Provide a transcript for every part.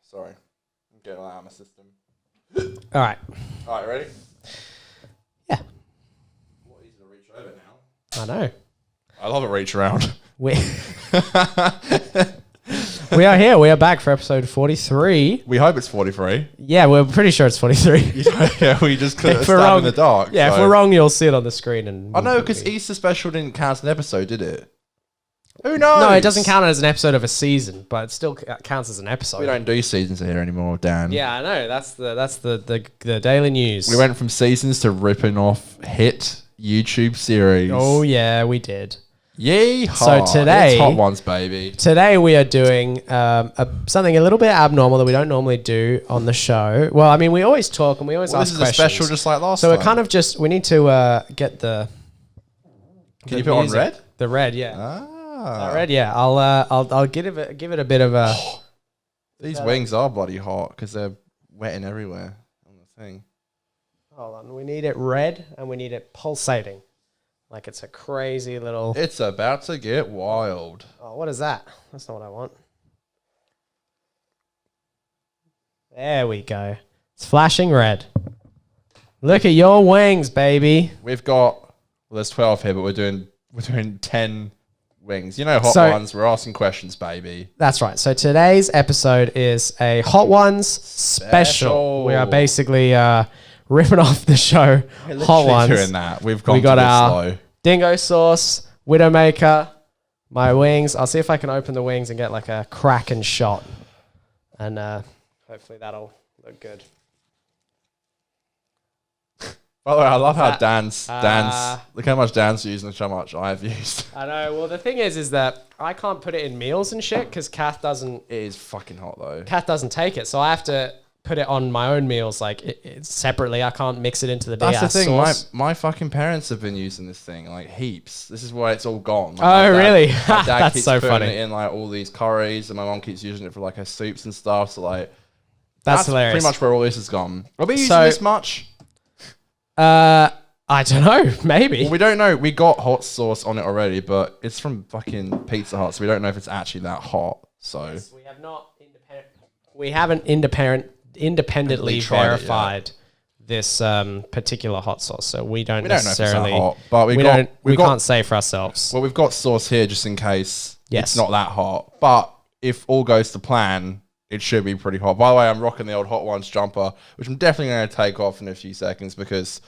Sorry. I'm getting all out of my system. All right. All right, ready? Yeah. What easy to reach over now? I know. I love a reach around. We we are here. We are back for episode 43. We hope it's 43. Yeah, we're pretty sure it's 43. Yeah, we just couldn't If we're stab wrong- in the dark. Yeah, so. if we're wrong, you'll see it on the screen. And I know, because Easter special didn't count as an episode, did it? Who knows? No, it doesn't count as an episode of a season, but it still counts as an episode. We don't do seasons here anymore, Dan. Yeah, I know. That's the daily news. We went from seasons to ripping off hit YouTube series. Oh yeah, we did. Yeehaw. So today- It's Hot Ones, baby. Today we are doing something a little bit abnormal that we don't normally do on the show. Well, I mean, we always talk and we always ask This is questions. a special just like last So time. we're kind of just, we need to get the... Can you put on red? The red, yeah. Ah. Red, yeah. I'll give it a bit of a... These wings are bloody hot because they're wetting everywhere on the thing. Hold on. We need it red and we need it pulsating. Like it's a crazy little... It's about to get wild. Oh, what is that? That's not what I want. There we go. It's flashing red. Look at your wings, baby. We've got, well, there's 12 here, but we're doing 10 wings. You know, hot So- ones. We're asking questions, baby. That's right. So today's episode is a Hot Ones special. We are basically ripping off the show We're Hot literally Ones. doing that. We've gone We got to this our slow. dingo sauce, Widowmaker, my wings. I'll see if I can open the wings and get like a Kraken shot. And hopefully that'll look good. By the way, I love how that? Dan's look how much Dan's using and how much I've used. I know. Well, the thing is that I can't put it in meals and shit because Kath doesn't It is fucking hot though. take it. So I have to put it on my own meals like it separately. I can't mix it into the That's the BS thing. sauce. My fucking parents have been using this thing like heaps. This is why it's all gone. Like, Oh, my dad- really? My dad That's keeps so putting funny. it in like all these curries, and my mom keeps using it for like her soups and stuff. So like, That's hilarious. Pretty much where all this has gone. Are we using So- this much? I don't know. Maybe. Well, we don't know. We got hot sauce on it already, but it's from fucking Pizza Hut, so we don't know if it's actually that hot. So We have not independently Independently tried it, verified this particular hot sauce, so we don't we don't know if it's that necessarily. hot. But We can't say for ourselves. Well, we've got sauce here just in case Yes. it's not that hot. But if all goes to plan, it should be pretty hot. By the way, I'm rocking the old Hot Ones jumper, which I'm definitely going to take off in a few seconds because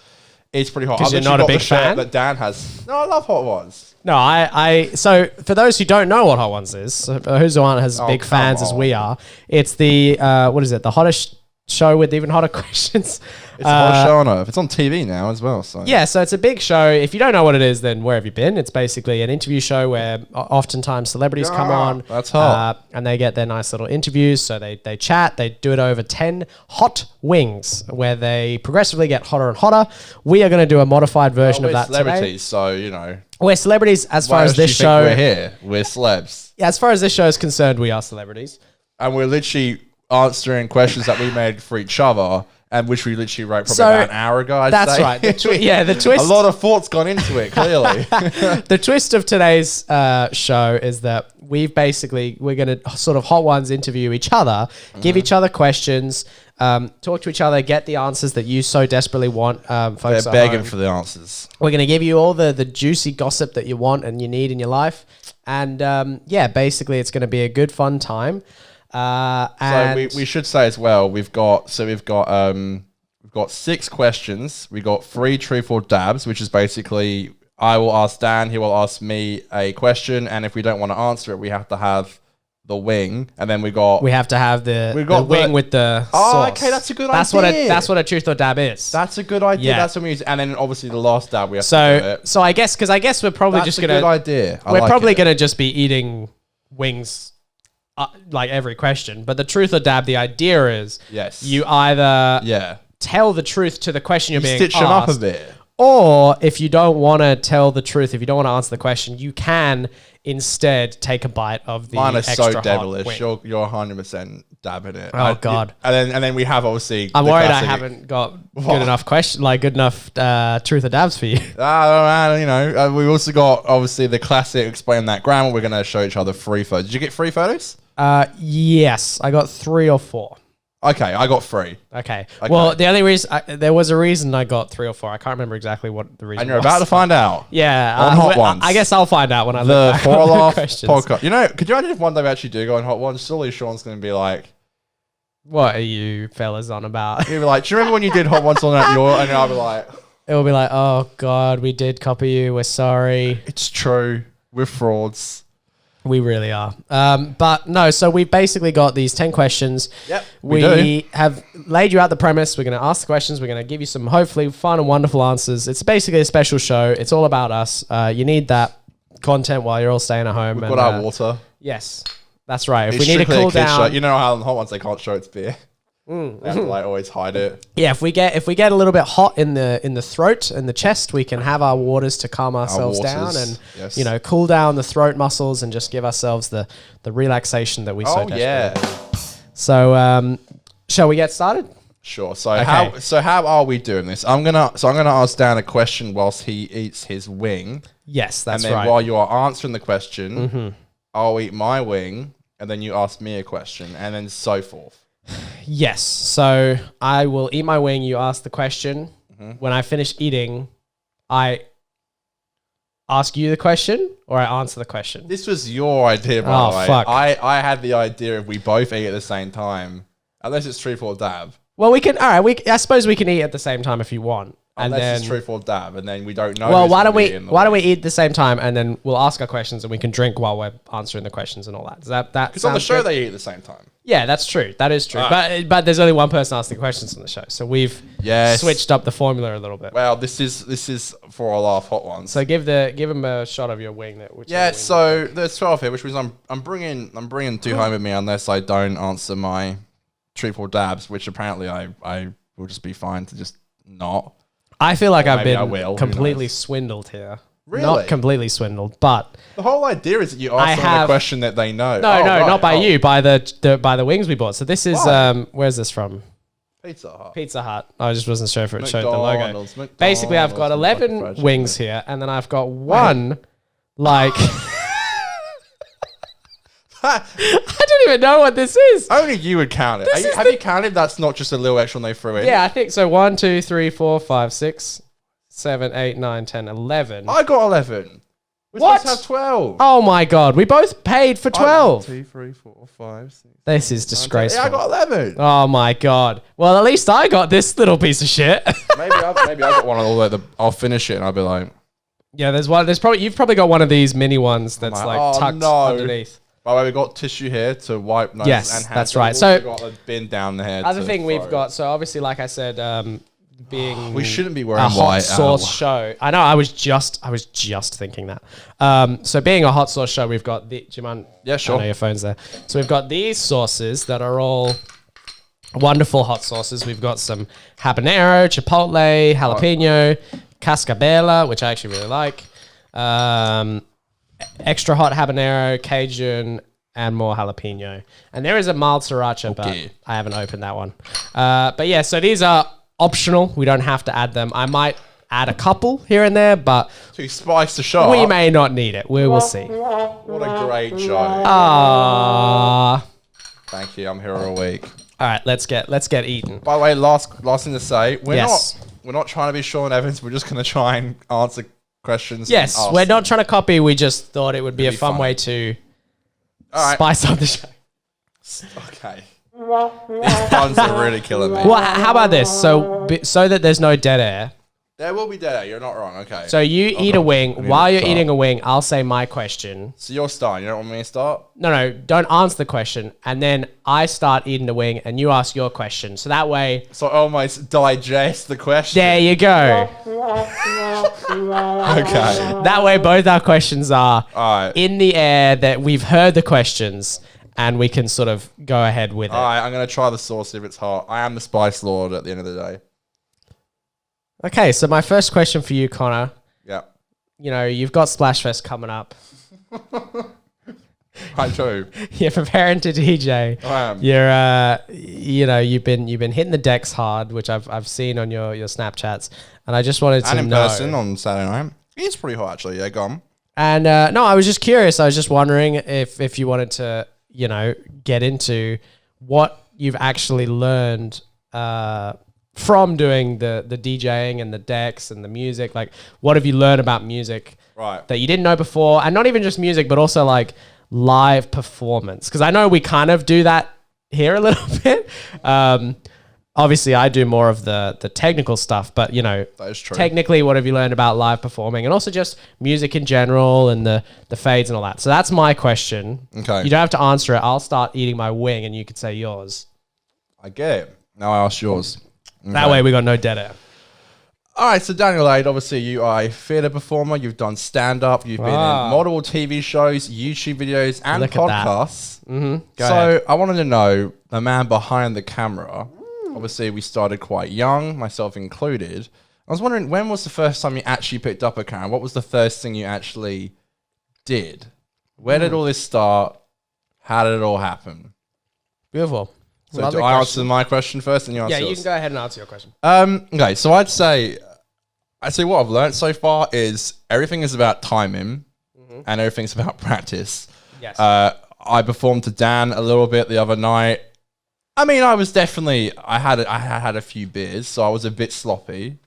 it's pretty hot. 'Cause I've you're literally not a got the big shirt fan? that Dan has. No, I love Hot Ones. No, so for those who don't know what Hot Ones is, who's aren't as big come fans as on. we are, it's the what is it? The hottest show with even hotter questions. It's a hot show on Earth. It's on TV now as well. So Yeah, so it's a big show. If you don't know what it is, then where have you been? It's basically an interview show where oftentimes celebrities come Yeah, on. that's hot. And they get their nice little interviews. So they chat. They do it over 10 hot wings where they progressively get hotter and hotter. We are going to do a modified version we're of that celebrities, today. so you know. We're celebrities as far Why as else do this you think show. we're here. We're celebs, Yeah, as far as this show is concerned, we are celebrities. and we're literally answering questions that we made for each other, and which we literally wrote probably So, about an hour ago. I'd That's say. right. The twist. A lot of thought's gone into it. Clearly, The twist of today's show is that we're going to sort of Hot Ones interview each other, give each other questions, talk to each other, get the answers that you so desperately want. Folks they're at begging home. for the answers. We're going to give you all the juicy gossip that you want and you need in your life. And yeah, basically it's going to be a good fun time. And So we should say as well, we've got 6 questions. We got 3 truth or dabs, which is basically I will ask Dan, he will ask me a question, and if we don't want to answer it, we have to have the wing, and then we have to have the got wing the- with the Oh, sauce. okay, that's a good that's idea. That's what a truth or dab is. That's a good idea. Yeah. That's what we use, and then obviously the last dab we have to do it. So I guess we're probably That's just a gonna good idea. I we're like probably it. gonna just be eating wings like every question. But the truth or dab, the idea is Yes. you either Yeah. tell the truth to the question you're being Stitch asked, them up a bit. or if you don't want to tell the truth, if you don't want to answer the question, you can instead take a bite of the Mine is extra so hot devilish. wing. You're 100% dabbing it. Oh, God. And then we have obviously. I'm the worried classic- I haven't got good enough truth or dabs for you. You know, we've also got obviously the classic explain that grammar. We're going to show each other 3 photos. Did you get 3 photos? Yes, I got 3 or 4. Okay, I got 3. Okay. Well, the only reason there was a reason I got 3 or 4. I can't remember exactly what the reason. And you're was. about to find out. Yeah, On Hot Ones. I guess I'll find out when I The look back For on the Laugh questions. podcast. You know, could you imagine if one day we actually do go on Hot Ones? Surely Sean's going to be like, What are you fellas on about? he'll be like, do you remember when you did Hot Ones on that your? And I'll be like, It will be like, oh God, we did copy you. We're sorry. it's true. We're frauds. We really are. But no, so we've basically got these 10 questions. Yep. We have laid you out the premise. We're going to ask the questions. We're going to give you some hopefully fun and wonderful answers. It's basically a special show. It's all about us. You need that content while you're all staying at home. We've got our water. Yes, that's right. If It's we need to strictly a cool kid show. down. You know how on Hot Ones they can't show it's beer. They have to like always hide it. Yeah, if we get a little bit hot in the throat and the chest, we can have our waters to calm ourselves down and yes. cool down the throat muscles and just give ourselves the relaxation that we so desperately yeah. So shall we get started? Sure. So how are we doing this? I'm gonna ask Dan a question whilst he eats his wing. Yes, that's and then right. while you are answering the question, I'll eat my wing, and then you ask me a question, and then so forth. Yes. So I will eat my wing. You ask the question. When I finish eating, I ask you the question or I answer the question. This was your idea, by the way. Fuck. I had the idea if we both eat at the same time, unless it's truth or dab. Well, we can. All right. I suppose we can eat at the same time if you want. Unless it's truth or dab, and then we don't know. Well, why don't we eat at the same time, and then we'll ask our questions, and we can drink while we're answering the questions and all that. Does that because on the show they eat at the same time. Yeah, that's true. That is true. But there's only one person asking questions on the show, so we've switched up the formula a little bit. Well, this is for a laugh Hot Ones. So give him a shot of your wing. So there's 12 here, which means I'm bringing 2 home with me unless I don't answer my truth or dabs, which apparently I will just be fine to just not. I feel like I've maybe I been will, completely swindled here. Really? Not completely swindled, but The whole idea is that you ask them a question that they know. not by you, by the wings we bought. So this is where's this from? Pizza Hut. Pizza Hut. I just wasn't sure if it showed the logo. McDonald's, Basically, I've got 11 McDonald's, wings here, and then I've got one like. I don't even know what this is. Only you would count it. Have you counted? That's not just a little extra they threw in. Yeah, I think so. 1, 2, 3, 4, 5, 6, 7, 8, 9, 10, 11. I got 11. We're What? supposed to have 12. Oh my God, we both paid for 12. 1, 2, 3, 4, 5, 6. This is disgraceful. Yeah, I got 11. Oh my God. Well, at least I got this little piece of shit. maybe I got one of all the. I'll finish it and I'll be like. Yeah, you've probably got one of these mini ones that's tucked underneath. By the way, we've got tissue here to wipe nose Yes, and hands. that's right. We've So- also got the bin down there. Other thing we've got, so obviously, like I said, being We shouldn't be wearing a hot white. sauce show. I know. I was just thinking that. So being a hot sauce show, we've got the. Do you mind? Yeah, sure. I know your phone's there. So we've got these sauces that are all wonderful hot sauces. We've got some habanero, chipotle, jalapeno, cascabela, which I actually really like. Extra hot habanero, Cajun, and more jalapeno. And there is a mild sriracha, but I haven't opened that one. But yeah, so these are optional. We don't have to add them. I might add a couple here and there, but To spice the show. we may not need it. We will see. What a great show. Ah. Thank you. I'm here all week. All right, let's get eaten. By the way, last thing to say. We're Yes. not trying to be Sean Evans. We're just going to try and answer questions. Yes, and ask we're not them. trying to copy. We just thought it would be a be fun fun. way to All right. spice up the show. Okay. These puns are really killing me. Well, how about this? So that there's no dead air. There will be dead air. You're not wrong. Okay. So you eat a wing. need While to you're start. eating a wing, I'll say my question. So you're starting. You don't want me to start? No, don't answer the question. And then I start eating the wing and you ask your question. So that way, So I almost digest the question. there you go. Okay. That way, both our questions are All right. in the air, that we've heard the questions and we can sort of go ahead with it. All right. I'm going to try the sauce if it's hot. I am the spice lord at the end of the day. Okay, so my first question for you, Connor. Yeah. You know, you've got Splashfest coming up. I do. You're preparing to DJ. I am. You're, you've been hitting the decks hard, which I've seen on your Snapchats, and I just wanted to And in know. person on Saturday night. It's pretty hot, actually. Yeah, go on. And no, I was just curious. I was just wondering if you wanted to, you know, get into what you've actually learned from doing the DJing and the decks and the music. Like, what have you learned about music that you didn't know before? And not even just music, but also like live performance. Because I know we kind of do that here a little bit. Obviously, I do more of the technical stuff, but, you know, that is true. Technically, what have you learned about live performing? And also just music in general and the fades and all that. So that's my question. Okay. You don't have to answer it. I'll start eating my wing and you could say yours. I get it. Now I ask yours. Okay. That way we got no dead air. All right, so Daniel Aid, obviously you are a theatre performer. You've done stand-up. You've been in multiple TV shows, YouTube videos, and Look podcasts. Go ahead. I wanted to know the man behind the camera. Obviously, we started quite young, myself included. I was wondering, when was the first time you actually picked up a camera? What was the first thing you actually did? Where did all this start? How did it all happen? Beautiful. So Lovely do I question. answer my question first and you answer Yeah, you yours? can go ahead and answer your question. Okay, so I'd say what I've learned so far is everything is about timing and everything's about practice. Yes. I performed to Dan a little bit the other night. I mean, I had a few beers, so I was a bit sloppy.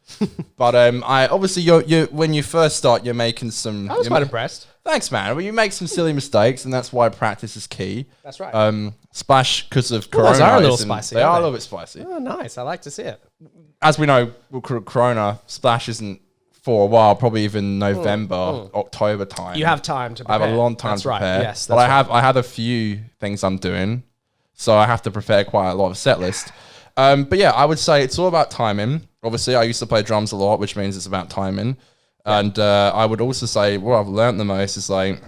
But I obviously you when you first start, you're making some. I was quite impressed. Thanks, man. Well, you make some silly mistakes, and that's why practice is key. That's right. Splash because of Corona. those are a little isn't- spicy, They aren't are a they? little bit spicy. Oh, nice. I like to see it. As we know, with Corona, Splash isn't for a while. Probably even November, October time. You have time to prepare. I have a long time that's to right. prepare. Yes, but that's I have a few things I'm doing, so I have to prepare quite a lot of set list. But yeah, I would say it's all about timing. Obviously, I used to play drums a lot, which means it's about timing. And I would also say what I've learned the most is like,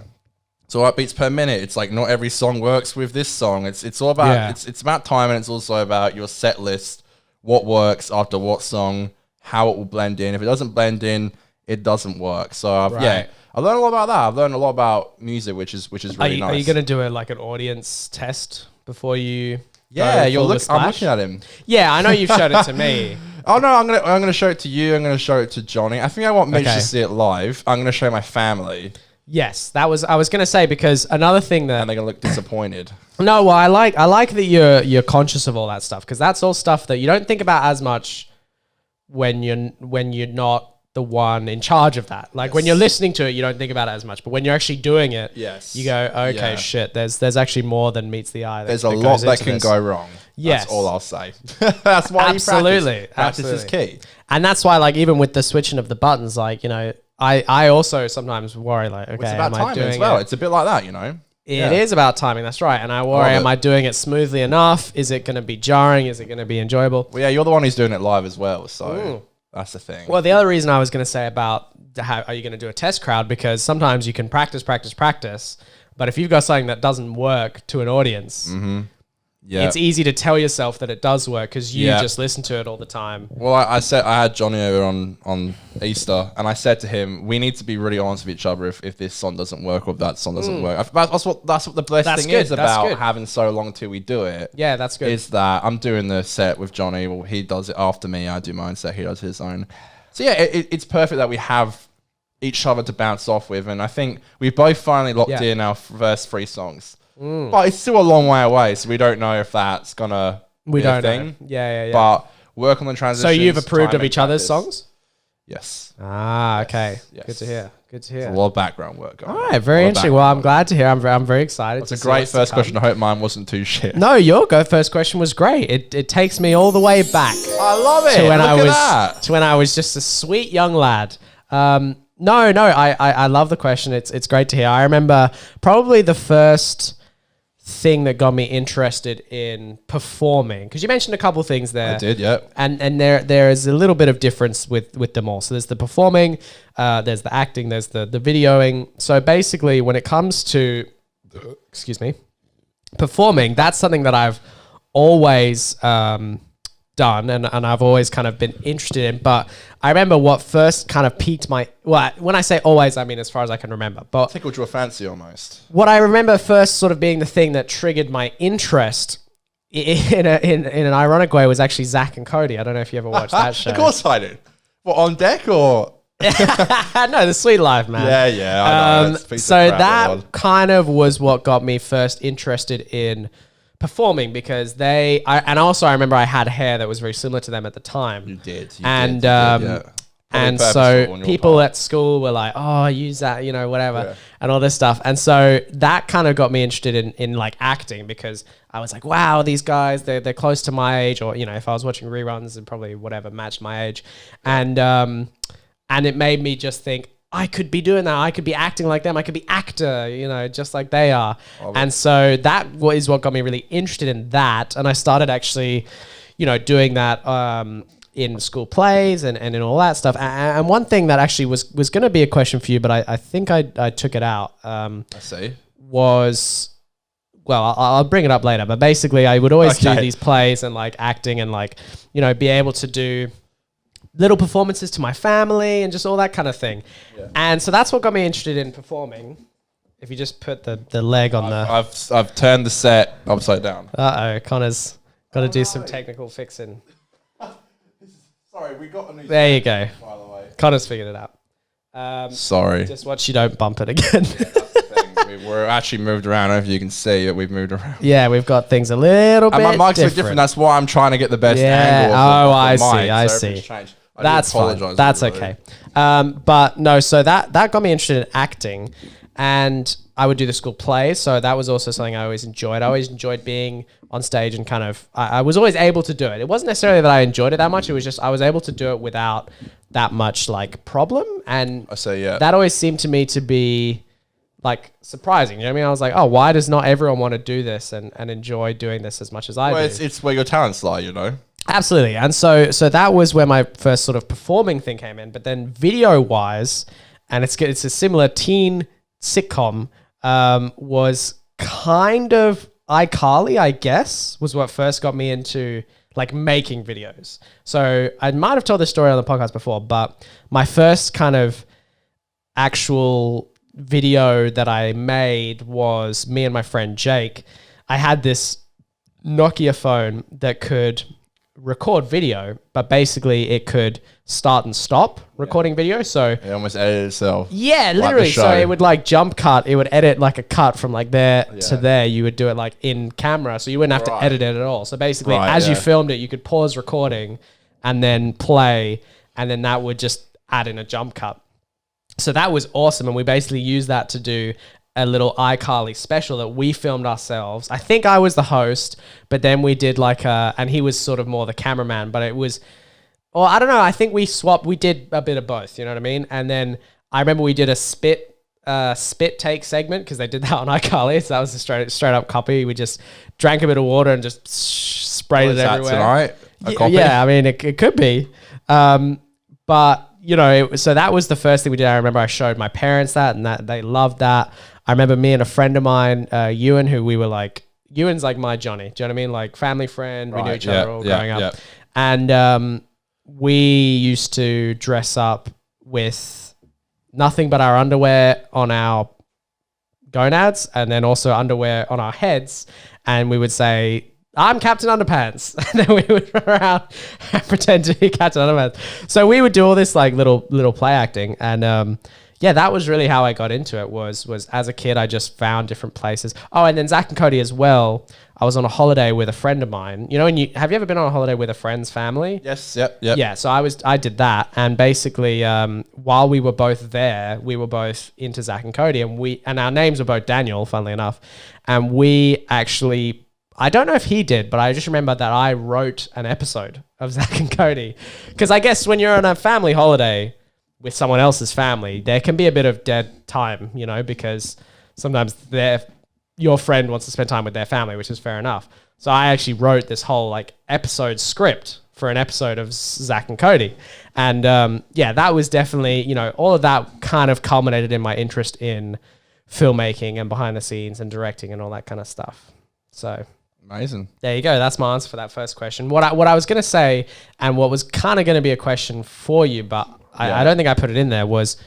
it's all about beats per minute. It's like not every song works with this song. It's all about it's about timing. It's also about your set list, what works after what song, how it will blend in. If it doesn't blend in, it doesn't work. So I learned a lot about that. I've learned a lot about music, which is really nice. Are you going to do like an audience test before you? Yeah, I'm looking at him. Yeah, I know you've showed it to me. Oh no, I'm gonna show it to you. I'm gonna show it to Johnny. I think I want Mitch to see it live. I'm gonna show my family, Yes, I was going to say, because another thing that and they're gonna look disappointed. no, well, I like that you're conscious of all that stuff, because that's all stuff that you don't think about as much when you're not the one in charge of that. Like when you're listening to it, you don't think about it as much, but when you're actually doing it, you go, okay, shit. There's actually more than meets the eye. There's a lot that can go wrong. Yes. That's all I'll say. That's why Absolutely. you practice. Practice is key. And that's why, like, even with the switching of the buttons, like, you know, I also sometimes worry, like, okay, It's about am I timing doing as well. it? It's a bit like that, you know. It is about timing. That's right. And I worry, love am I doing it smoothly enough? Is it going to be jarring? Is it going to be enjoyable? Well, yeah, you're the one who's doing it live as well, so that's the thing. Well, the other reason I was going to say about how are you going to do a test crowd, because sometimes you can practice, but if you've got something that doesn't work to an audience, it's easy to tell yourself that it does work because you just listen to it all the time. Well, I said I had Johnny over on Easter, and I said to him, "We need to be really honest with each other. If this song doesn't work or if that song doesn't work, that's what the best thing is about having so long till we do it. Yeah, that's good. Is that I'm doing the set with Johnny. Well, he does it after me. I do mine set. He does his own. So yeah, it's perfect that we have each other to bounce off with, and I think we both finally locked in our first 3 songs. But it's still a long way away, so we don't know if that's gonna be a thing. Yeah. But work on the transition. So you've approved of each other's songs? Yes. Ah, okay. Yes. Good to hear. Good to hear. A lot of background work going on. All right, very interesting. Well, I'm glad to hear. I'm very excited. It's a great first question. I hope mine wasn't too shit. No, your first question was great. It takes me all the way back. I love it. To when Look I was just a sweet young lad. No, I love the question. It's great to hear. I remember probably the first thing that got me interested in performing, because you mentioned a couple things there. I did, yeah. And there is a little bit of difference with them all. So there's the performing, there's the acting, there's the videoing. So basically, when it comes to performing, that's something that I've always done and I've always kind of been interested in. But I remember what first kind of piqued my, well, when I say always, I mean as far as I can remember. But Tickled your fancy almost. what I remember first sort of being the thing that triggered my interest in an ironic way was actually Zach and Cody. I don't know if you ever watched that show. Of course I did. What, on deck or? No, the sweet life, man. Yeah. I know. It's a piece of So crap, that Lord. kind of was what got me first interested in performing because and also I remember I had hair that was very similar to them at the time. You did. And yeah. and Probably so purposeful on your people part. at school were like, "Oh, use that, whatever," Yeah. and all this stuff. And so that kind of got me interested in like acting because I was like, "Wow, these guys, they're close to my age," or if I was watching reruns, and probably whatever matched my age, and it made me just think I could be doing that. I could be acting like them. I could be actor, just like they are. And so that is what got me really interested in that. And I started actually, doing that in school plays and in all that stuff. And one thing that actually was going to be a question for you, but I think I took it out. I see. Was, well, I'll bring it up later. But basically, I would always do Okay. these plays and like acting and like, be able to do little performances to my family and just all that kind of thing. Yeah. And so that's what got me interested in performing. If you just put the leg on the... I've turned the set upside down. Uh-oh, Connor's got to do some technical fixing. Sorry, we got a new There you go. by the way. Connor's figured it out. Sorry. Just watch you don't bump it again. That's the thing. We're actually moved around. I don't know if you can see that we've moved around. Yeah, we've got things a little bit And my mic's so different. different. That's why I'm trying to get the best Yeah. angle. Oh, Of I the see, mic, I so see. everything's changed. I do That's fine. apologise, That's everybody. okay. But no, so that got me interested in acting, and I would do the school plays. So that was also something I always enjoyed. I always enjoyed being on stage and kind of, I was always able to do it. It wasn't necessarily that I enjoyed it that much. It was just, I was able to do it without that much like problem. And I say, yeah. that always seemed to me to be like surprising. You know what I mean? I was like, oh, why does not everyone want to do this and enjoy doing this as much as I Well, do? it's where your talents lie, Absolutely. And so that was where my first sort of performing thing came in. But then video wise, and it's a similar teen sitcom, was kind of iCarly, I guess, was what first got me into like making videos. So I might have told this story on the podcast before, but my first kind of actual video that I made was me and my friend Jake. I had this Nokia phone that could record video, but basically it could start and stop recording video. So It almost edited itself. yeah, the literally. So show. it would like jump cut. It would edit like a cut from like there to Yeah. there. You would do it like in camera, so you wouldn't have to Right. edit it at all. So basically, Right, as you yeah. filmed it, you could pause recording and then play, and then that would just add in a jump cut. So that was awesome, and we basically used that to do a little iCarly special that we filmed ourselves. I think I was the host, but then we did like and he was sort of more the cameraman, but it was, or I don't know, I think we did a bit of both, you know what I mean? And then I remember we did a spit take segment because they did that on iCarly, so that was a straight up copy. We just drank a bit of water and just sprayed What it is that everywhere. tonight? A copy? Yeah, I mean, it could be. But, so that was the first thing we did. I remember I showed my parents that, and that they loved that. I remember me and a friend of mine, Ewan, who we were like, Ewan's like my Johnny. Do you know what I mean? Like family friend. We knew each other all growing up. And we used to dress up with nothing but our underwear on our gonads and then also underwear on our heads. And we would say, I'm Captain Underpants. And then we would run around and pretend to be Captain Underpants. So we would do all this like little play acting. And that was really how I got into it was as a kid, I just found different places. Oh, and then Zach and Cody as well. I was on a holiday with a friend of mine. And have you ever been on a holiday with a friend's family? Yes. Yep. Yeah, so I did that, and basically, while we were both there, we were both into Zach and Cody, and our names were both Daniel, funnily enough, and we actually, I don't know if he did, but I just remember that I wrote an episode of Zach and Cody, because I guess when you're on a family holiday with someone else's family, there can be a bit of dead time, because sometimes your friend wants to spend time with their family, which is fair enough. So I actually wrote this whole like episode script for an episode of Zach and Cody. And that was definitely, all of that kind of culminated in my interest in filmmaking and behind the scenes and directing and all that kind of stuff. So Amazing. there you go. That's my answer for that first question. What I was going to say, and what was kind of going to be a question for you, but I don't think I put it in there, was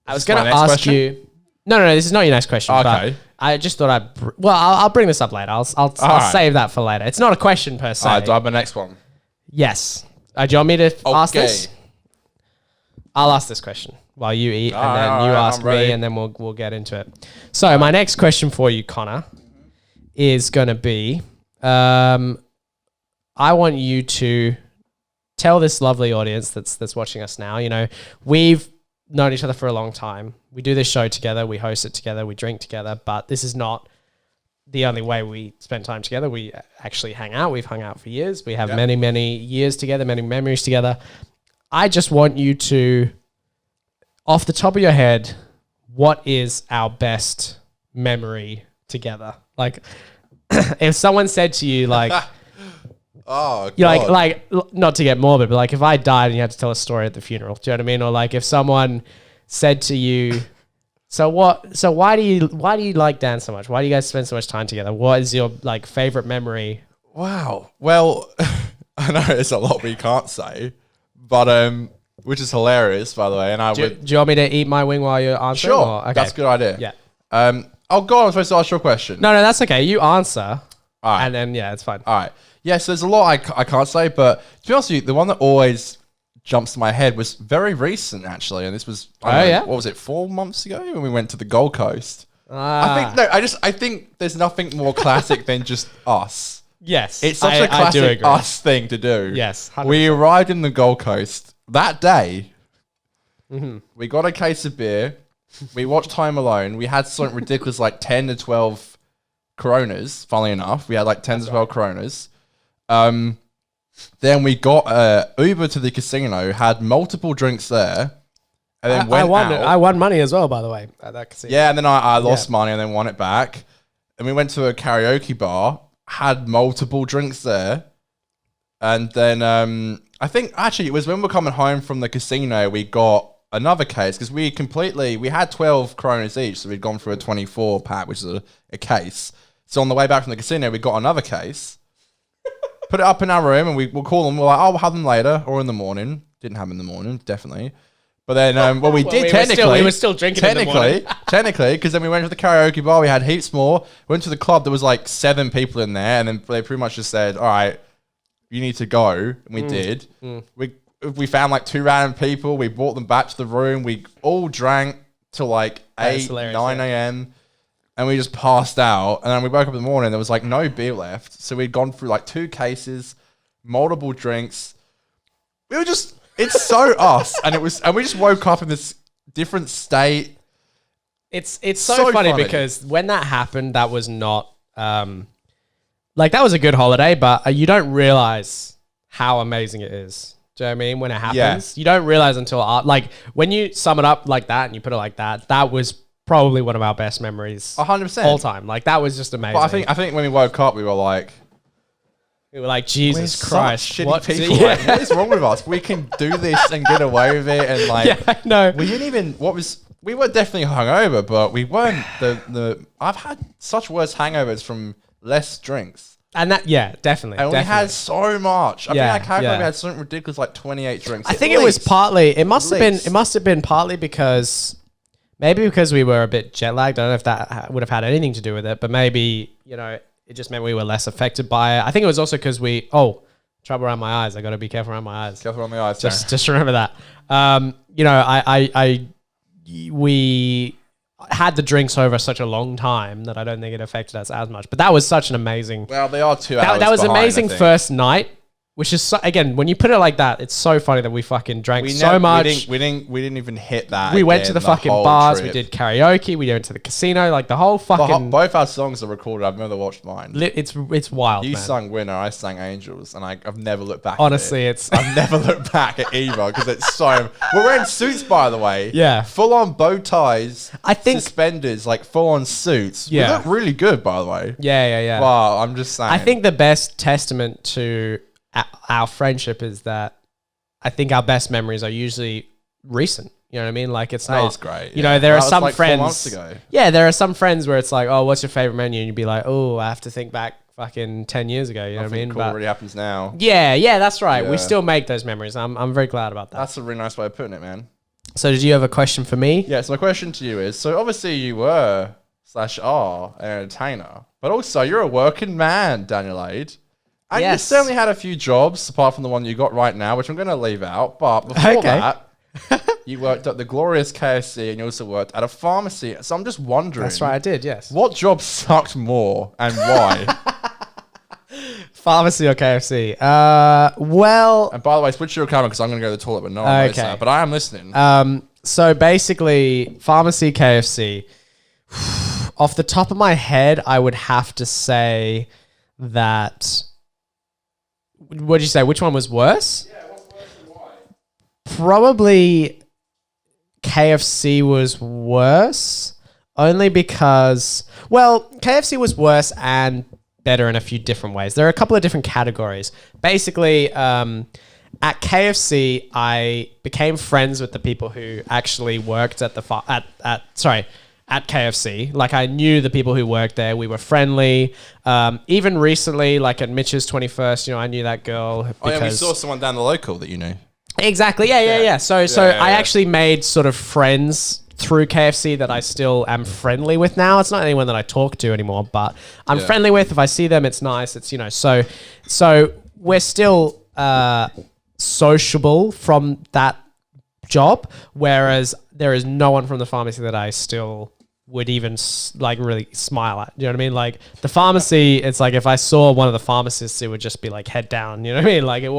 I was going to ask question? you... No, this is not your next question. Okay. But I just thought I'll bring this up later. I'll right. save that for later. It's not a question per se. All right, do I have the next one? Yes. Do you want me to ask Okay. this? I'll ask this question while you eat, and then all you right, ask I'm ready. me, and then we'll get into it. So my next question for you, Connor, is going to be, I want you to tell this lovely audience that's watching us now. You know, we've known each other for a long time. We do this show together. We host it together. We drink together. But this is not the only way we spend time together. We actually hang out. We've hung out for years. We have many, many years together, many memories together. I just want you to, off the top of your head, what is our best memory together? Like, if someone said to you, like, Oh, you God. like, not to get morbid, but like if I died and you had to tell a story at the funeral, do you know what I mean? Or like if someone said to you, so why do you like Dan so much? Why do you guys spend so much time together? What is your like favorite memory? Wow. Well, I know it's a lot we can't say, but which is hilarious, by the way. And Do you want me to eat my wing while you're answering? sure, Or- okay. that's a good idea. Yeah. Oh God, I'm supposed to ask you a question. No, that's okay. You answer. All right. And then, yeah, it's fine. All right. Yeah, so there's a lot I can't say, but to be honest with you, the one that always jumps to my head was very recent, actually. And this was, I don't know, yeah? what was it, 4 months ago when we went to the Gold Coast? Ah. I think there's nothing more classic than just us. Yes. It's such a I do classic agree. us thing to do. Yes, 100%. We arrived in the Gold Coast that day. We got a case of beer. We watched Home Alone. We had something ridiculous like 10 to 12 Coronas, funnily enough. We had like 10 to 12 Coronas. Then we got Uber to the casino, had multiple drinks there, and then went out. I won money as well, by the way, at that casino. Yeah, and then I lost money and then won it back. And we went to a karaoke bar, had multiple drinks there. And then I think actually it was when we were coming home from the casino, we got another case because we had 12 Coronas each. So we'd gone through a 24 pack, which is a case. So on the way back from the casino, we got another case, put it up in our room and we'll call them. We're like, oh, we'll have them later or in the morning. Didn't have them in the morning, definitely. But then, we did technically. We were still drinking in the morning. Technically, because then we went to the karaoke bar. We had heaps more. Went to the club. There was like 7 people in there, and then they pretty much just said, "All right, you need to go." And we did. We found like 2 random people. We brought them back to the room. We all drank till like 8, 9 a.m. And we just passed out. And then we woke up in the morning. There was like no beer left. So we'd gone through like 2 cases, multiple drinks. We were just. It's so us, and we just woke up in this different state. It's so funny because when that happened, that was not like that was a good holiday, but you don't realize how amazing it is. Do you know what I mean? When it happens, you don't realize until like when you sum it up like that and you put it like that. That was probably one of our best memories, 100% all time. Like that was just amazing. But I think when we woke up, we were like. We were like, Jesus Christ, shitty people. Like, what is wrong with us? We can do this and get away with it, and like, yeah, I know. We didn't even. We were definitely hungover, but we weren't the. I've had such worse hangovers from less drinks, and that, yeah, definitely. And we had so much. I think I calculated we had something ridiculous like 28 drinks. I think it was partly. It must have been partly because maybe because we were a bit jet lagged. I don't know if that would have had anything to do with it, but maybe it just meant we were less affected by it. I think it was also because trouble around my eyes. I got to be careful around my eyes. Careful around the eyes. Just remember that. We had the drinks over such a long time that I don't think it affected us as much. But that was such an amazing. Well, they are 2 hours. That was behind, amazing first night. Which is again, when you put it like that, it's so funny that we fucking drank so much. We didn't even hit that. We went to the fucking bars. Trip. We did karaoke. We went to the casino. Like the whole fucking. Both our songs are recorded. I've never watched mine. It's wild. You man. sung Winner. I sang Angels, and I've never looked back. Honestly, I've never looked back at either because it's so. We're wearing suits, by the way. Yeah, full on bow ties. I think suspenders, like full on suits. Yeah, we look really good, by the way. Yeah. Wow, I'm just saying. I think the best testament to our friendship is that I think our best memories are usually recent. You know what I mean? Like it's not great. There are some like friends. 4 months ago. Yeah, there are some friends where it's like, oh, what's your favorite menu? And you'd be like, oh, I have to think back fucking 10 years ago. You know what I mean? Cool already happens now. Yeah, that's right. Yeah. We still make those memories. I'm very glad about that. That's a really nice way of putting it, man. So did you have a question for me? Yeah. So my question to you is: so obviously you were /are an entertainer, but also you're a working man, Daniel Aid. And you certainly had a few jobs, apart from the one you got right now, which I'm going to leave out. But before that, You worked at the glorious KFC and you also worked at a pharmacy. So I'm just wondering. That's right, I did, yes. What job sucked more and why? Pharmacy or KFC? Well... And by the way, switch your camera because I'm going to go to the toilet, but no one knows that. But I am listening. So basically, pharmacy, KFC. Off the top of my head, I would have to say that... What did you say? Which one was worse? Yeah, what's worse and why? Probably KFC was worse. Only because... Well, KFC was worse and better in a few different ways. There are a couple of different categories. Basically, at KFC, I became friends with the people who actually worked at at KFC. Like, I knew the people who worked there. We were friendly. Even recently, like at Mitch's 21st, I knew that girl. Oh yeah, we saw someone down the local that you knew. Exactly. Yeah. So I actually made sort of friends through KFC that I still am friendly with now. It's not anyone that I talk to anymore, but I'm friendly with. If I see them, it's nice. It's, so we're still sociable from that job, whereas there is no one from the pharmacy that I still would even really smile at. You know what I mean? Like the pharmacy, it's like if I saw one of the pharmacists, it would just be like head down. You know what I mean? Like it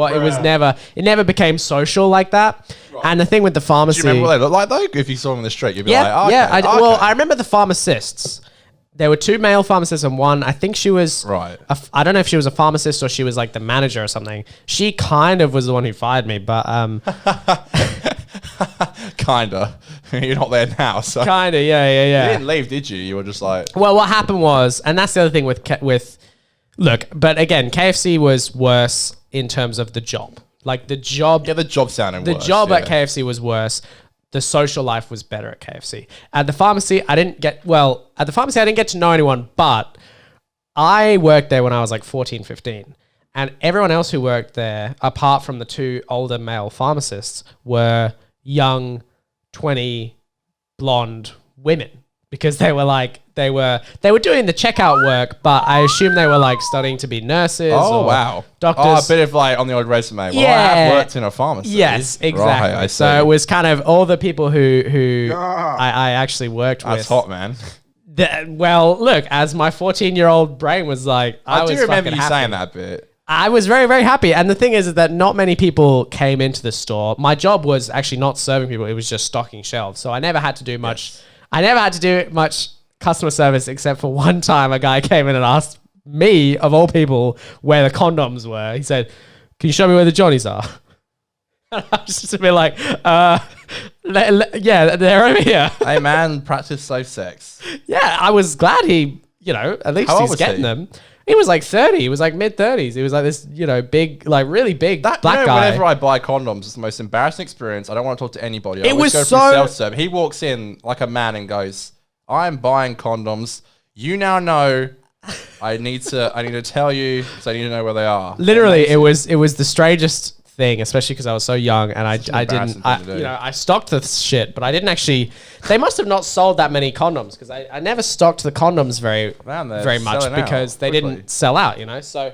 never became social like that. Right. And the thing with the pharmacy, do you remember what they looked like though? If you saw them in the street, you'd be like, oh, yeah. Well, I remember the pharmacists. There were 2 male pharmacists and one, I think she was, right. I don't know if she was a pharmacist or she was like the manager or something. She kind of was the one who fired me, but kinda. You're not there now, so kinda, yeah. You didn't leave, did you? You were just like, well, what happened was, and that's the other thing with look, but again, KFC was worse in terms of the job. Like the job, the job sounded worse. The job at KFC was worse. The social life was better at KFC. At the pharmacy, I didn't get to know anyone, but I worked there when I was like 14, 15. And everyone else who worked there, apart from the 2 older male pharmacists, were young, 20, blonde women. Because they were doing the checkout work, but I assume they were like studying to be nurses or doctors. Oh, a bit of like on the old resume. Well, I have worked in a pharmacy. Yes, exactly. Right, so it was kind of all the people who I actually worked with. That's hot, man. Well, look, as my 14-year-old brain was like, I do was remember you happy. saying that bit. I was very, very happy. And the thing is that not many people came into the store. My job was actually not serving people. It was just stocking shelves. So I never had to do much. Yes. I never had to do much customer service except for one time a guy came in and asked me, of all people, where the condoms were. He said, "Can you show me where the Johnnies are?" And I was just a bit like, yeah, they're over here. Hey man, practice safe sex. Yeah, I was glad he, at least he's getting them. He was like 30. He was like mid-30s. He was like this, big, like really big black guy. Whenever I buy condoms, it's the most embarrassing experience. I don't want to talk to anybody. It was so... self-serve. He walks in like a man and goes, "I'm buying condoms. You now know. I need to tell you, so I need to know where they are." Literally, it was the strangest thing, especially because I was so young and I stocked the shit, but I didn't actually. They must have not sold that many condoms because I never stocked the condoms very much because they didn't sell out. So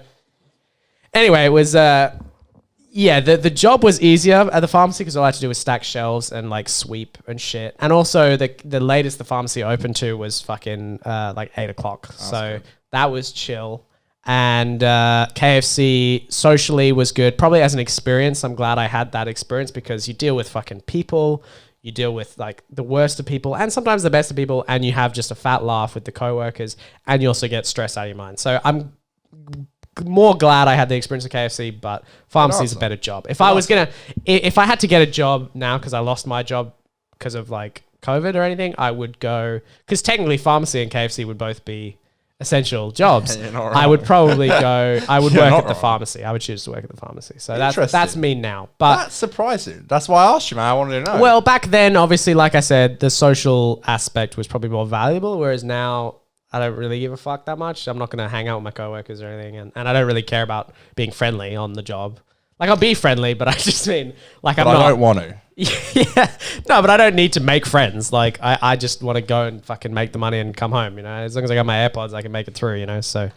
anyway, it was the job was easier at the pharmacy because all I had to do was stack shelves and like sweep and shit. And also the latest the pharmacy opened to was fucking like 8 o'clock, so that was chill. And KFC socially was good. Probably as an experience, I'm glad I had that experience because you deal with fucking people. You deal with like the worst of people and sometimes the best of people, and you have just a fat laugh with the coworkers, and you also get stress out of your mind. So I'm more glad I had the experience of KFC, but pharmacy is a better job. If I had to get a job now because I lost my job because of like COVID or anything, I would go, because technically pharmacy and KFC would both be essential jobs. I would probably go. I would work at the pharmacy. I would choose to work at the pharmacy. So that's me now. But that's surprising. That's why I asked you, man. I wanted to know. Well, back then, obviously, like I said, the social aspect was probably more valuable. Whereas now, I don't really give a fuck that much. I'm not going to hang out with my coworkers or anything, and I don't really care about being friendly on the job. Like, I'll be friendly, but I just mean like I don't want to. Yeah, no, but I don't need to make friends. Like, I just want to go and fucking make the money and come home. As long as I got my AirPods, I can make it through. So,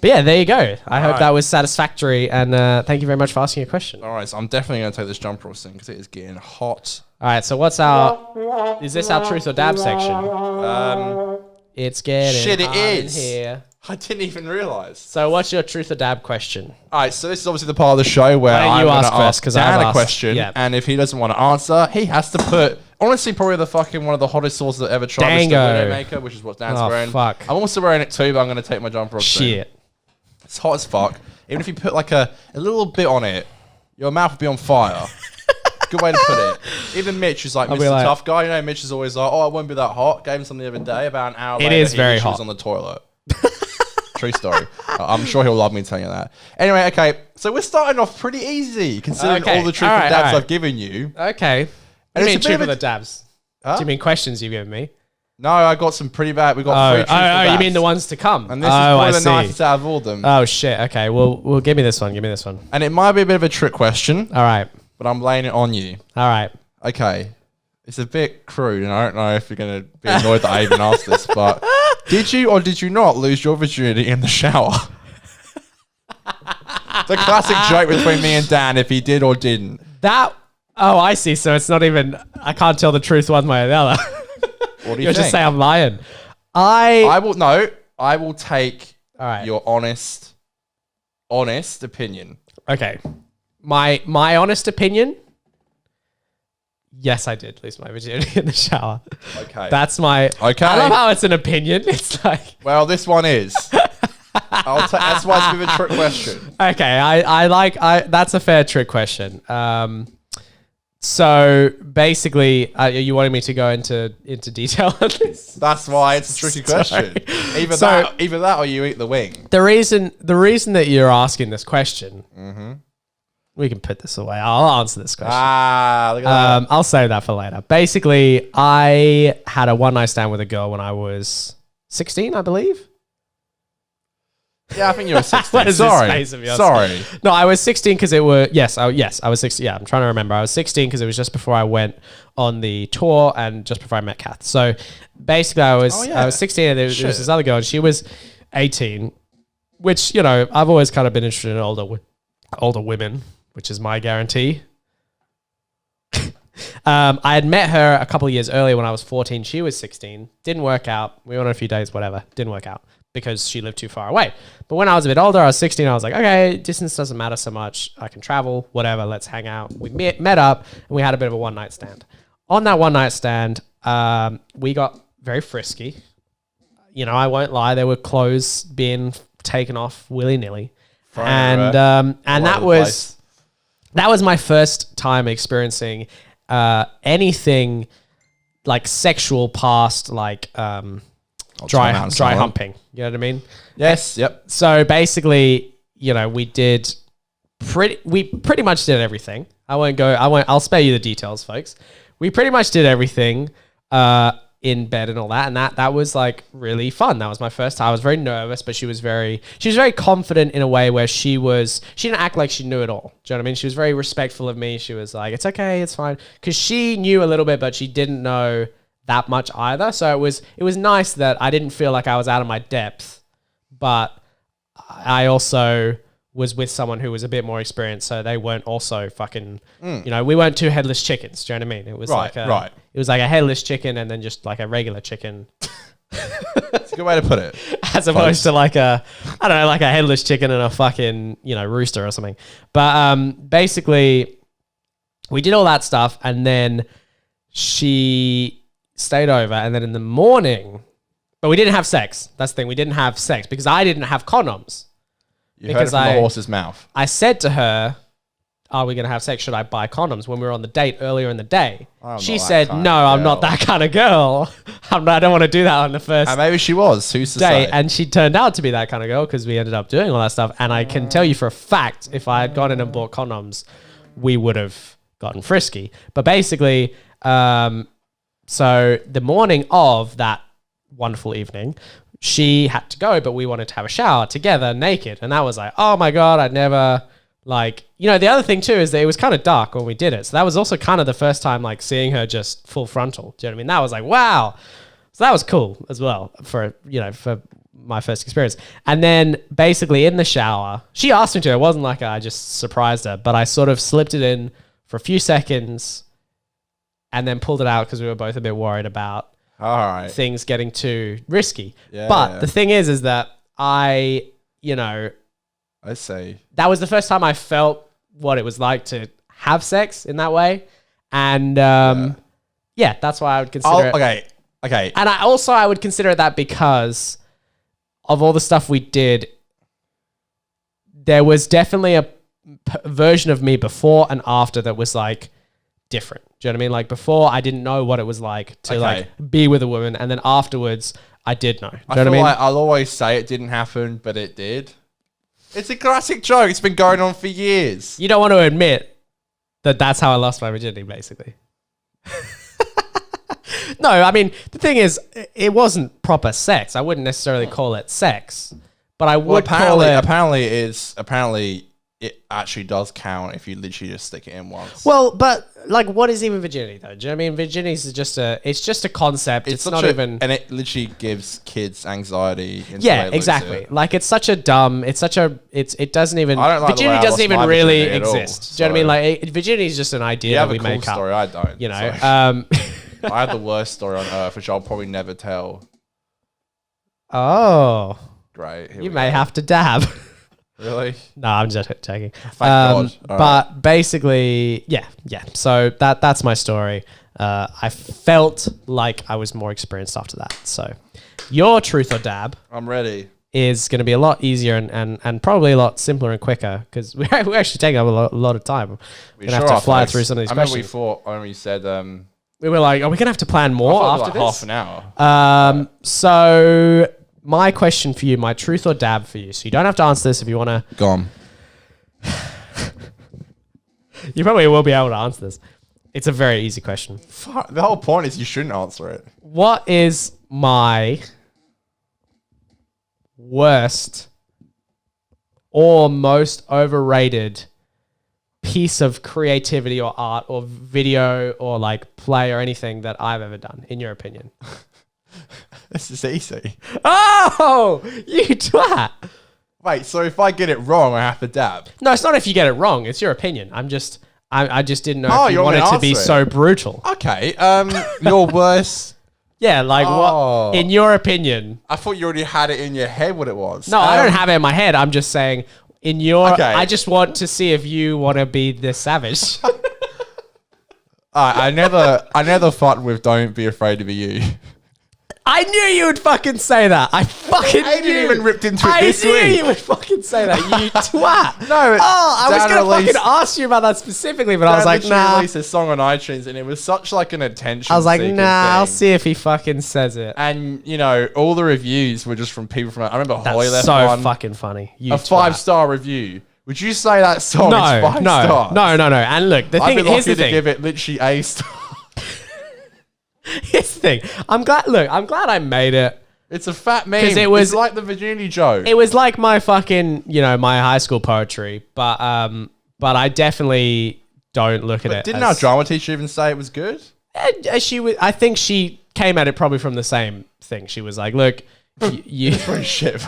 But yeah, there you go. I hope right. that was satisfactory, and thank you very much for asking a question. All right, so I'm definitely going to take this jumper off soon because it is getting hot. All right, so is this our truth or dab section? It's getting Shit, it hot is. in here. I didn't even realize. So what's your truth or dab question? All right, so this is obviously the part of the show where Why don't I'm you going ask to first, ask 'cause Dan I've a asked. question, Yeah. and if he doesn't want to answer, he has to put, honestly, probably the fucking one of the hottest sauces I've ever tried, Mr. Dango. Widowmaker, which is what Dan's Oh, wearing. fuck. I'm also wearing it too, but I'm going to take my jumper off soon. Shit. It's hot as fuck. Even if you put like a little bit on it, your mouth will be on fire. Good way to put it. Even Mitch is like I'll Mr. be like- Tough Guy. You know, Mitch is always like, oh, it won't be that hot. Gave him some the other day. About an hour later, is he very literally hot. was on the toilet. True story. I'm sure he'll love me telling you that. Anyway, okay. So we're starting off pretty easy considering Okay. all the truth All and right, dabs all right. I've given you. Okay. And You it's mean a bit truth of or a- the dabs? Huh? Do you mean questions you've given me? No, I got some pretty bad. We got three truth and you dabs. mean the ones to come? And this is I probably the see. nicest out of all of them. Oh shit. Okay. Well, give me this one. Give me this one. And it might be a bit of a trick question, All right. but I'm laying it on you. All right. Okay. It's a bit crude, and I don't know if you're going to be annoyed that I even asked this, but did you or did you not lose your virginity in the shower? It's a classic joke between me and Dan if he did or didn't. Oh, I see. So it's not even. I can't tell the truth one way or the other. What do you You'll think? just say I'm lying. I will take All right. your honest opinion. Okay. My honest opinion. Yes, I did lose my virginity in the shower. Okay. That's my. Okay. I love how it's an opinion. It's like. Well, this one is. That's why it's a bit of a trick question. Okay, that's a fair trick question. So basically, you wanted me to go into detail on this. That's why it's a tricky question. Either that or you eat the wing. The reason that you're asking this question, we can put this away. I'll answer this question. Look at that. I'll save that for later. Basically, I had a one night stand with a girl when I was 16, I believe. Yeah, I think you were 16. What is this Sorry. face of yours? Sorry. No, I was 16 because I was 16. Yeah, I'm trying to remember. I was 16 because it was just before I went on the tour and just before I met Kath. So basically, I was 16 and there was this other girl and she was 18, which, you know, I've always kind of been interested in older women, which is my guarantee. I had met her a couple of years earlier when I was 14. She was 16. Didn't work out. We went on a few days, whatever. Didn't work out because she lived too far away. But when I was a bit older, I was 16. I was like, okay, distance doesn't matter so much. I can travel, whatever. Let's hang out. We met up and we had a bit of a one night stand. On that one night stand, we got very frisky. You know, I won't lie. There were clothes being taken off willy nilly. And that was my first time experiencing anything like sexual past like dry humping. You know what I mean? Yes. Yep. So basically, you know, we pretty much did everything. I'll spare you the details, folks. We pretty much did everything in bed and all that, and that was like really fun. That was my first time. I was very nervous, but she was very confident in a way where she didn't act like she knew it all. Do you know what I mean? She was very respectful of me. She was like, it's okay, it's fine. Because she knew a little bit, but she didn't know that much either. So it was nice that I didn't feel like I was out of my depth, but I also was with someone who was a bit more experienced, so they weren't also fucking, you know, we weren't two headless chickens. Do you know what I mean? It was it was like a headless chicken and then just like a regular chicken. It's a good way to put it. As opposed to like a headless chicken and a fucking, you know, rooster or something. But basically, we did all that stuff and then she stayed over and then in the morning, but we didn't have sex. That's the thing. We didn't have sex because I didn't have condoms. You heard it from the horse's mouth. I said to her, are we going to have sex? Should I buy condoms when we were on the date earlier in the day? She said, no, I'm not that kind of girl. I don't want to do that on the first And maybe she was. Who's to date. say? And she turned out to be that kind of girl because we ended up doing all that stuff. And I can tell you for a fact, if I had gone in and bought condoms, we would have gotten frisky. But basically, so the morning of that wonderful evening, she had to go, but we wanted to have a shower together naked. And that was like, oh my God, I'd never like, you know, the other thing too is that it was kind of dark when we did it. So that was also kind of the first time like seeing her just full frontal. Do you know what I mean? That was like, wow. So that was cool as well for, you know, for my first experience. And then basically in the shower, she asked me to. It wasn't like I just surprised her, but I sort of slipped it in for a few seconds and then pulled it out because we were both a bit worried about things getting too risky. Yeah, but the thing is that I see. That was the first time I felt what it was like to have sex in that way. And that's why I would consider it. Okay. And I would consider it that because of all the stuff we did, there was definitely a version of me before and after that was like different. Do you know what I mean? Like before, I didn't know what it was like to like be with a woman, and then afterwards, I did know. Do you know what I mean? Like I'll always say it didn't happen, but it did. It's a classic joke. It's been going on for years. You don't want to admit that that's how I lost my virginity, basically. No, I mean, the thing is, it wasn't proper sex. I wouldn't necessarily call it sex, but I would call it... Apparently, it actually does count if you literally just stick it in once. Well, but like, what is even virginity though? Do you know what I mean? Virginity is just a concept. It's not even, and it literally gives kids anxiety. Yeah, exactly. Like it doesn't even. I don't like virginity doesn't even really exist. Do you know what I mean? Like virginity is just an idea that we make up. I don't. You know, I have the worst story on earth, which I'll probably never tell. Oh, great. You may have to dab. Really? No, I'm just joking. Thank God. But basically, yeah. So that's my story. I felt like I was more experienced after that. So your truth or dab, I'm ready, is going to be a lot easier and probably a lot simpler and quicker because we're actually taking up a lot of time. We're going to have to fly through some of these questions. I remember you said... we were like, are we going to have to plan more after this? Half an hour. So... my question for you, my truth or dab for you. So you don't have to answer this if you want to. Go on. You probably will be able to answer this. It's a very easy question. The whole point is you shouldn't answer it. What is my worst or most overrated piece of creativity or art or video or like play or anything that I've ever done, in your opinion? This is easy. Oh, you twat. Wait, so if I get it wrong, I have to dab? No, it's not if you get it wrong. It's your opinion. I just didn't know if you wanted to be so brutal. Okay. Your worst... Yeah, like what, in your opinion... I thought you already had it in your head what it was. No, I don't have it in my head. I'm just saying, in your... Okay. I just want to see if you want to be the savage. I never fought with Don't Be Afraid to Be You. I knew you would fucking say that. I fucking I didn't even ripped into it this week. I knew you would fucking say that, you twat. No, I was going to fucking ask you about that specifically, but I was like, nah. released a song on iTunes and it was such like an attention. I was like, nah, I'll see if he fucking says it. And, you know, all the reviews were just from people from... I remember Hoy left so one. Fucking funny. A 5-star review. Would you say that song is 5 stars? No. And look, here's the thing. I'd be lucky to give it literally a star. Here's the thing. I'm glad I made it. It's a fat meme. It's like the virginity joke. It was like my fucking, my high school poetry, but I definitely don't look at it. Didn't our drama teacher even say it was good? I think she came at it probably from the same thing. She was like, look, you pretty shit.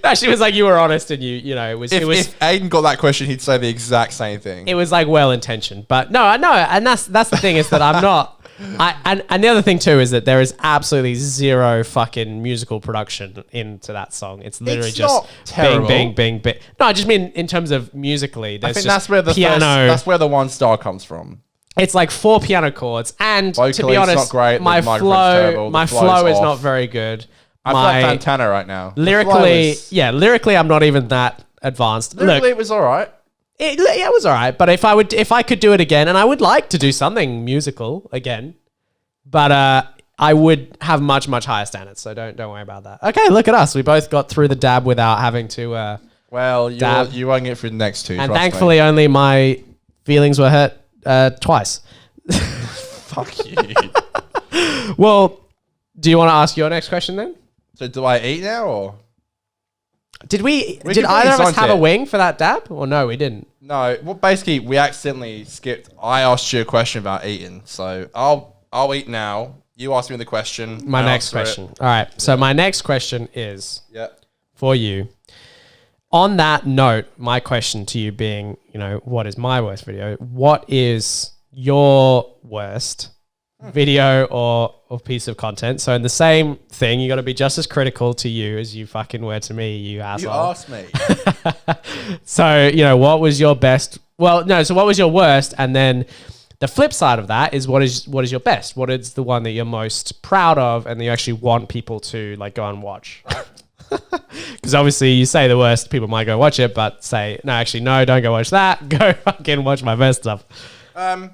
No, she was like, you were honest and it was. If Aiden got that question, he'd say the exact same thing. It was like well intentioned, but no, and that's the thing is that I'm not. And the other thing too is that there is absolutely zero fucking musical production into that song. It's literally just bing. No, I just mean in terms of musically. I think that's where that's where the 1 star comes from. It's like 4 piano chords, and vocally, to be honest, it's not great. my flow is not very good. I feel like Fantana right now. Lyrically, I'm not even that advanced. Lyrically, it was all right. It was all right, but if I could do it again, and I would like to do something musical again, but I would have much higher standards. So don't worry about that. Okay, look at us. We both got through the dab without having to. You won't get through the next 2. And thankfully, only my feelings were hurt twice. Fuck you. Well, do you want to ask your next question then? So do I eat now or? Did either of us have a wing for that dab? Or no, we didn't? No. Well, basically, we accidentally skipped. I asked you a question about eating. So I'll eat now. You asked me the question. My I next answer it. question. All right. So my next question is Yeah. for you. On that note, my question to you being, what is my worst video? What is your worst video or piece of content? So in the same thing, you got to be just as critical to you as you fucking were to me, you asshole. You asked me. So, what was your best? Well, no. So what was your worst? And then the flip side of that is what is your best? What is the one that you're most proud of and that you actually want people to like go and watch? Because obviously you say the worst, people might go watch it, but say, no, actually, no, don't go watch that. Go fucking watch my best stuff. I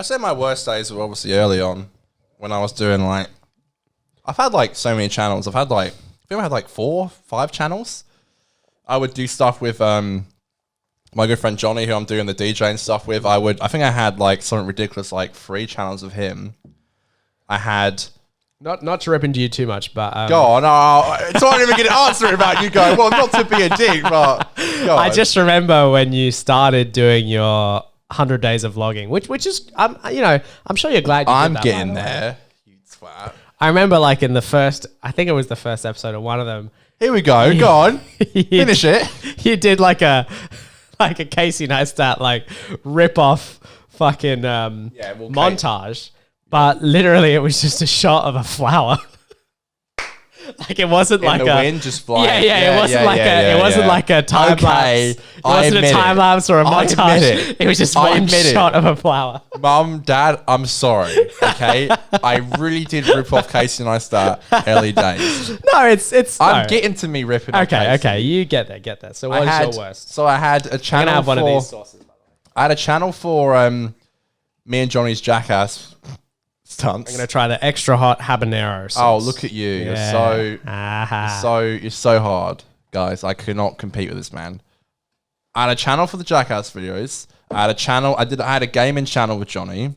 say my worst days were obviously early on when I was doing like, I've had like so many channels. I think I had like 4, 5 channels. I would do stuff with my good friend Johnny, who I'm doing the DJing stuff with. I think I had like something ridiculous, like 3 channels of him. I had... Not to rip into you too much, but... Go on, it's not even going to answer about you going, well, not to be a dick, but... I just remember when you started doing your 100 days of vlogging, which is, I'm sure you're glad you did I'm that. getting there, you twat. I remember like in the first, I think it was the first episode of one of them. Here we go, go on, finish it. You did like a Casey Neistat like rip off fucking montage. But literally, it was just a shot of a flower. Like it wasn't In like the wind, just flying. It wasn't like a time lapse. It wasn't a time lapse or a montage. It was just one shot of a flower. Mum, Dad, I'm sorry. Okay, I really did rip off Casey Neistat early days. No, it's. I'm getting to me ripping. off Casey. Okay, you get there. So what is your worst? So I had a channel. I'm gonna have one of these sauces. By the way. I had a channel for me and Johnny's Jackass stunts. I'm gonna try the extra hot habanero sauce. Oh, look at you! Yeah. You're so hard, guys. I could not compete with this man. I had a channel for the Jackass videos. I had a channel. I had a gaming channel with Johnny.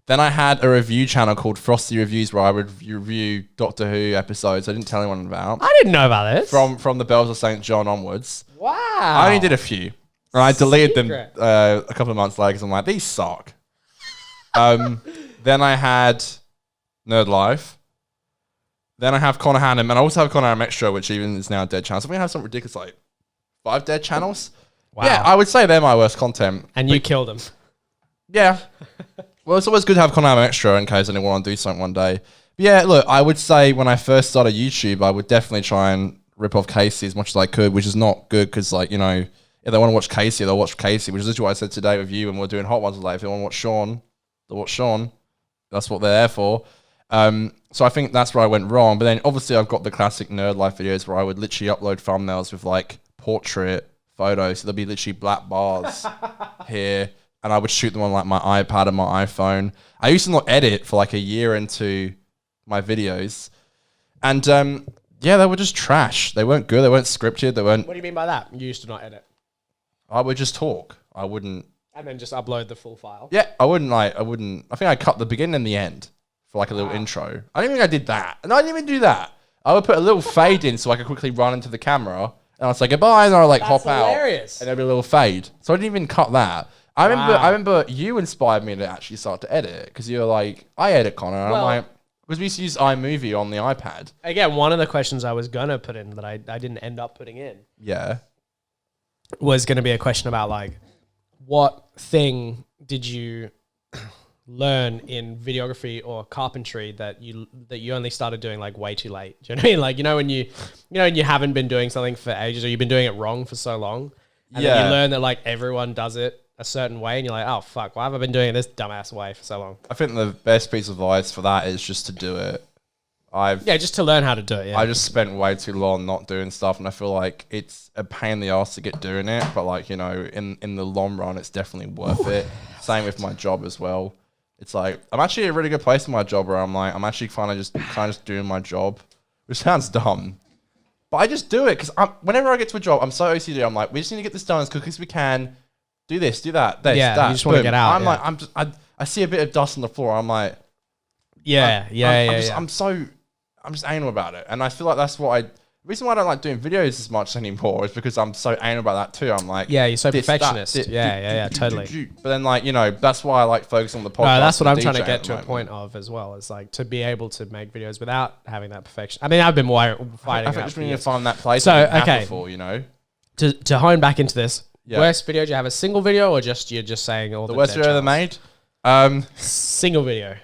Then I had a review channel called Frosty Reviews, where I would review Doctor Who episodes I didn't tell anyone about. I didn't know about this. From the Bells of St. John onwards. Wow. I only did a few. And I deleted them a couple of months later because I'm like, these suck. Then I had Nerd Life. Then I have Conor Hannum, and I also have Conor Hannum Extra, which even is now a dead channel. So we have something ridiculous like 5 dead channels. Wow. Yeah, I would say they're my worst content. And you killed them. Yeah. Well, it's always good to have Conor Hannum Extra in case anyone want to do something one day. But yeah, look, I would say when I first started YouTube, I would definitely try and rip off Casey as much as I could, which is not good because, like, if they want to watch Casey, they'll watch Casey, which is literally what I said today with you when we're doing Hot Ones today. If they want to watch Sean, they'll watch Sean. That's what they're there for. So I think that's where I went wrong. But then obviously I've got the classic Nerd Life videos where I would literally upload thumbnails with like portrait photos. So there'll be literally black bars here. And I would shoot them on like my iPad and my iPhone. I used to not edit for like a year into my videos. And yeah, they were just trash. They weren't good. They weren't scripted. They weren't... What do you mean by that? You used to not edit. I would just talk. I wouldn't... And then just upload the full file. Yeah, I wouldn't. I think I cut the beginning and the end for like a little intro. I don't think I did that. And I didn't even do that. I would put a little fade in so I could quickly run into the camera and I'd say goodbye and I'd like hop hilarious. out. And there'd be a little fade. So I didn't even cut that. I remember you inspired me to actually start to edit because you were like, I edit, Connor. And I'm like, because we used to use iMovie on the iPad. Again, one of the questions I was going to put in that I didn't end up putting in. Yeah. Was going to be a question about like, what thing did you learn in videography or carpentry that you only started doing like way too late? Do you know what I mean? Like, when you haven't been doing something for ages or you've been doing it wrong for so long. And then you learn that like everyone does it a certain way and you're like, oh fuck, why have I been doing it this dumbass way for so long? I think the best piece of advice for that is just to do it. Just to learn how to do it. Yeah. I just spent way too long not doing stuff, and I feel like it's a pain in the ass to get doing it. But like in the long run, it's definitely worth it. Same with my job as well. It's like I'm actually at a really good place in my job where I'm actually kind of just doing my job, which sounds dumb, but I just do it because whenever I get to a job, I'm so OCD. I'm like, we just need to get this done as quickly as we can. Do this, do that. That. You just want to get out. I see a bit of dust on the floor. I'm like, I'm just anal about it, and I feel like that's what The reason why I don't like doing videos as much anymore is because I'm so anal about that too. I'm like, Yeah, you're so this, that, perfectionist. this, Yeah, totally. But then, like, you know, that's why I like focusing on the podcast. No, that's what and I'm trying to DJing get at the to a moment. point of as well. Is like to be able to make videos without having that perfection. I mean, I've been fighting. I think that just for need to years. find that place. So, that you have okay. before, you know, To hone back into this, Yeah. worst video, do you have a single video or you're just saying all the the worst dead video they channels? made. Single video.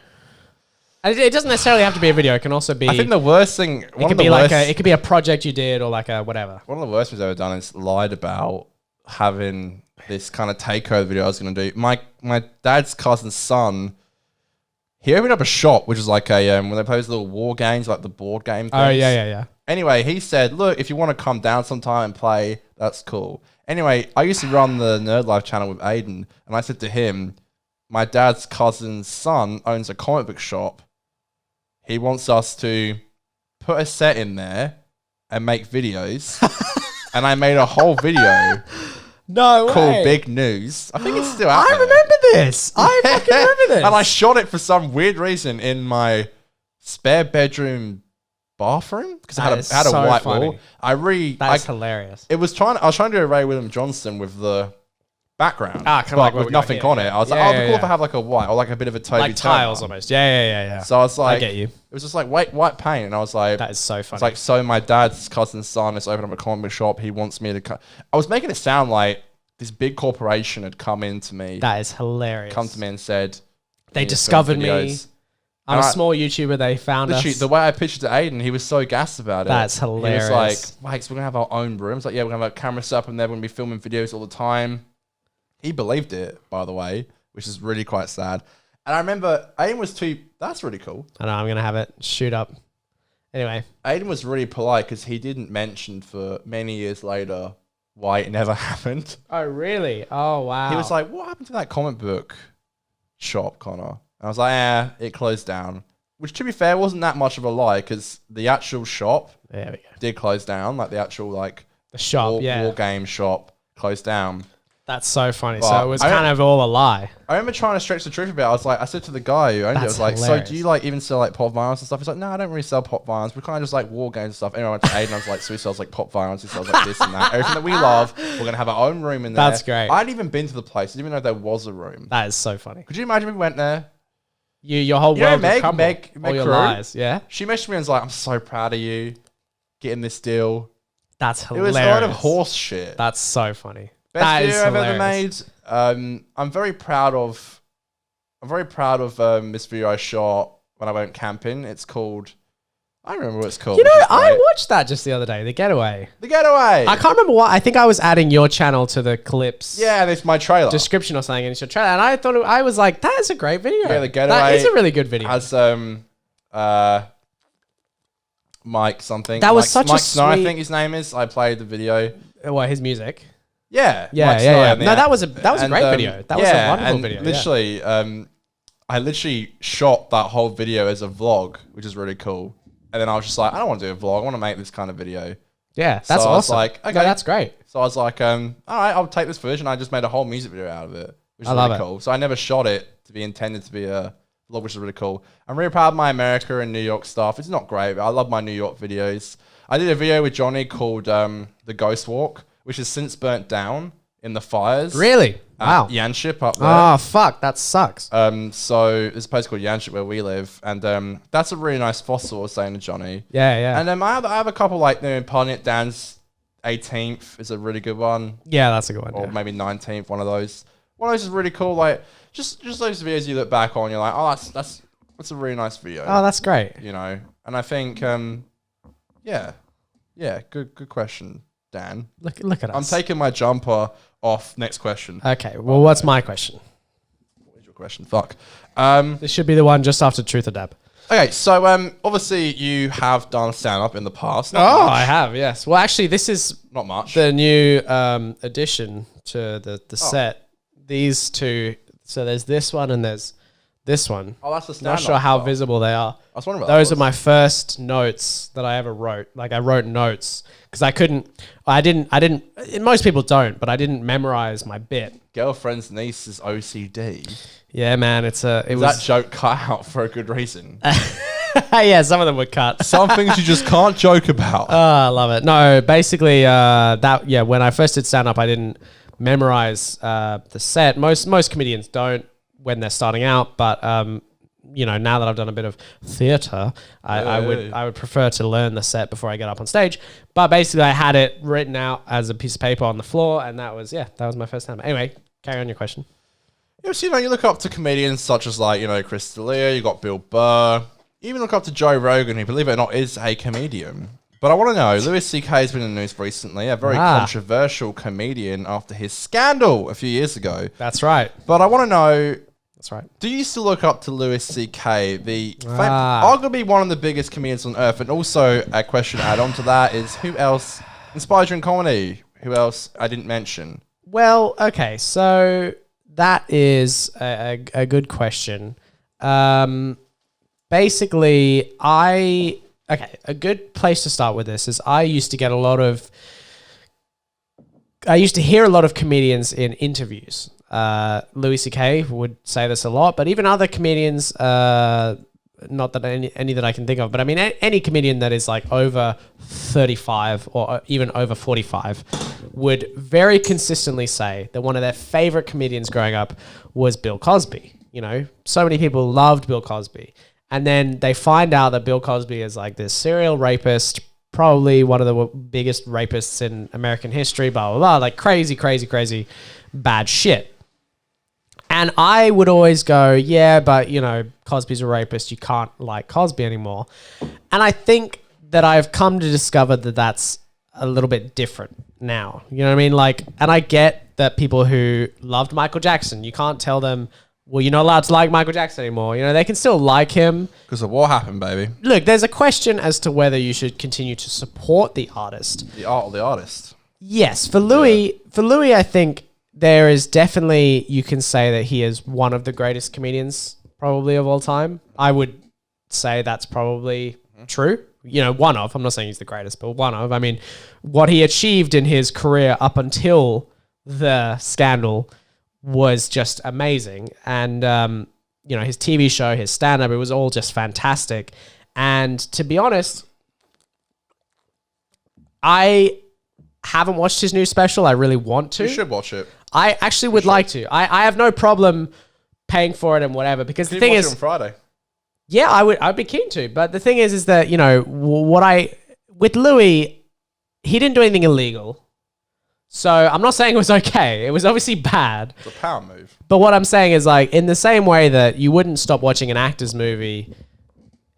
And it doesn't necessarily have to be a video. It can also be. I think the worst thing. it could be it could be a project you did or like a whatever. One of the worst things I've ever done is lied about having this kind of takeover video I was going to do. My dad's cousin's son, he opened up a shop, which is like a, when they play those little war games, like the board game things. Oh yeah. Anyway, he said, look, if you want to come down sometime and play, that's cool. Anyway, I used to run the Nerd Life channel with Aiden, and I said to him, my dad's cousin's son owns a comic book shop. He wants us to put a set in there and make videos. And I made a whole video No called way. Big News. I think it's still out I there. remember this. I fucking remember this. And I shot it for some weird reason in my spare bedroom bathroom because I That had is a so white funny. wall. I That's hilarious. was trying to do a Ray William Johnston with the background, Kinda but like what with we got nothing here, on it. yeah. I was like, Yeah, oh, it'd be yeah, cool if yeah. I have like a white or like a bit of a Toby Like tiles Turner. almost. Yeah. So I was like, I get you. It was just like white paint, and I was like, That is so funny. it's like, so my dad's cousin's son has opened up a comic book shop. He wants me to cut. I was making it sound like this big corporation had come in to me, that is hilarious. come to me and said, They "You need to film discovered me. videos." I'm And a I- small YouTuber. They found Literally, us. the way I pitched it to Aiden, he was so gassed about it. That's He hilarious. was like, Mike, so we're going to have our own rooms. Like, yeah, we're going to have a camera set up in there. We're going to be filming videos all the time. He believed it, by the way, which is really quite sad. And I remember Aiden was that's really cool. I know. I'm gonna have it shoot up. Anyway, Aiden was really polite because he didn't mention for many years later why it never happened. oh really? Oh wow. He was like, what happened to that comic book shop, Connor? And I was like, it closed down. Which, to be fair, wasn't that much of a lie because the actual shop there we go. did close down. Like, the actual, like, The shop. war game shop closed down. That's so funny. Well, so it was I kind of all a lie. I remember trying to stretch the truth a bit. I said to the guy who owned it, I That's was like, hilarious. so do you like even sell like pop violence and stuff? He's like, no, I don't really sell pop violence. We kind of just like war games and stuff. Anyway, I went to Aiden, I was like, so he sells like pop violence, he sells like this and that. Everything that we love, we're going to have our own room in there. That's great. I hadn't even been to the place. I didn't even know there was a room. That is so funny. Could you imagine if we went there? Your whole You know world would Meg- crumble. Meg all your Crew? lies. Yeah. She messaged me and was like, I'm so proud of you getting this deal. That's It hilarious. was a lot of horse shit. That's so funny. Best That video is I've ever hilarious. made. I'm very proud of this video I shot when I went camping. It's called, I don't remember what it's called. You know, which is I great. watched that just the other day. The Getaway. The Getaway. I can't remember what. I think I was adding your channel to the clips. Yeah, and it's my trailer. Description or something, and it's your trailer. And I thought I was like, that is a great video. Yeah, The That Getaway is a really good video. Has Mike something. That was Mike, such a Mike Snow, I sweet- think his name is. I played the video. Well, his music. Yeah, Yeah, Mike Snow yeah. and No, the- that was a great and, video. That was a wonderful and video. Literally, I literally shot that whole video as a vlog, which is really cool. And then I was just like, I don't want to do a vlog. I want to make this kind of video. Yeah, that's So I was awesome. like, No, okay. that's great. So I was like, all right, I'll take this footage, and I just made a whole music video out of it, which is I love really it. cool. So I never shot it to be intended to be a vlog, which is really cool. I'm really proud of my America and New York stuff. It's not great, but I love my New York videos. I did a video with Johnny called The Ghost Walk, which has since burnt down in the fires. Really? Wow. Yanship up there. Oh, fuck. That sucks. So there's a place called Yanship where we live, and that's a really nice fossil, I was saying to Johnny. Yeah. And I have a couple like Parnit Dan's 18th is a really good one, Yeah, that's a good one. or Yeah. maybe 19th. One of those is really cool. Like just those videos you look back on, you're like, oh, that's a really nice video. Oh, that's great. You know, and I think yeah, good question, Dan. Look at us. I'm taking my jumper off. Next question. Okay. Well, what's my question? What is your question? Fuck. This should be the one just after Truth or Dab. Okay, so obviously you have done stand up in the past. Not Oh, much. I have. Yes. Well, actually, this is Not much. the new addition to the set. These two. So there's this one and there's this one. Oh, that's the stand Not sure how visible they are. I was wondering about Those that are my first notes that I ever wrote. Like I wrote notes because I didn't, most people don't, but I didn't memorize my bit. Girlfriend's niece's OCD. Yeah, man. It Is was that joke cut out for a good reason? Yeah, some of them were cut. Some things you just can't joke about. Oh, I love it. No, basically, when I first did stand up, I didn't memorize the set. Most comedians don't when they're starting out, but now that I've done a bit of theater, I would prefer to learn the set before I get up on stage. But basically, I had it written out as a piece of paper on the floor, and that was my first time. Anyway, carry on your question. Yeah, so, you look up to comedians such as Chris D'Elia, you got Bill Burr. You even look up to Joe Rogan, who, believe it or not, is a comedian. But I want to know, Louis C.K. has been in the news recently, a very controversial comedian after his scandal a few years ago. That's right. But I want to know, that's right. do you still look up to Louis C.K., arguably one of the biggest comedians on earth? And also, a question to add on to that is, who else inspires you in comedy? Who else I didn't mention? Well, okay, so that is a good question. Basically, a good place to start with this is I used to hear a lot of comedians in interviews. Louis C.K. would say this a lot, but even other comedians, not that any that I can think of, but I mean, any comedian that is like over 35 or even over 45 would very consistently say that one of their favorite comedians growing up was Bill Cosby. So many people loved Bill Cosby. And then they find out that Bill Cosby is like this serial rapist, probably one of the biggest rapists in American history, blah, blah, blah, like crazy, crazy, crazy bad shit. And I would always go, yeah, but, Cosby's a rapist. You can't like Cosby anymore. And I think that I've come to discover that that's a little bit different now. You know what I mean? Like, and I get that people who loved Michael Jackson, you can't tell them, well, you're not allowed to like Michael Jackson anymore. They can still like him. Because of what happened, baby. Look, there's a question as to whether you should continue to support the artist. The art of the artist. Yes. For Louis, I think there is definitely, you can say that he is one of the greatest comedians probably of all time. I would say that's probably true. One of. I'm not saying he's the greatest, but one of. I mean, what he achieved in his career up until the scandal was just amazing. And, his TV show, his stand-up, it was all just fantastic. And to be honest, I haven't watched his new special. I really want to. You should watch it. I actually would like to. I have no problem paying for it and whatever, because the thing is, on Friday. Yeah, I'd be keen to. But the thing is that, with Louis, he didn't do anything illegal. So I'm not saying it was okay. It was obviously bad. It's a power move. But what I'm saying is, like, in the same way that you wouldn't stop watching an actor's movies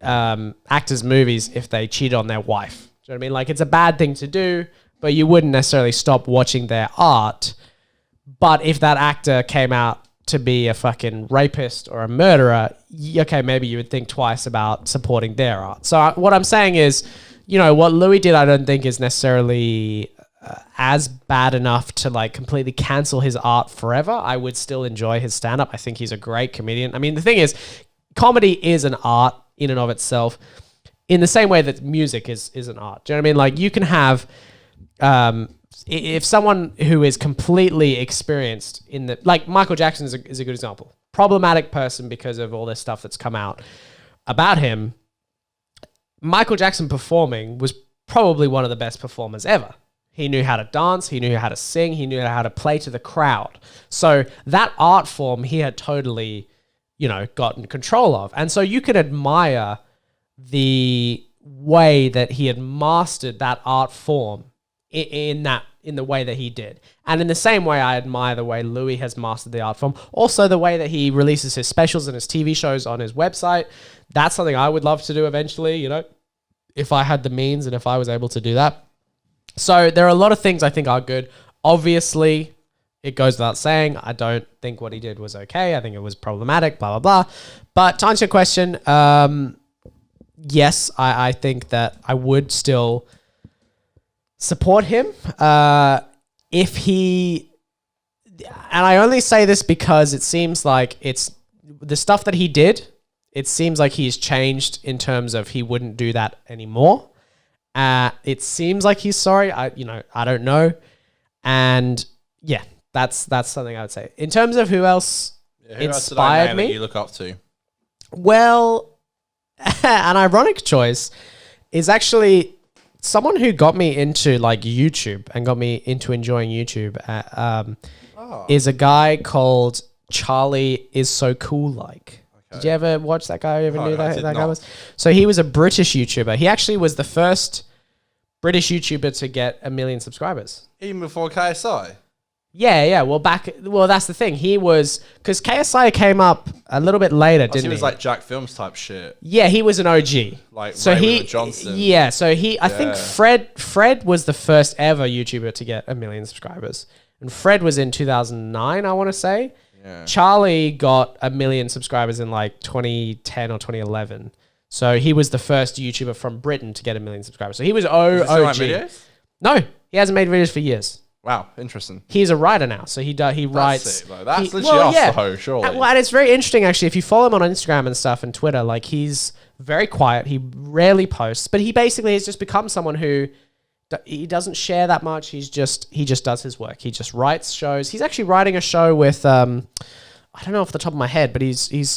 if they cheated on their wife. Do you know what I mean? Like, it's a bad thing to do, but you wouldn't necessarily stop watching their art. But if that actor came out to be a fucking rapist or a murderer, okay, maybe you would think twice about supporting their art. So what I'm saying is, what Louis did, I don't think is necessarily as bad enough to like completely cancel his art forever. I would still enjoy his stand-up. I think he's a great comedian. I mean, the thing is, comedy is an art in and of itself, in the same way that music is an art. Do you know what I mean? Like, you can have, if someone who is completely experienced in like Michael Jackson is a good example. Problematic person because of all this stuff that's come out about him. Michael Jackson performing was probably one of the best performers ever. He knew how to dance. He knew how to sing. He knew how to play to the crowd. So that art form he had totally, gotten control of. And so you can admire the way that he had mastered that art form in the way that he did. And in the same way, I admire the way Louis has mastered the art form. Also, the way that he releases his specials and his TV shows on his website. That's something I would love to do eventually, if I had the means and if I was able to do that. So there are a lot of things I think are good. Obviously, it goes without saying, I don't think what he did was okay. I think it was problematic, blah, blah, blah. But to answer your question, yes, I think that I would still support him. If he... And I only say this because it seems like it's... The stuff that he did, it seems like he's changed in terms of he wouldn't do that anymore. It seems like he's sorry. I don't know. And yeah, that's something I would say. In terms of who else inspired me, that you look up to? Well, an ironic choice is actually someone who got me into like YouTube and got me into enjoying YouTube. Is a guy called Charlie Is So Cool Like. Okay. Did you ever watch that guy? You ever knew that guy was? So he was a British YouTuber. He actually was the first British YouTuber to get 1 million subscribers. Even before KSI? Yeah. Well, that's the thing. He was, because KSI came up a little bit later, didn't he? He was like Jack Films type shit. Yeah, he was an OG. Like so Raymond Johnson. Yeah, so I think Fred was the first ever YouTuber to get 1 million subscribers. And Fred was in 2009, I want to say. Yeah. Charlie got 1 million subscribers in like 2010 or 2011. So he was the first YouTuber from Britain to get 1 million subscribers. So he was OG. Videos? No, he hasn't made videos for years. Wow, interesting. He's a writer now, so he writes. Sick, that's literally us, though, surely. And it's very interesting, actually. If you follow him on Instagram and stuff and Twitter, like he's very quiet. He rarely posts, but he basically has just become someone who he doesn't share that much. He just does his work. He just writes shows. He's actually writing a show with I don't know off the top of my head, but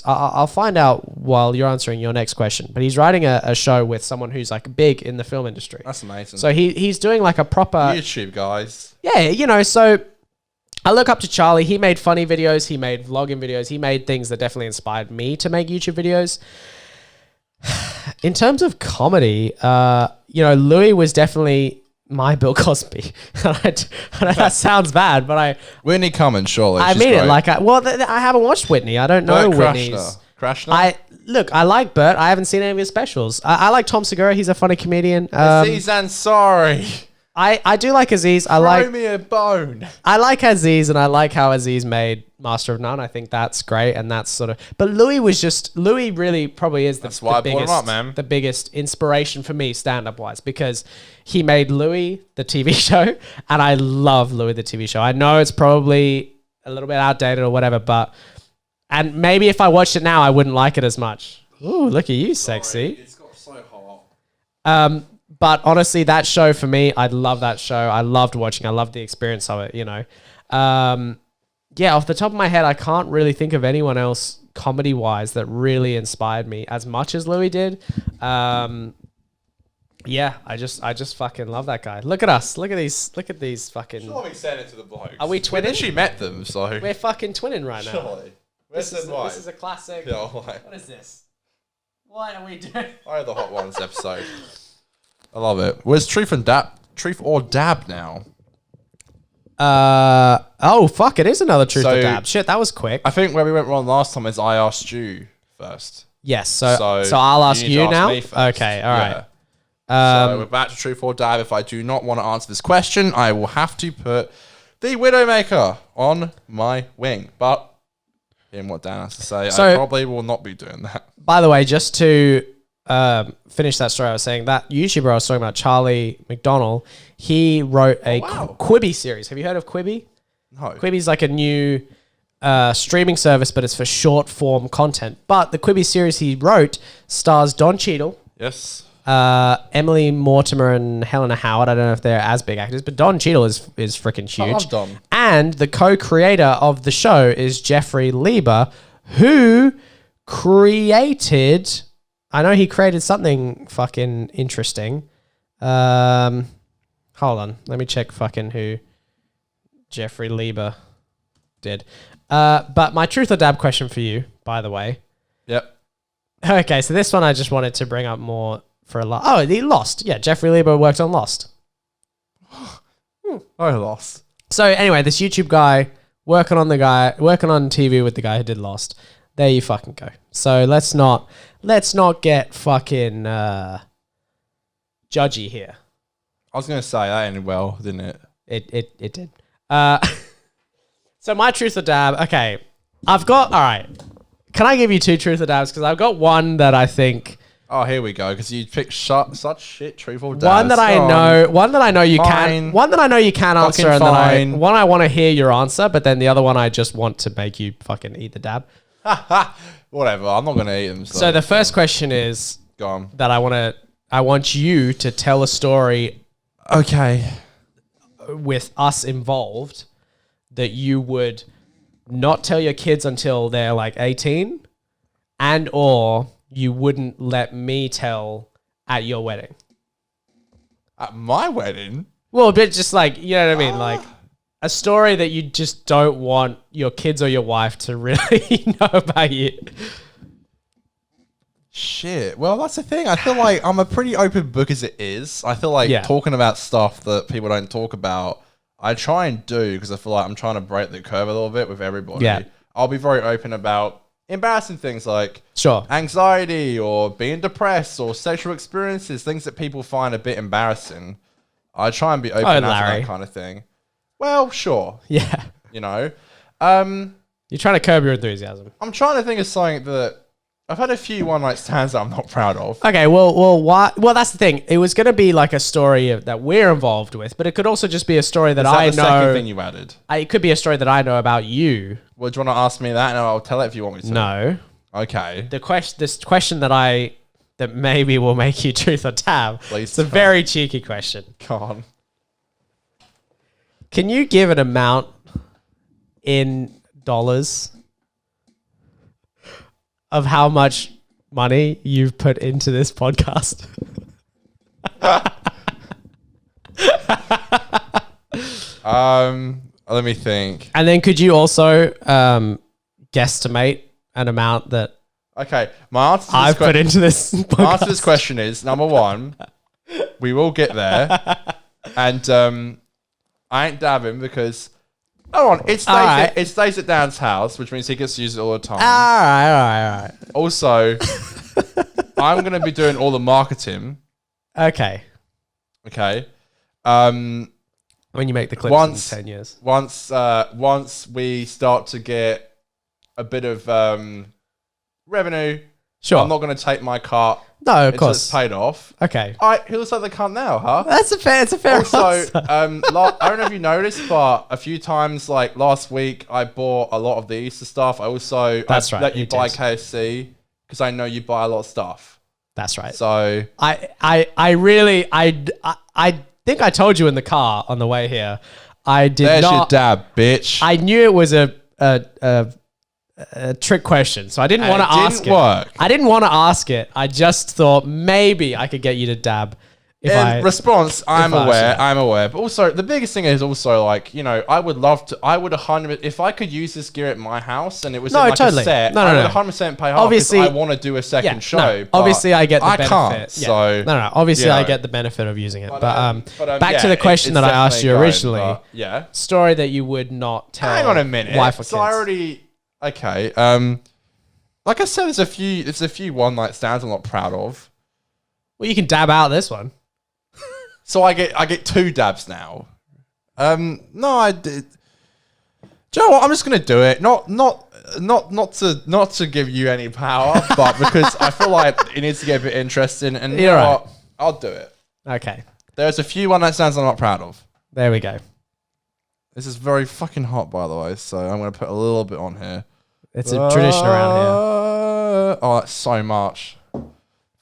I'll find out while you're answering your next question. But he's writing a show with someone who's like big in the film industry. That's amazing. So he's doing like a proper YouTube guys. Yeah, so I look up to Charlie. He made funny videos. He made vlogging videos. He made things that definitely inspired me to make YouTube videos. In terms of comedy, Louis was definitely my Bill Cosby. I know that sounds bad, but Whitney Cummings, surely. I mean it like I haven't watched Whitney. I don't know Whitney's. Krashner? I like Bert. I haven't seen any of his specials. I like Tom Segura. He's a funny comedian. Aziz Ansari. I do like Aziz. Throw me a bone. I like Aziz, and I like how Aziz made Master of None. I think that's great, and that's sort of. But Louis really probably is the biggest inspiration for me stand-up wise, because he made Louis the TV show, and I love Louis the TV show. I know it's probably a little bit outdated or whatever, and maybe if I watched it now, I wouldn't like it as much. Ooh, look at you, sexy. It's got so hot. But honestly, that show for me, I love that show. I loved watching. I loved the experience of it, off the top of my head, I can't really think of anyone else comedy-wise that really inspired me as much as Louis did. I just fucking love that guy. Look at us. Look at these fucking... Surely send it to the blokes. Are we twinning? She met them, so... We're fucking twinning right now. Surely. This is a classic... Yeah, why? What is this? What are we doing? I had the Hot Ones episode. I love it. Where's Truth or Dab now? Fuck, it is another Truth or Dab. Shit, that was quick. I think where we went wrong last time is I asked you first. Yes, so I'll ask you now? Okay, all right. So we're back to Truth or Dab. If I do not want to answer this question, I will have to put the Widowmaker on my wing. But hearing what Dan has to say, I probably will not be doing that. By the way, just to finish that story I was saying, that YouTuber I was talking about, Charlie McDonnell, he wrote a Quibi series. Have you heard of Quibi? No. Quibi's like a new streaming service, but it's for short form content. But the Quibi series he wrote stars Don Cheadle. Yes. Emily Mortimer and Helena Howard. I don't know if they're as big actors, but Don Cheadle is freaking huge. I love Don. And the co-creator of the show is Jeffrey Lieber, who created... I know he created something fucking interesting. Hold on. Let me check fucking who Jeffrey Lieber did. But my Truth or Dab question for you, by the way. Yep. Okay, so this one I just wanted to bring up more for a lot. Oh, he Lost. Yeah, Jeffrey Lieber worked on Lost. I Lost. So anyway, this YouTube guy working on TV with the guy who did Lost. There you fucking go. So let's not get fucking judgy here. I was gonna say that ended well, didn't it? It did. So my Truth or Dab. Okay, all right. Can I give you two Truth or Dabs? Because I've got one that I think. Oh, here we go. Because you picked such shit Truth or Dabs. One that I know you can. One that I know you can answer, and then I want to hear your answer, but then the other one I just want to make you fucking eat the dab. Whatever. I'm not gonna eat them. So the first question is go on. That I want you to tell a story. Okay. With us involved, that you would not tell your kids until they're like 18, and or you wouldn't let me tell at your wedding? At my wedding? Well, a bit just like, you know what I mean? Like a story that you just don't want your kids or your wife to really know about you. Shit. Well, that's the thing. I feel like I'm a pretty open book as it is. I feel like talking about stuff that people don't talk about, I try and do because I feel like I'm trying to break the curve a little bit with everybody. Yeah. I'll be very open about embarrassing things like Sure. anxiety or being depressed or sexual experiences, things that people find a bit embarrassing. I try and be open after Larry. that kind of thing. Well, sure. Yeah. You know, You're trying to curb your enthusiasm. I'm trying to think of something that I've had a few one night stands that I'm not proud of. Okay, why? Well, that's the thing. It was going to be like a story that we're involved with, but it could also just be a story that I the know. second thing you added? It could be a story that I know about you. Well, do you want to ask me that, and I'll tell it if you want me to? No. Okay. This question that maybe will make you truth or tab. Please it's a don't. very cheeky question. Come on. Can you give an amount in dollars of how much money you've put into this podcast? Let me think. And then could you also guesstimate an amount that Okay, my answer to this I've put into this podcast? my answer to this question is number one. We will get there, and I ain't dabbing because. Oh, on it stays at Dan's house, which means he gets to use it all the time. All right. Also, I'm going to be doing all the marketing. Okay. Okay. When you make the clips in 10 years. Once we start to get a bit of revenue, Sure. I'm not going to take my cut. No, of until course. it's paid off. Okay. He looks like the cunt now, huh? It's a fair Also, answer. I don't know if you noticed, but a few times, like last week, I bought a lot of the Easter stuff. I That's right, let you you buy did. KFC because I know you buy a lot of stuff. That's right. So I think I told you in the car on the way here. I did there's your not. dab, bitch. I knew it was a trick question, so I didn't want to ask didn't work. I didn't want to ask it. I just thought maybe I could get you to dab. In response, I'm I asked you that. aware. But also, the biggest thing is also like, you know, I would 100%, if I could use this gear at my house and it was in like totally. a set, No, I no. would 100% pay half Obviously- because I want to do a second show. But obviously, I get the I benefit. can't, Yeah. so... No. Obviously, you I know. get the benefit of using it. But yeah, back to the question it's that I asked you definitely originally. going, but yeah. Story that you would not tell. Hang on a minute. Wife or So kids. I already... Okay. Like I said, there's a few one-night stands I'm not proud of. Well, you can dab out this one. So I get 2 dabs now. No, I did. Do you know what? I'm just gonna do it. Not to give you any power, but because I feel like it needs to get a bit interesting. And you know right. what? I'll do it. Okay. There's a few one night stands I'm not proud of. There we go. This is very fucking hot, by the way. So I'm gonna put a little bit on here. It's a tradition around here. Oh, that's so much.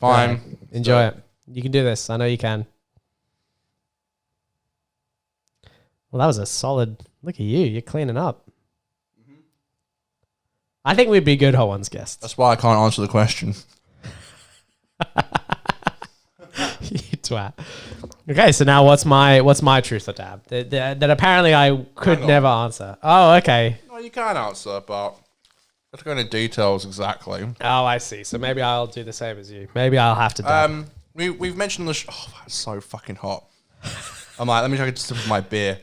Fine. Right. Enjoy it. You can do this. I know you can. Well, that was a solid. Look at you. You're cleaning up. I think we'd be good Hot Ones guests. That's why I can't answer the question. You twat. Okay, so now what's my truth or dab? That apparently I could Hang on. never answer. Oh, okay. No, you can answer, but let's go into details exactly. Oh, I see. So maybe I'll do the same as you. Maybe I'll have to dab. We've mentioned the. Oh, that's so fucking hot. I'm like, let me try to get some of my beer.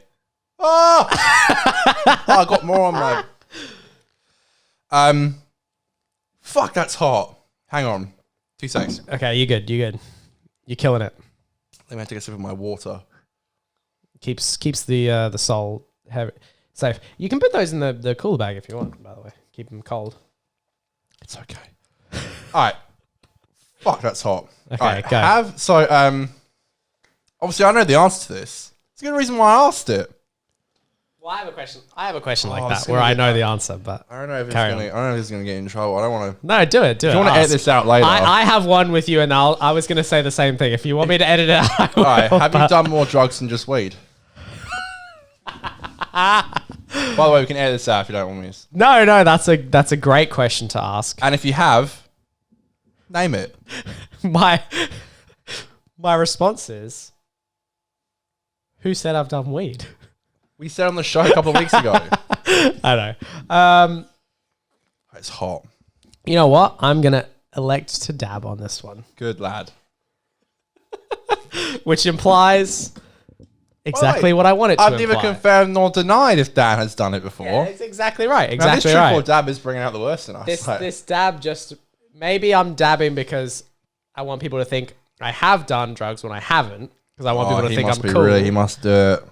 Oh! I got more on my. Fuck, that's hot. Hang on, 2 seconds. Okay, you're good. You're killing it. Let me have to get a sip of my water. Keeps the soul heavy, safe. You can put those in the cooler bag if you want. By the way, keep them cold. It's okay. All right. Fuck, that's hot. Okay, All right, go. Obviously, I know the answer to this. It's a good reason why I asked it. Well, I have a question. I have a question Oh, like it's that gonna where I be- know the answer, but I don't know if it's Carry gonna. on. I don't know if it's gonna get in trouble. I don't want to. no, do it. Do If it. you want to edit Ask. this out later. I have one with you, and I was going to say the same thing. If you want me to edit it out, I will, All right. Have you but- done more drugs than just weed? By the way, we can edit this out if you don't want me to. No, that's a great question to ask. And if you have, Name it. My response is, who said I've done weed? We said on the show a couple of weeks ago. I know. It's hot. You know what? I'm going to elect to dab on this one. Good lad. Which implies exactly what I want it to I've imply. neither confirmed nor denied if Dan has done it before. Yeah, it's exactly right. Now, Exactly this right. triple dab is bringing out the worst in us. This dab just... Maybe I'm dabbing because I want people to think I have done drugs when I haven't. Because I want people to think I'm cool. He must do it.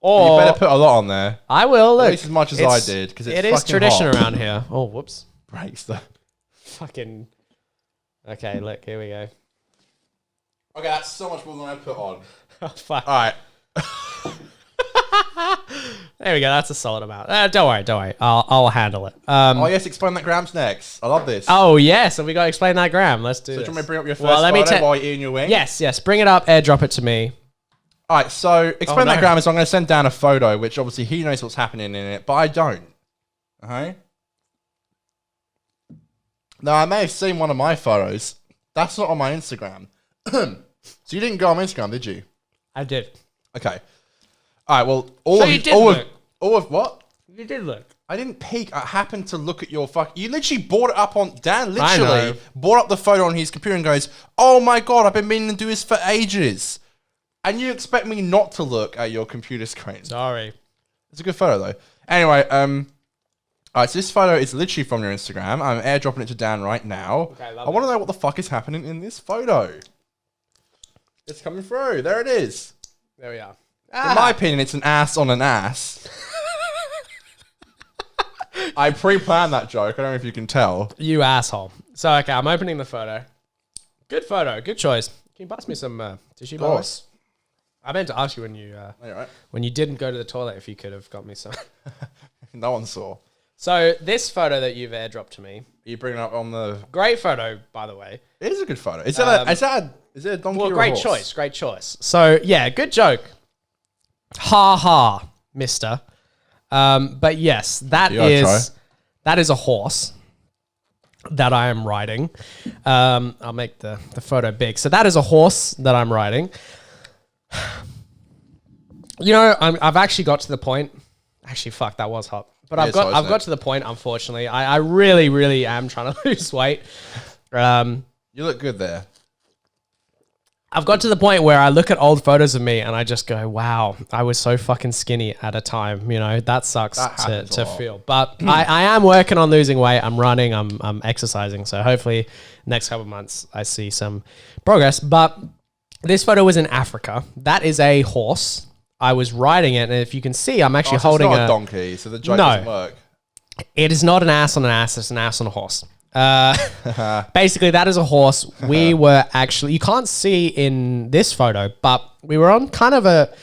Or you better put a lot on there. I will. Look, At least as much as I did. Because it is tradition around here. Oh, whoops. Breaks the... Fucking... Okay, look. Here we go. Okay, that's so much more than I put on. Oh, fuck. All right. There we go. That's a solid amount. Don't worry. I'll handle it. Oh, yes, explain that grams next. I love this. Oh, yes. So we got to explain that gram. Let's do So this. do you want me to bring up your first Well, photo while you're eating your wing? Yes. Bring it up. Airdrop it to me. All right, so explain no. that gram is I'm going to send down a photo, which obviously he knows what's happening in it, but I don't. Okay? Now, I may have seen one of my photos. That's not on my Instagram. So you didn't go on my Instagram, did you? I did. Okay. All right, well, all of what? You did look. I didn't peek. I happened to look at your You literally brought it up on... Dan I literally know. brought up the photo on his computer and goes, oh my God, I've been meaning to do this for ages. And you expect me not to look at your computer screen. Sorry. It's a good photo, though. Anyway, all right, so this photo is literally from your Instagram. I'm airdropping it to Dan right now. Okay, I want to know what the fuck is happening in this photo. It's coming through. There it is. There we are. In my opinion, it's an ass on an ass. I pre-planned that joke. I don't know if you can tell. You asshole. So, okay, I'm opening the photo. Good photo. Good choice. Can you pass me some tissue Of course. box? I meant to ask you when you Right. when you didn't go to the toilet if you could have got me some. No one saw. So this photo that you've airdropped to me, Are you bringing it up on the... great photo, by the way. It is a good photo. Is it a donkey Well, or a great horse? choice, great choice. So yeah, good joke. Ha ha, mister. But yes, that is a horse that I am riding. I'll make the photo big. So that is a horse that I'm riding. You know, I've actually got to the point. Actually, fuck, that was hot. But I've got to the point. Unfortunately, I really, really am trying to lose weight. You look good there. I've got to the point where I look at old photos of me and I just go, wow, I was so fucking skinny at a time. You know, that sucks to feel. But I am working on losing weight. I'm running, I'm exercising. So hopefully next couple of months I see some progress. But this photo was in Africa. That is a horse. I was riding it. And if you can see, I'm actually holding it's not a donkey, so the joke doesn't work. It is not an ass on an ass. It's an ass on a horse. Basically, that is a horse. We were actually, you can't see in this photo, but we were on kind of a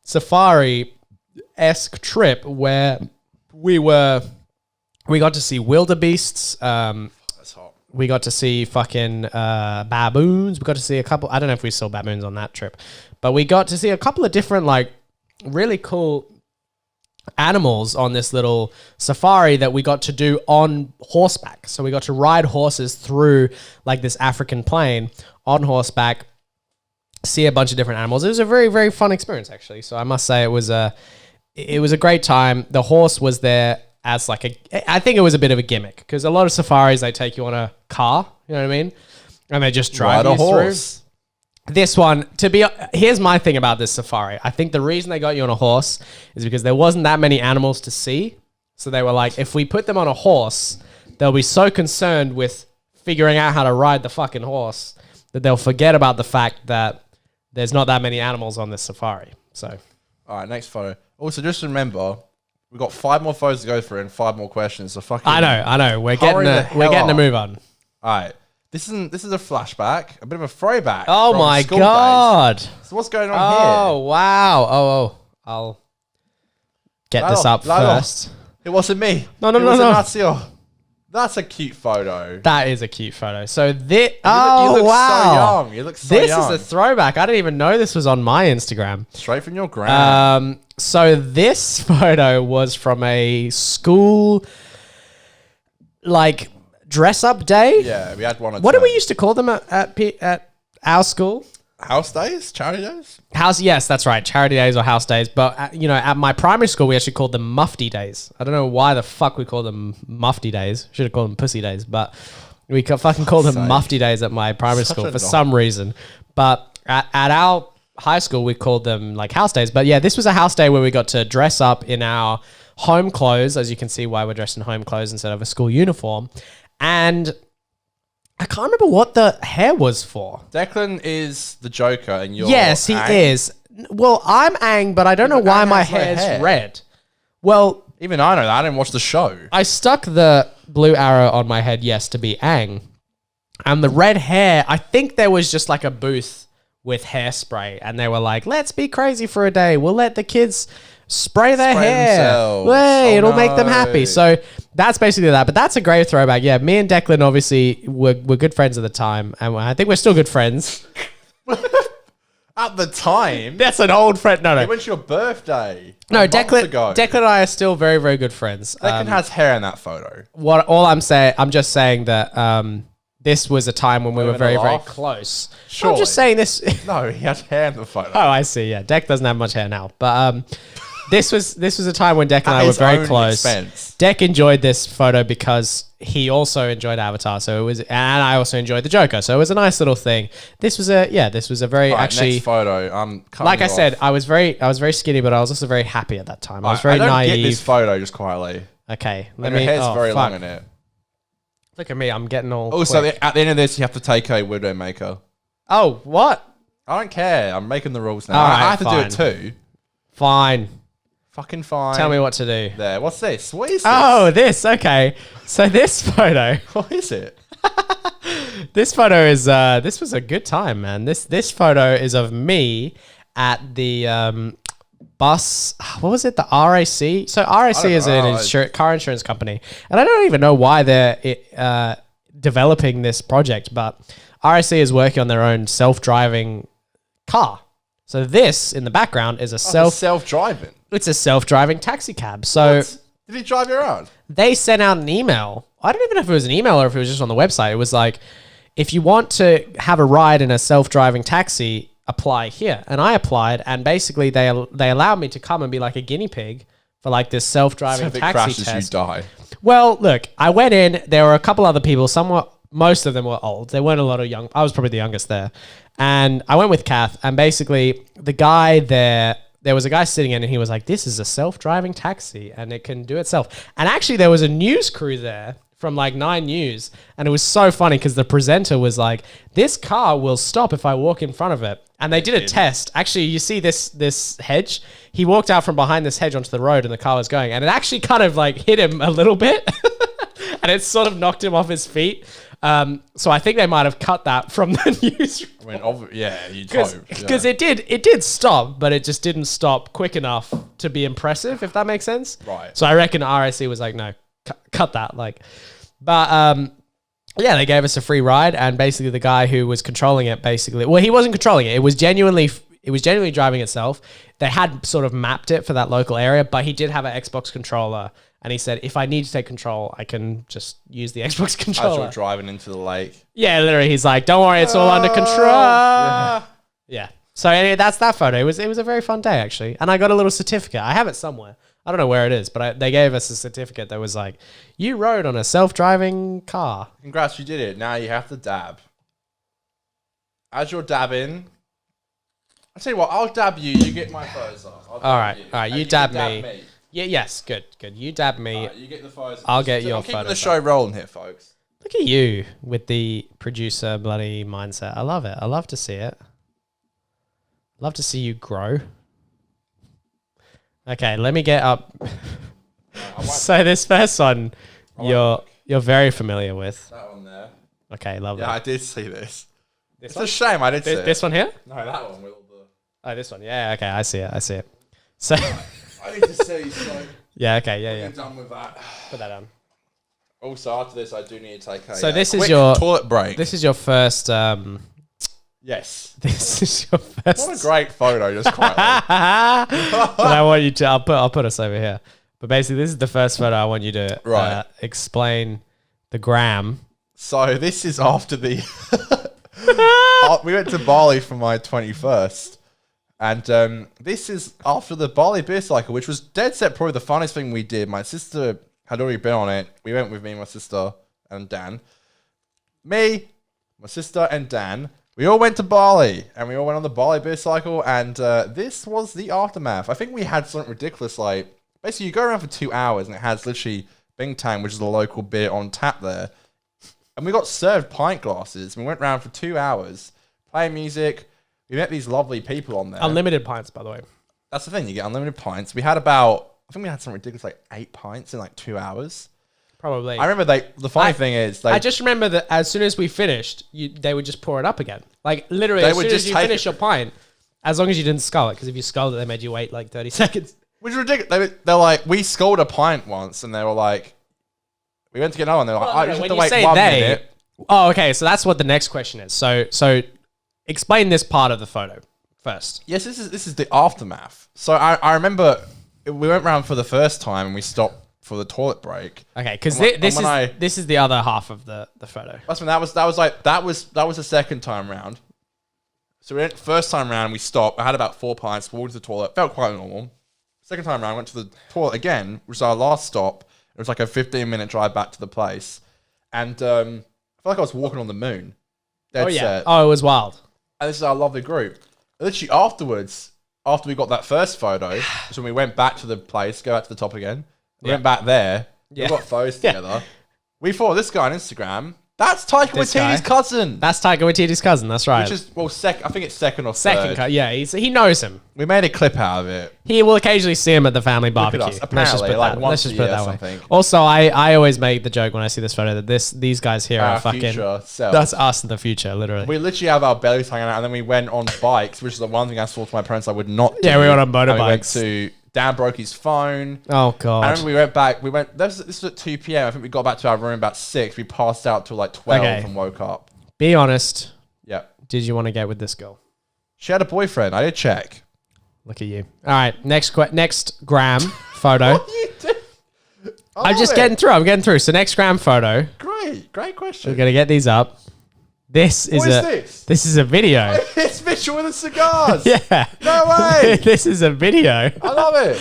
safari-esque trip where we got to see wildebeests. That's hot. We got to see fucking baboons. We got to see a couple, I don't know if we saw baboons on that trip, but we got to see a couple of different, like, really cool animals on this little safari that we got to do on horseback. So we got to ride horses through like this African plain on horseback, see a bunch of different animals. It was a very, very fun experience actually. So I must say it was a great time. The horse was there as like I think it was a bit of a gimmick because a lot of safaris, they take you on a car, you know what I mean? And they just drive you through. This one, here's my thing about this safari. I think the reason they got you on a horse is because there wasn't that many animals to see. So they were like, if we put them on a horse, they'll be so concerned with figuring out how to ride the fucking horse that they'll forget about the fact that there's not that many animals on this safari. So, all right, next photo. Also, just remember, we've got 5 more photos to go through and 5 more questions. So fucking. I know. We're getting to move on. All right. This is a flashback, a bit of a throwback. Oh my God. Days. So what's going on here? Oh, wow. Oh, I'll get this up first. It wasn't me. No. Ignacio. That's a cute photo. That is a cute photo. So this, you look wow. so young. You look so young. This is a throwback. I didn't even know this was on my Instagram. Straight from your gram. So this photo was from a school, like, dress up day. Yeah, we had one. What did we used to call them at our school? House days, charity days. House, yes, that's right. Charity days or house days. But, at my primary school, we actually called them mufti days. I don't know why the fuck we call them mufti days. Should have called them pussy days. But we fucking called them mufti days at my primary school for some reason. But at our high school, we called them like house days. But yeah, this was a house day where we got to dress up in our home clothes. As you can see why we're dressed in home clothes instead of a school uniform. And I can't remember what the hair was for. Declan is the Joker and you're Yes, he Aang. is. Well, I'm Aang, but I don't know why Aang my has no hair's hair. red. Well, Even I know that. I didn't watch the show. I stuck the blue arrow on my head, yes, to be Aang. And the red hair, I think there was just like a booth with hairspray. And they were like, let's be crazy for a day. We'll let the kids spray their hair. themselves. Hey, it'll make them no. happy. So that's basically that. But that's a great throwback. Yeah, me and Declan obviously were good friends at the time. And I think we're still good friends. At the time, That's an old friend. No, it no. went to your birthday. No, a month Declan ago. and I are still very, very good friends. Declan has hair in that photo. I'm just saying that this was a time when we were gonna very, very laugh? close. I'm Surely. just saying this. No, he had hair in the photo. Oh, I see. Yeah, Deck doesn't have much hair now, but this was a time when Deck and I were his very own close. expense. Deck enjoyed this photo because he also enjoyed Avatar, and I also enjoyed the Joker, so it was a nice little thing. This was a very Right, actually. next photo. I'm cutting Like you I said, off. I was very skinny, but I was also very happy at that time. I was I very don't naive. get this photo just quietly. Okay, Like, your hair's very long in it. Look at me, I'm getting all. Also, quick. at the end of this, you have to take a widow maker. Oh, what? I don't care. I'm making the rules now. All I right, have to do it too. Fine. Fucking fine. Tell me what to do. There. What's this? What is this? Oh, this. Okay. So this photo. What is it? This photo is. This was a good time, man. This photo is of me at the bus. What was it? The RAC. So RAC is an car insurance company, and I don't even know why they're developing this project, but RAC is working on their own self-driving car. So this in the background is a self-driving. It's a self-driving taxi cab. So What? Did he drive you around? they sent out an email. I don't even know if it was an email or if it was just on the website. It was like, if you want to have a ride in a self-driving taxi, apply here. And I applied, and basically they allowed me to come and be like a guinea pig for like this self-driving So if it taxi crashes, test. you die. Well, look, I went in. There were a couple other people. Most of them were old. There weren't a lot of young. I was probably the youngest there. And I went with Kath, and basically the guy there was a guy sitting in, and he was like, this is a self-driving taxi and it can do itself. And actually there was a news crew there from like 9 News. And it was so funny because the presenter was like, this car will stop if I walk in front of it. And they did a test. Actually, you see this hedge? He walked out from behind this hedge onto the road and the car was going. And it actually kind of like hit him a little bit. And it sort of knocked him off his feet. So I think they might have cut that from the news. I mean, yeah, you'd hope. Because it did stop, but it just didn't stop quick enough to be impressive, if that makes sense. Right. So I reckon RSC was like, no, cut that. But yeah, they gave us a free ride, and basically the guy who was controlling it, he wasn't controlling it. It was genuinely driving itself. They had sort of mapped it for that local area, but he did have an Xbox controller. And he said, if I need to take control, I can just use the Xbox As controller. you're driving into the lake. Yeah, literally, he's like, don't worry, it's all under control. Yeah. So anyway, that's that photo. It was a very fun day, actually. And I got a little certificate. I have it somewhere. I don't know where it is, but they gave us a certificate that was like, you rode on a self-driving car. Congrats, you did it. Now you have to dab. As you're dabbing, I'll tell you what, I'll dab you. You get my photos off. All right, you dab me. Yeah, yes, good. You dab me. You get the photos. I'll get your I'm keeping photos the show rolling here, folks. Look at you with the producer bloody mindset. I love it. I love to see it. Love to see you grow. Okay, let me get up. So this first one, you're very familiar with. That one there. Okay, love Yeah, that. I did see this. It's one? a shame I did see This one here? No, that one with all the... Oh, this one. Yeah, okay, I see it. So, I need to see, so... yeah, okay, yeah. I'm done with that. Put that on. Also, after this, I do need to take a So this is quick your toilet break. This is your first. Yes. This is your first. What a great photo, just quietly. But I want you to. I'll put us over here. But basically, this is the first photo I want you to Right. explain the gram. So this is after the... we went to Bali for my 21st. And this is after the Bali beer cycle, which was dead set probably the funnest thing we did. My sister had already been on it. We went with me, my sister, and Dan. Me, my sister, and Dan. We all went to Bali, and we all went on the Bali beer cycle, and this was the aftermath. I think we had something ridiculous, like, basically you go around for 2 hours, and it has literally Bintang, which is the local beer, on tap there. And we got served pint glasses. We went around for 2 hours, playing music. We met these lovely people on there. Unlimited pints, by the way. That's the thing, you get unlimited pints. We had about, I think we had something ridiculous, like 8 pints in like 2 hours. Probably. I remember the funny thing is... I just remember that as soon as we finished, they would just pour it up again. Like, literally, as soon as you finish your pint, as long as you didn't scull it, because if you sculled it, they made you wait like 30 seconds. Which is ridiculous. They're like, we sculled a pint once, and they were like, we went to get another one, they're like, you just have to wait 1 minute. Oh, okay, so that's what the next question is. So explain this part of the photo first. Yes, this is the aftermath. So I remember we went round for the first time, and we stopped for the toilet break. Okay, because this is the other half of the photo. That's when that was the second time round. So we went first time round, we stopped. I had about 4 pints, walked to the toilet, felt quite normal. Second time round, went to the toilet again, which was our last stop. It was like a 15-minute drive back to the place, and I felt like I was walking on the moon. Dead set. Oh, it was wild. And this is our lovely group. Literally afterwards, after we got that first photo, so we went back to the place, go back to the top again. We went back there. We got photos together. We follow this guy on Instagram. That's Taika Waititi's cousin. That's Taika Waititi's cousin. That's right. Which is, well, I think it's second or third. Yeah, he knows him. We made a clip out of it. He will occasionally see him at the family barbecue. Us, apparently, like once a year or way. something. Also, I always make the joke when I see this photo that these guys here are fucking... future selves. That's us in the future, literally. We literally have our bellies hanging out, and then we went on bikes, which is the one thing I swore to my parents I would not do. Yeah, we went on motorbikes. We went to... Dan broke his phone. Oh, God. I remember we went back. This was at 2 p.m. I think we got back to our room about 6. We passed out till like 12 and woke up. Be honest. Yeah. Did you want to get with this girl? She had a boyfriend. I did check. Look at you. All right. Next gram photo. What are you doing? I'm just getting through. I'm getting through. So next gram photo. Great question. We're going to get these up. This is This is a video. It's Mitchell with the cigars. Yeah. No way. This is a video. I love it.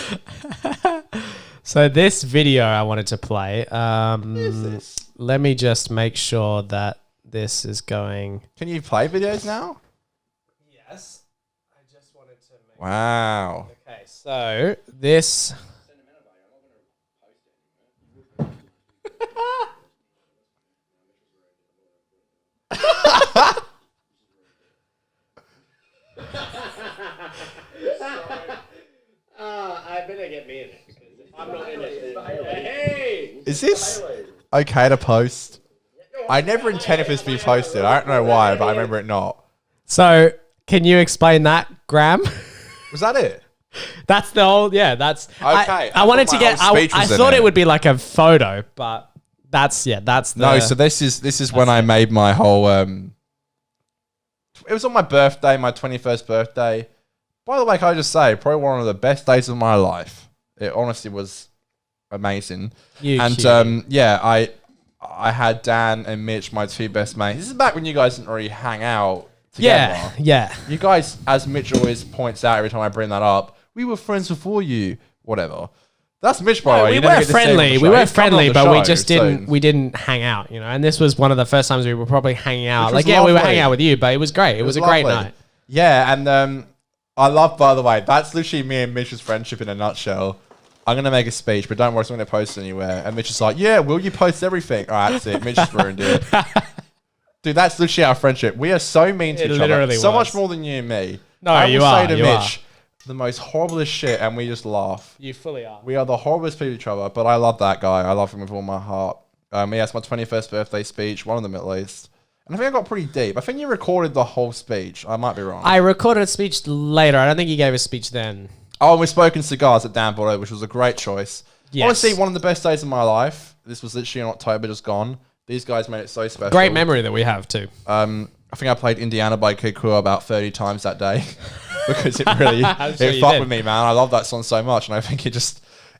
So this video I wanted to play. What is this? Let me just make sure that this is going. Can you play videos now? Yes. I just wanted to make. Wow. Okay, so this. I better get me in it because if I'm not in it, hey! Is this okay to post? I never intended for this to be posted. I don't know why, but I remember it not. So, can you explain that, Graham? Was that it? That's the whole. Yeah, that's okay. I wanted to get. I thought it would be like a photo, but that's the. No, so this is when I made my whole. It was on my birthday, my 21st birthday. By the way, can I just say, probably one of the best days of my life. It honestly was amazing. Yeah, I had Dan and Mitch, my 2 best mates. This is back when you guys didn't really hang out together. Yeah. You guys, as Mitch always points out every time I bring that up, we were friends before you, whatever. That's Mitch, by the way. We were friendly, but we just didn't hang out, you know. And this was one of the first times we were probably hanging out. Like, yeah, we were hanging out with you, but it was great. It was a great night. Yeah, and I love, by the way, that's literally me and Mitch's friendship in a nutshell. I'm going to make a speech, but don't worry, I'm going to post it anywhere. And Mitch is like, yeah, will you post everything? All right, that's it. Mitch just ruined it. Dude, that's literally our friendship. We are so mean to each other. So much more than you and me. No, I will say to Mitch the most horriblest shit, and we just laugh. You fully are. We are the horriblest people to each other, but I love that guy. I love him with all my heart. Yeah, it's my 21st birthday speech, one of them at least. And I think I got pretty deep. I think you recorded the whole speech. I might be wrong. I recorded a speech later. I don't think you gave a speech then. Oh, and we spoke in cigars at Dan Bordeaux, which was a great choice. Yes. Honestly, one of the best days of my life. This was literally in October, just gone. These guys made it so special. Great memory that we have too. I think I played Indiana by Kid Kua about 30 times that day because it really it fucked with me, man. I love that song so much, and I think it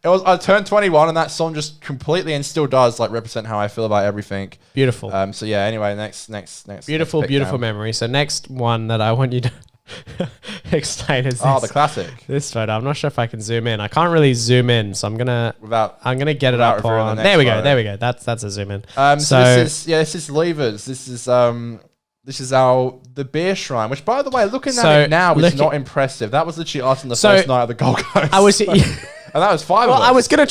I turned 21, and that song just completely and still does like represent how I feel about everything. Beautiful. So yeah. Anyway, next. Beautiful, next beautiful down. memory. So next one that I want you to explain is this. Oh, the classic. This photo. I'm not sure if I can zoom in. I can't really zoom in, so I'm gonna get it up revealing on. the There next we go. photo. There we go. That's a zoom in. So this is levers. This is the beer shrine. Which, by the way, looking at it now is not impressive. That was literally us on the first night of the Gold Coast. I was, and that was 5 of us. I was gonna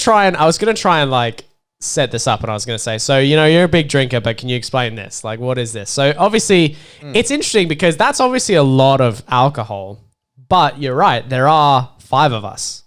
try and like set this up, and I was gonna say, so you're a big drinker, but can you explain this? Like, what is this? So obviously, it's interesting because that's obviously a lot of alcohol. But you're right. There are 5 of us.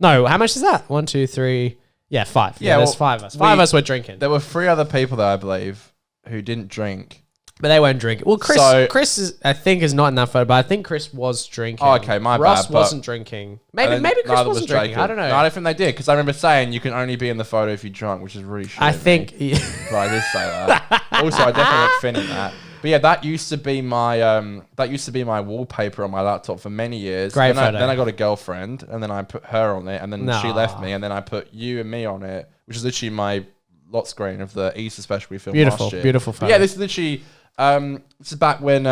No, how much is that? 1, 2, 3. Yeah, 5. Yeah, there's 5 of us. 5 of us were drinking. There were 3 other people there, I believe, who didn't drink. But they weren't drinking. Well, Chris is, I think, is not in that photo, but I think Chris was drinking. Oh, okay, my Russ bad. wasn't drinking. Maybe Chris wasn't drinking. I don't know. No, I don't think they did, because I remember saying you can only be in the photo if you're drunk, which is really shit. I think... But I did say that. Also, I definitely looked thin in that. But yeah, that used to be my wallpaper on my laptop for many years. Great photo. Then I got a girlfriend, and then I put her on it, and then she left me, and then I put you and me on it, which is literally my lot screen of the Easter special we filmed last year. Beautiful photo. But yeah, this is literally this is back when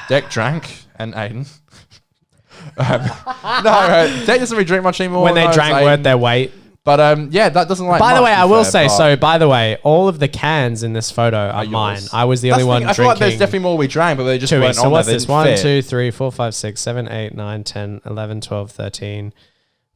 Deck drank and Aiden. Deck doesn't really drink much anymore. When they drank worth their weight. But yeah, that doesn't like. By the way, I will say. say, so by the way, all of the cans in this photo are mine. I was the only one drinking. I feel like there's definitely more we drank, but they just weren't so on what's there. this? 1, 2, 3, 4, 5, 6, 7, 8, 9, 10, 11, 12, 13,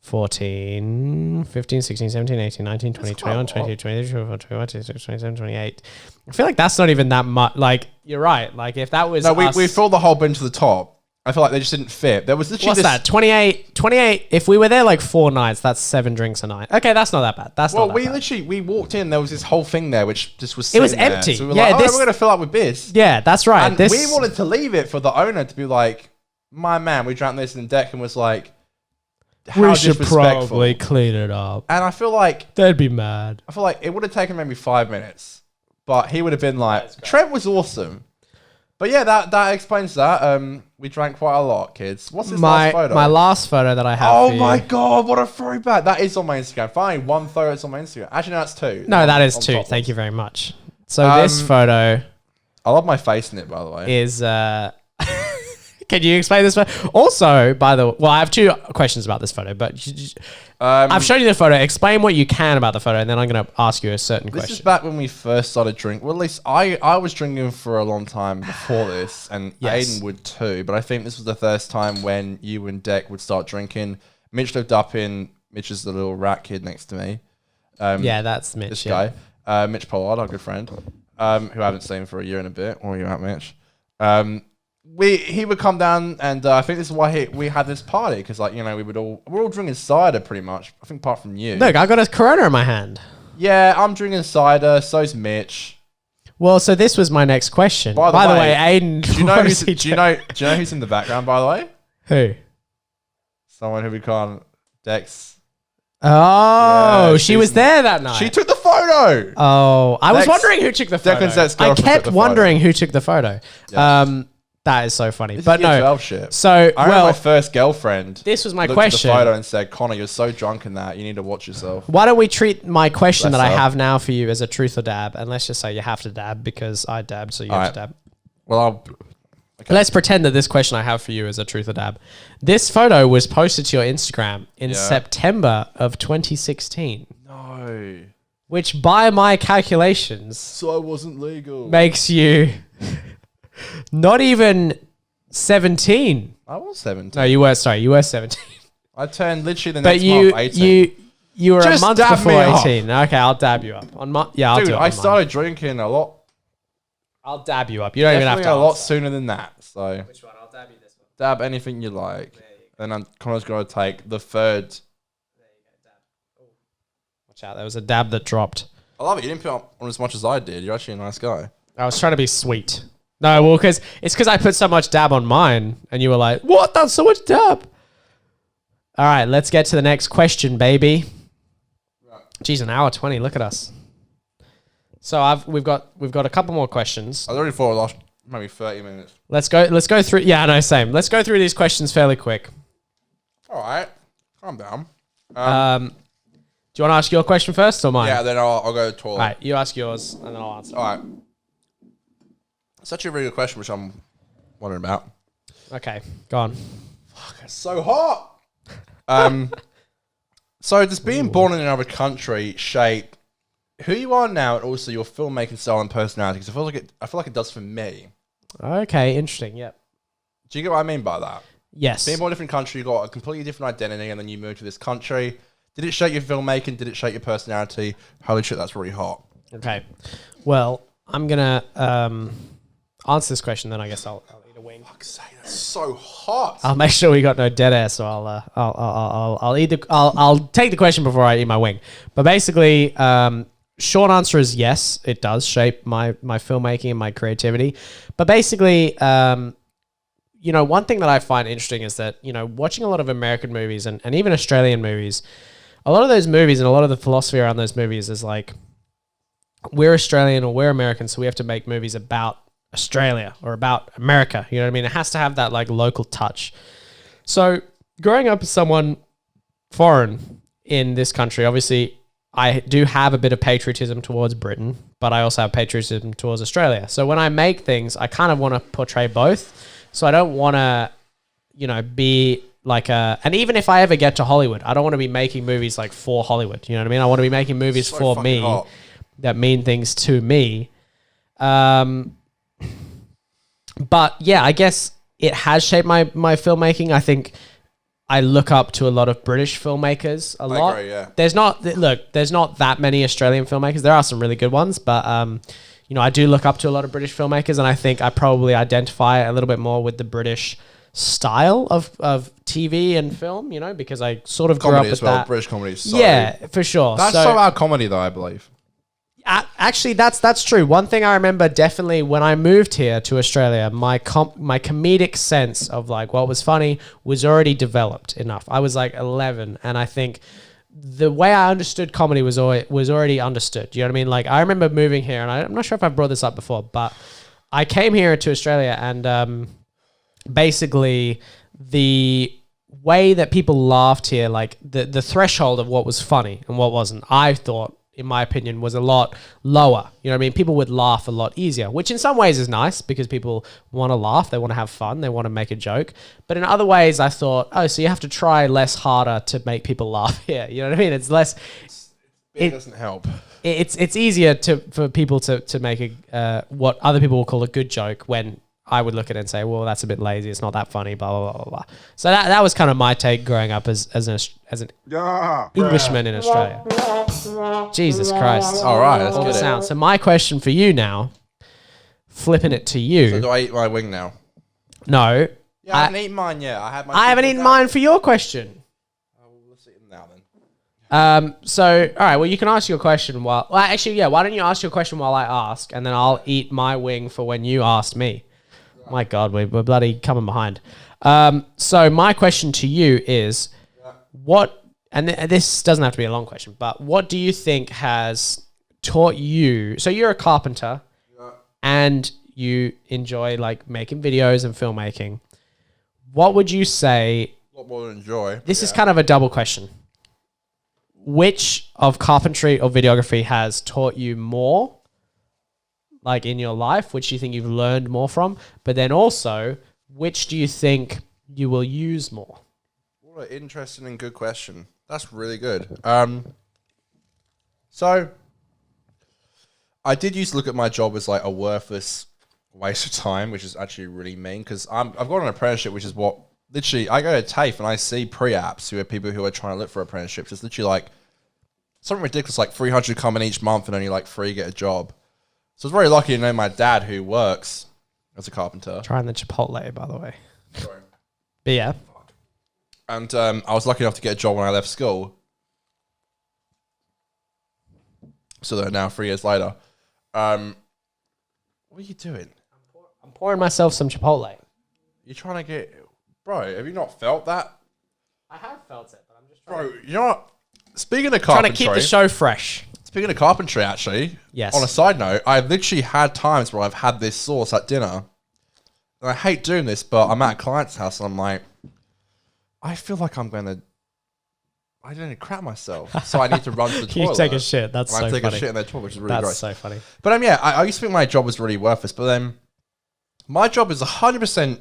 14, 15, 16, 17, 18, 19, 20, 21, 22, 23, 24, 25, 26, 27, 28. I feel like that's not even that much. Like, you're right. Like, if that was we filled the whole bin to the top. I feel like they just didn't fit. There was literally what's that? 28. If we were there like 4 nights, that's 7 drinks a night. Okay, that's not that bad. That's not that bad. Literally, we walked in, there was this whole thing there, which just was It was sitting there. empty. So we were Yeah, like, we're going to fill up with this. Yeah, that's right. And we wanted to leave it for the owner to be like, my man, we drank this in Deck, and was like, how we should disrespectful. probably clean it up. And I feel like They'd be mad. I feel like it would have taken maybe 5 minutes, but he would have been like, Trent was awesome. But yeah, that explains that. We drank quite a lot, kids. What's this last photo? My last photo that I have. Oh my god, what a throwback! That is on my Instagram. Finally, 1 photo that's on my Instagram. Actually, no, that's 2. No, that is 2. Thank you very much. So this photo, I love my face in it, by the way. is. Can you explain this photo? Also, I have 2 questions about this photo, but I've shown you the photo. Explain what you can about the photo, and then I'm going to ask you a certain question. This is back when we first started drinking. Well, at least I was drinking for a long time before this, and Yes. Aiden would too. But I think this was the first time when you and Deck would start drinking. Mitch lived up in. Mitch is the little rat kid next to me. Yeah, that's Mitch. This guy, Mitch Pollard, our good friend, who I haven't seen for a year and a bit. Where are you at, Mitch? He would come down, and I think this is why we had this party, because we're all drinking cider pretty much. I think apart from you. Look, I got a Corona in my hand. Yeah, I'm drinking cider. So's Mitch. Well, so this was my next question. By the way, Aiden, do you know who's in the background? By the way, who? Someone who we can't. Dex. Oh, she was there that night. She took the photo. Oh, I was wondering who took the photo. Declan's I kept took the wondering who took the photo. Yes. That is so funny. This but is year no. 12 shit. So, I remember my first girlfriend. This was my looked question. At the photo and said, "Connor, you're so drunk in that. You need to watch yourself." Why don't we treat my question Bless that I her. have now for you as a truth or dab? And let's just say you have to dab because I dabbed, so you have to dab. Well, Let's pretend that this question I have for you is a truth or dab. This photo was posted to your Instagram in September of 2016. no. Which, by my calculations, So I wasn't legal. makes you not even 17. I was 17. No, you were 17. I turned literally the But next month 18. you were Just a month dab before me off. 18. Okay, I'll dab you up. I'll Dude, do it. I on started drinking a lot. I'll dab you up. You don't even have Definitely to a lot answer. sooner than that. So Which one? I'll dab you this one. dab anything you like. And I'm Connor's got to take the third. Watch out. There was a dab that dropped. I love it. You didn't put on as much as I did. You're actually a nice guy. I was trying to be sweet. No, well, because I put so much dab on mine, and you were like, "What? That's so much dab." All right, let's get to the next question, baby. Geez, an hour 20. Look at us. So we've got a couple more questions. I already thought I lost maybe 30 minutes. Let's go through. Yeah, no, same. Let's go through these questions fairly quick. All right. Calm down. Do you want to ask your question first or mine? Yeah, then I'll go to the toilet. All right, you ask yours and then I'll answer. All right. Such a really good question, which I'm wondering about. Okay, go on. Fuck, it's so hot. So does being born in another country shape who you are now and also your filmmaking style and personality? Because I feel like it does for me. Okay, interesting. Yep. Do you get what I mean by that? Yes. Being born in a different country, you got a completely different identity, and then you move to this country. Did it shape your filmmaking? Did it shape your personality? Holy shit, that's really hot. Okay. Well, I'm gonna answer this question, then I guess I'll eat a wing. Fuck's sake, that's so hot. I'll make sure we got no dead air, so I'll take the question before I eat my wing. But basically, short answer is yes, it does shape my filmmaking and my creativity. But basically, one thing that I find interesting is that, watching a lot of American movies and even Australian movies, a lot of those movies and a lot of the philosophy around those movies is like, we're Australian or we're American, so we have to make movies about Australia or about America. You know what I mean? It has to have that like local touch. So growing up as someone foreign in this country, obviously I do have a bit of patriotism towards Britain, but I also have patriotism towards Australia. So when I make things, I kind of want to portray both. So I don't want to, be like and even if I ever get to Hollywood, I don't want to be making movies like for Hollywood. You know what I mean? I want to be making movies for me that mean things to me. But yeah, I guess it has shaped my filmmaking. I think I look up to a lot of British filmmakers a lot. I agree, yeah. There's not that many Australian filmmakers. There are some really good ones, but I do look up to a lot of British filmmakers, and I think I probably identify a little bit more with the British style of TV and film, because I sort of grew up with that. British comedy. Yeah, for sure. That's so our comedy, though, I believe. Actually, that's true. One thing I remember definitely when I moved here to Australia, my comedic sense of like what was funny was already developed enough. I was like 11, and I think the way I understood comedy was already understood. Do you know what I mean? Like I remember moving here, and I'm not sure if I've brought this up before, but I came here to Australia, and basically the way that people laughed here, like the threshold of what was funny and what wasn't, I thought, in my opinion, was a lot lower. You know what I mean? People would laugh a lot easier, which in some ways is nice because people want to laugh. They want to have fun. They want to make a joke. But in other ways, I thought, so you have to try less harder to make people laugh here. You know what I mean? It's less... It doesn't help. It's easier for people to make what other people will call a good joke when I would look at it and say, well, that's a bit lazy. It's not that funny, blah, blah, blah, blah. So that was kind of my take growing up as an Englishman in Australia. Jesus Christ. All right, let's All get the it. sound. So my question for you now, flipping it to you. So do I eat my wing now? No. Yeah, I haven't eaten mine yet. I haven't eaten mine for your question. Let's eat them now then. So, all right, well, you can ask your question why don't you ask your question while I ask, and then I'll eat my wing for when you ask me. My God, we're bloody coming behind. So my question to you is, this doesn't have to be a long question, but what do you think has taught you? So you're a carpenter, and you enjoy like making videos and filmmaking. What would you say? A lot more to enjoy. This is kind of a double question. Which of carpentry or videography has taught you more, like in your life, which you think you've learned more from? But then also, which do you think you will use more? What an interesting and good question. That's really good. So I did used to look at my job as like a worthless waste of time, which is actually really mean because I've got an apprenticeship, which is what literally I go to TAFE and I see pre-apps who are people who are trying to look for apprenticeships. It's literally like something ridiculous, like 300 come in each month and only like 3 get a job. So I was very lucky to know my dad who works as a carpenter. Trying the Chipotle, by the way. Sorry. But yeah. And I was lucky enough to get a job when I left school. So that now 3 years later. What are you doing? I'm pouring myself some Chipotle. You're trying to get... Bro, have you not felt that? I have felt it, but I'm just trying Bro, you know what? Speaking of carpentry... trying to keep the show fresh. Speaking of carpentry, actually... Yes. On a side note, I've literally had times where I've had this sauce at dinner. And I hate doing this, but I'm at a client's house and I'm like... I feel like I'm going to I didn't crap myself, so I need to run to the toilet. You take a shit. That's so I take funny. a shit in their toilet, which is really That's gross. so funny. But yeah, I used to think my job was really worthless, but then my job is 100%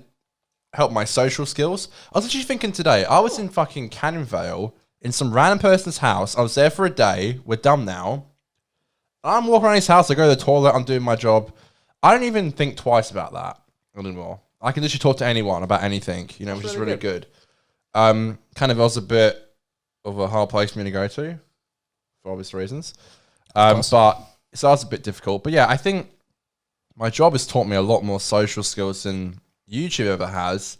help my social skills. I was actually thinking today, I was in fucking Cannon Vale in some random person's house. I was there for a day. We're done now. I'm walking around his house. I go to the toilet. I'm doing my job. I don't even think twice about that anymore. I can literally talk to anyone about anything, you know, which is really good. Kind of was a bit of a hard place for me to go to for obvious reasons. But so that's a bit difficult. But yeah, I think my job has taught me a lot more social skills than YouTube ever has.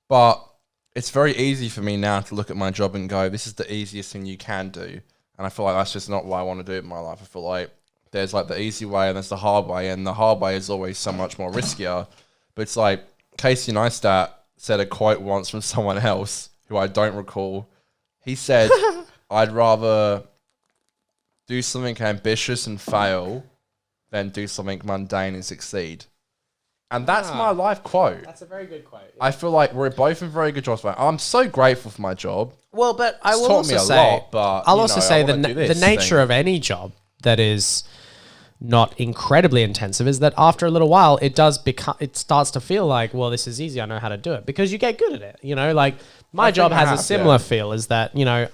But it's very easy for me now to look at my job and go, this is the easiest thing you can do. And I feel like that's just not what I want to do in my life. I feel like there's like the easy way and there's the hard way. And the hard way is always so much more riskier. But it's like Casey Neistat said a quote once from someone else who I don't recall. He said, I'd rather do something ambitious and fail than do something mundane and succeed. And that's my life quote. That's a very good quote. Yeah. I feel like we're both in very good jobs. I'm so grateful for my job. Well, but I will taught also me a say, lot, but, I'll you also know, say I the wanna do this nature thing. of any job that is not incredibly intensive is that after a little while it starts to feel like, well, this is easy. I know how to do it because you get good at it. You know, like my job has a similar feel is that, you know,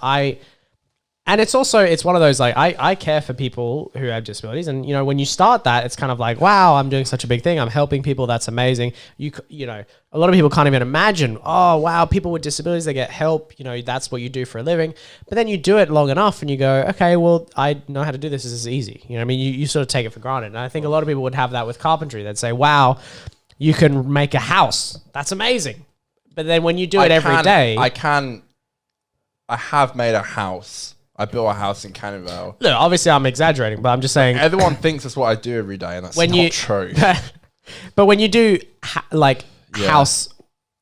and it's one of those, like, I care for people who have disabilities. And, you know, when you start that, it's kind of like, wow, I'm doing such a big thing. I'm helping people. That's amazing. You know, a lot of people can't even imagine, oh, wow, people with disabilities, they get help. You know, that's what you do for a living. But then you do it long enough and you go, okay, well, I know how to do this. This is easy. You know what I mean? You sort of take it for granted. And I think a lot of people would have that with carpentry. They'd say, wow, you can make a house. That's amazing. But then when you do it every day. I have made a house. I built a house in Cannon Vale. Look, obviously I'm exaggerating, but I'm just saying. Everyone thinks that's what I do every day, and that's not true. But when you do house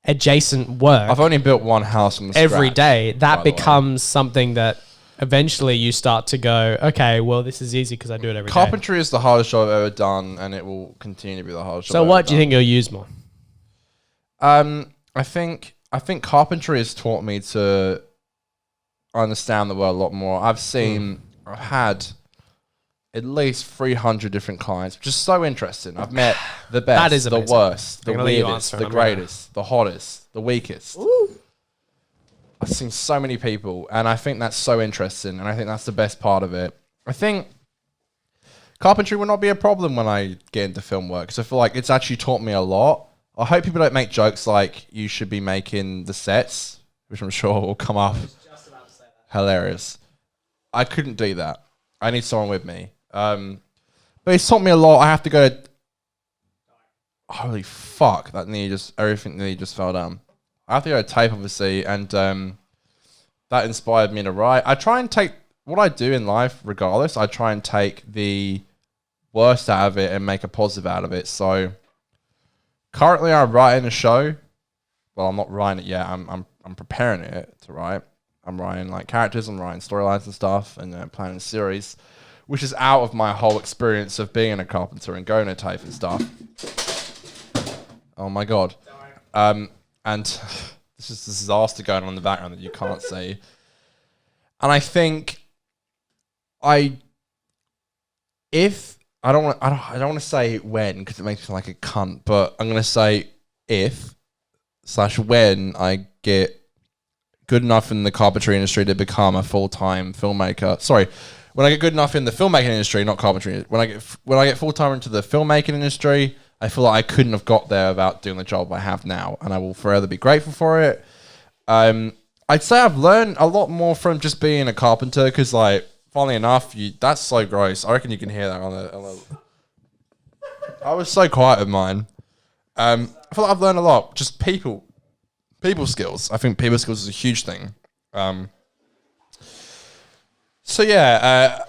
adjacent work, I've only built one house from every scratch, day, that becomes something that eventually you start to go, okay, well, this is easy because I do it every day. Carpentry is the hardest job I've ever done, and it will continue to be the hardest job So I've what ever do you think you'll use more? I think carpentry has taught me to understand the world a lot more. I've had at least 300 different clients, which is so interesting. I've met the best, That is the amazing. worst, the I'm gonna let you weirdest, answer, the and I'm gonna- greatest, the hottest, the weakest. I've seen so many people, and I think that's so interesting, and I think that's the best part of it. I think carpentry will not be a problem when I get into film work, because I feel like it's actually taught me a lot. I hope people don't make jokes like you should be making the sets, which I'm sure will come up. Hilarious. I couldn't do that. I need someone with me. But it's taught me a lot. I have to go to... Holy fuck. Everything nearly just fell down. I have to go to tape, obviously, and that inspired me to write. I try and take... What I do in life, regardless, I try and take the worst out of it and make a positive out of it. So, currently I'm writing a show. Well, I'm not writing it yet. I'm preparing it to write. I'm writing like characters, I'm writing storylines and stuff, and planning a series, which is out of my whole experience of being a carpenter and going to TAFE and stuff. Oh my god. And there's just a disaster going on in the background that you can't see. And I think I don't want to say when because it makes me feel like a cunt, but I'm gonna say when I get good enough in the carpentry industry to become a full-time filmmaker. Sorry, when I get good enough in the filmmaking industry, not carpentry. When I get full-time into the filmmaking industry, I feel like I couldn't have got there without doing the job I have now, and I will forever be grateful for it. I'd say I've learned a lot more from just being a carpenter because, like, funnily enough, that's so gross. I reckon you can hear that on the I was so quiet with mine. I feel like I've learned a lot. Just people skills. I think people skills is a huge thing. So yeah,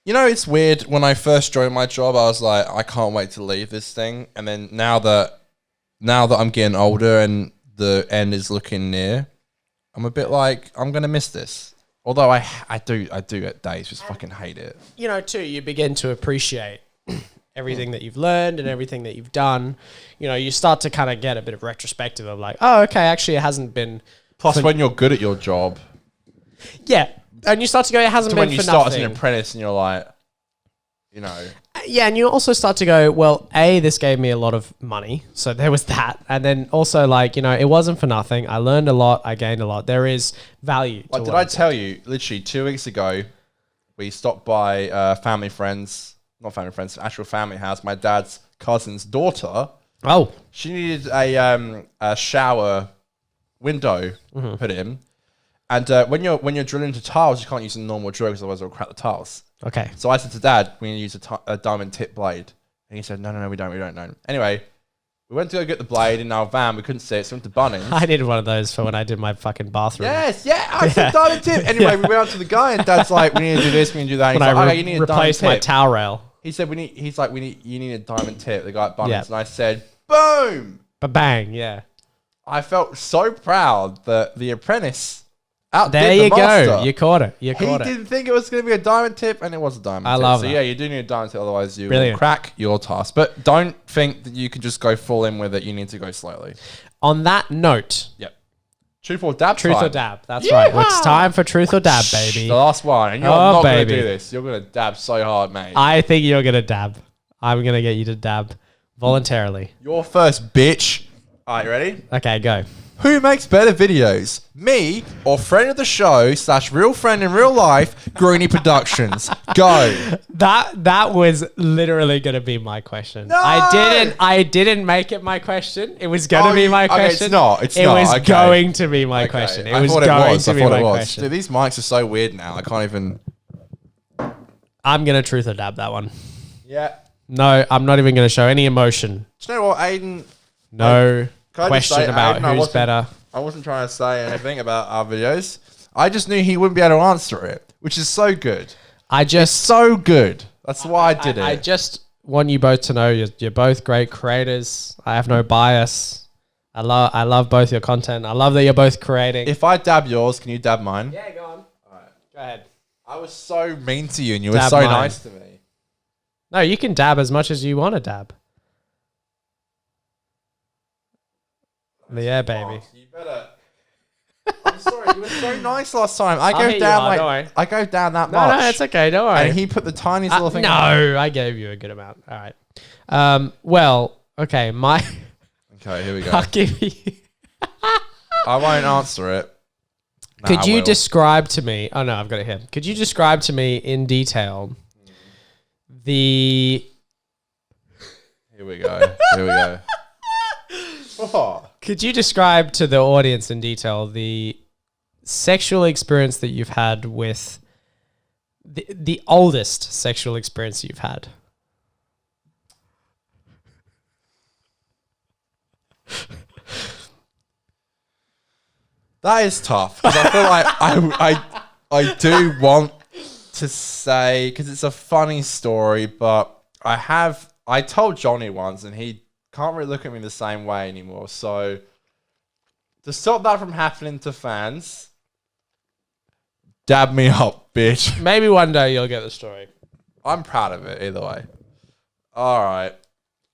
you know, it's weird. When I first joined my job, I was like, I can't wait to leave this thing. And then now that I'm getting older and the end is looking near, I'm a bit like, I'm gonna miss this. Although I do at days just fucking hate it. You know, too, you begin to appreciate everything that you've learned and everything that you've done. You know, you start to kind of get a bit of retrospective of like, oh, okay, actually it hasn't been... Plus, when you're good at your job... Yeah. And you start to go, it hasn't To been when you for start as nothing. an apprentice and you're like, you know. Yeah, and you also start to go, well, this gave me a lot of money. So there was that. And then also, like, you know, it wasn't for nothing. I learned a lot. I gained a lot. There is value. Like, did I tell you, literally 2 weeks ago, we stopped by not family friends, actual family house. My dad's cousin's daughter. Oh. She needed a shower window put in. And when you're drilling into tiles, you can't use a normal drill because otherwise it'll crack the tiles. Okay. So I said to Dad, we need to use a diamond tip blade. And he said, no, we don't know. Anyway, we went to go get the blade in our van. We couldn't see it, so we went to Bunnings. I needed one of those for when I did my fucking bathroom. Yes, I said diamond tip. Anyway, we went out to the guy and Dad's like, we need to do this, we need to do that. When He's I like, okay, you need a diamond replaced my tip. towel rail. He said, you need a diamond tip, the guy at Bunnings. Yeah. And I said, boom. Ba-bang, yeah. I felt so proud that the apprentice There outdid you the master. go. You caught it. He didn't think it was going to be a diamond tip, and it was a diamond tip. I love so that. yeah, you do need a diamond tip, otherwise you will Brilliant. crack your task. But don't think that you can just go full in with it. You need to go slowly. On that note, Yep. Truth or dab truth time. or dab. That's right. It's time for truth or dab, The baby. last one. And you're Oh, not going to baby. do this. You're going to dab so hard, mate. I think you're going to dab. I'm going to get you to dab voluntarily. You're first, bitch. All right, you ready? Okay, go. Who makes better videos? Me or friend of the show / real friend in real life, Greeny Productions? Go. That was literally going to be my question. No! I didn't make it my question. It was going to be my okay, question. it's not. It was okay. going to be my question. It was going to be my question. Dude, these mics are so weird now. I can't even. I'm going to truth or dab that one. Yeah. No, I'm not even going to show any emotion. Do you know what, Aiden? No Can I just question say, about Aiden, who's better. I wasn't trying to say anything about our videos. I just knew he wouldn't be able to answer it, which is so good. So good. That's why I did it. I just want you both to know you're both great creators. I have no bias. I love both your content. I love that you're both creating. If I dab yours, can you dab mine? Yeah, go on. All right, go ahead. I was so mean to you and you were Dab so mine. nice to me. No, you can dab as much as you want to dab. Yeah, baby. You better. I'm sorry, you were so nice last time. I hit go you down hard, don't worry. I go down that No, much. no, it's okay. Don't worry. And he put the tiniest little thing. No, I gave you a good amount. All right. Well, okay. Okay, here we go. I'll give you. I won't answer it. Nah, Could I you will. describe to me? Oh no, I've got it here. Could you describe to me in detail the? Here we go. Here we go. What? Could you describe to the audience in detail the sexual experience that you've had with the oldest sexual experience you've had? That is tough because I feel like I do want to say because it's a funny story, but I told Johnny once and he can't really look at me the same way anymore. So to stop that from happening to fans, dab me up, bitch. Maybe one day you'll get the story. I'm proud of it either way. All right,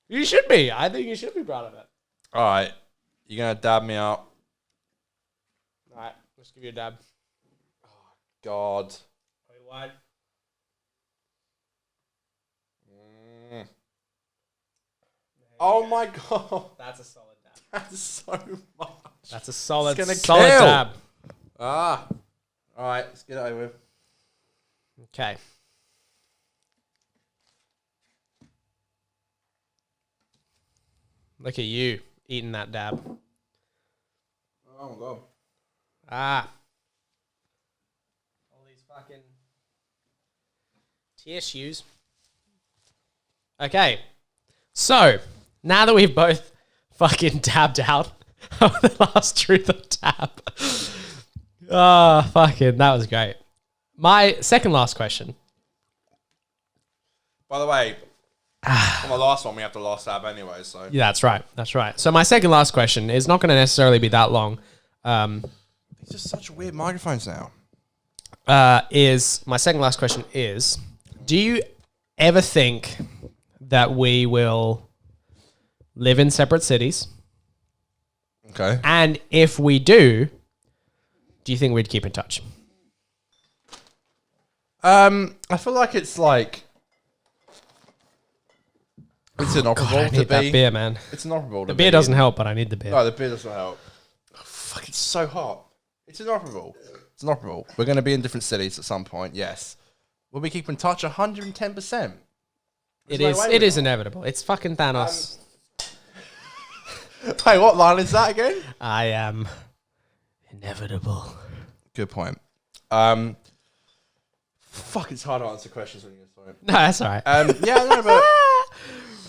You should be. I think you should be proud of it. all right. You gonna dab me up? All right, let's give you a dab. God. Wait, wide. Oh my god. That's a solid dab. That's so much. That's a solid, gonna solid kill. dab. Ah. All right, let's get it over with. Okay. Look at you eating that dab. Oh my god. Ah. All these fucking tissues. Okay. So, now that we've both fucking dabbed out of the last truth or dab. Fucking, that was great. My second last question. By the way, on the last one, we have the last dab anyway, so. Yeah, that's right. That's right. So my second last question is not going to necessarily be that long. These are such weird microphones now. My second last question is, do you ever think that we will live in separate cities? Okay. And if we do you think we'd keep in touch? I feel like it's like it's inoperable I to need that be. beer, man. It's inoperable. The beer doesn't help, but I need the beer. No, the beer doesn't help. Oh, fuck, it's so hot. It's inoperable. It's inoperable. We're going to be in different cities at some point. Yes, we'll be keeping in touch 110%. It is inevitable. It's fucking Thanos. Hey, what line is that again? I am inevitable. Good point. Fuck, it's hard to answer questions when you're sorry. No, that's all right. Yeah, no, but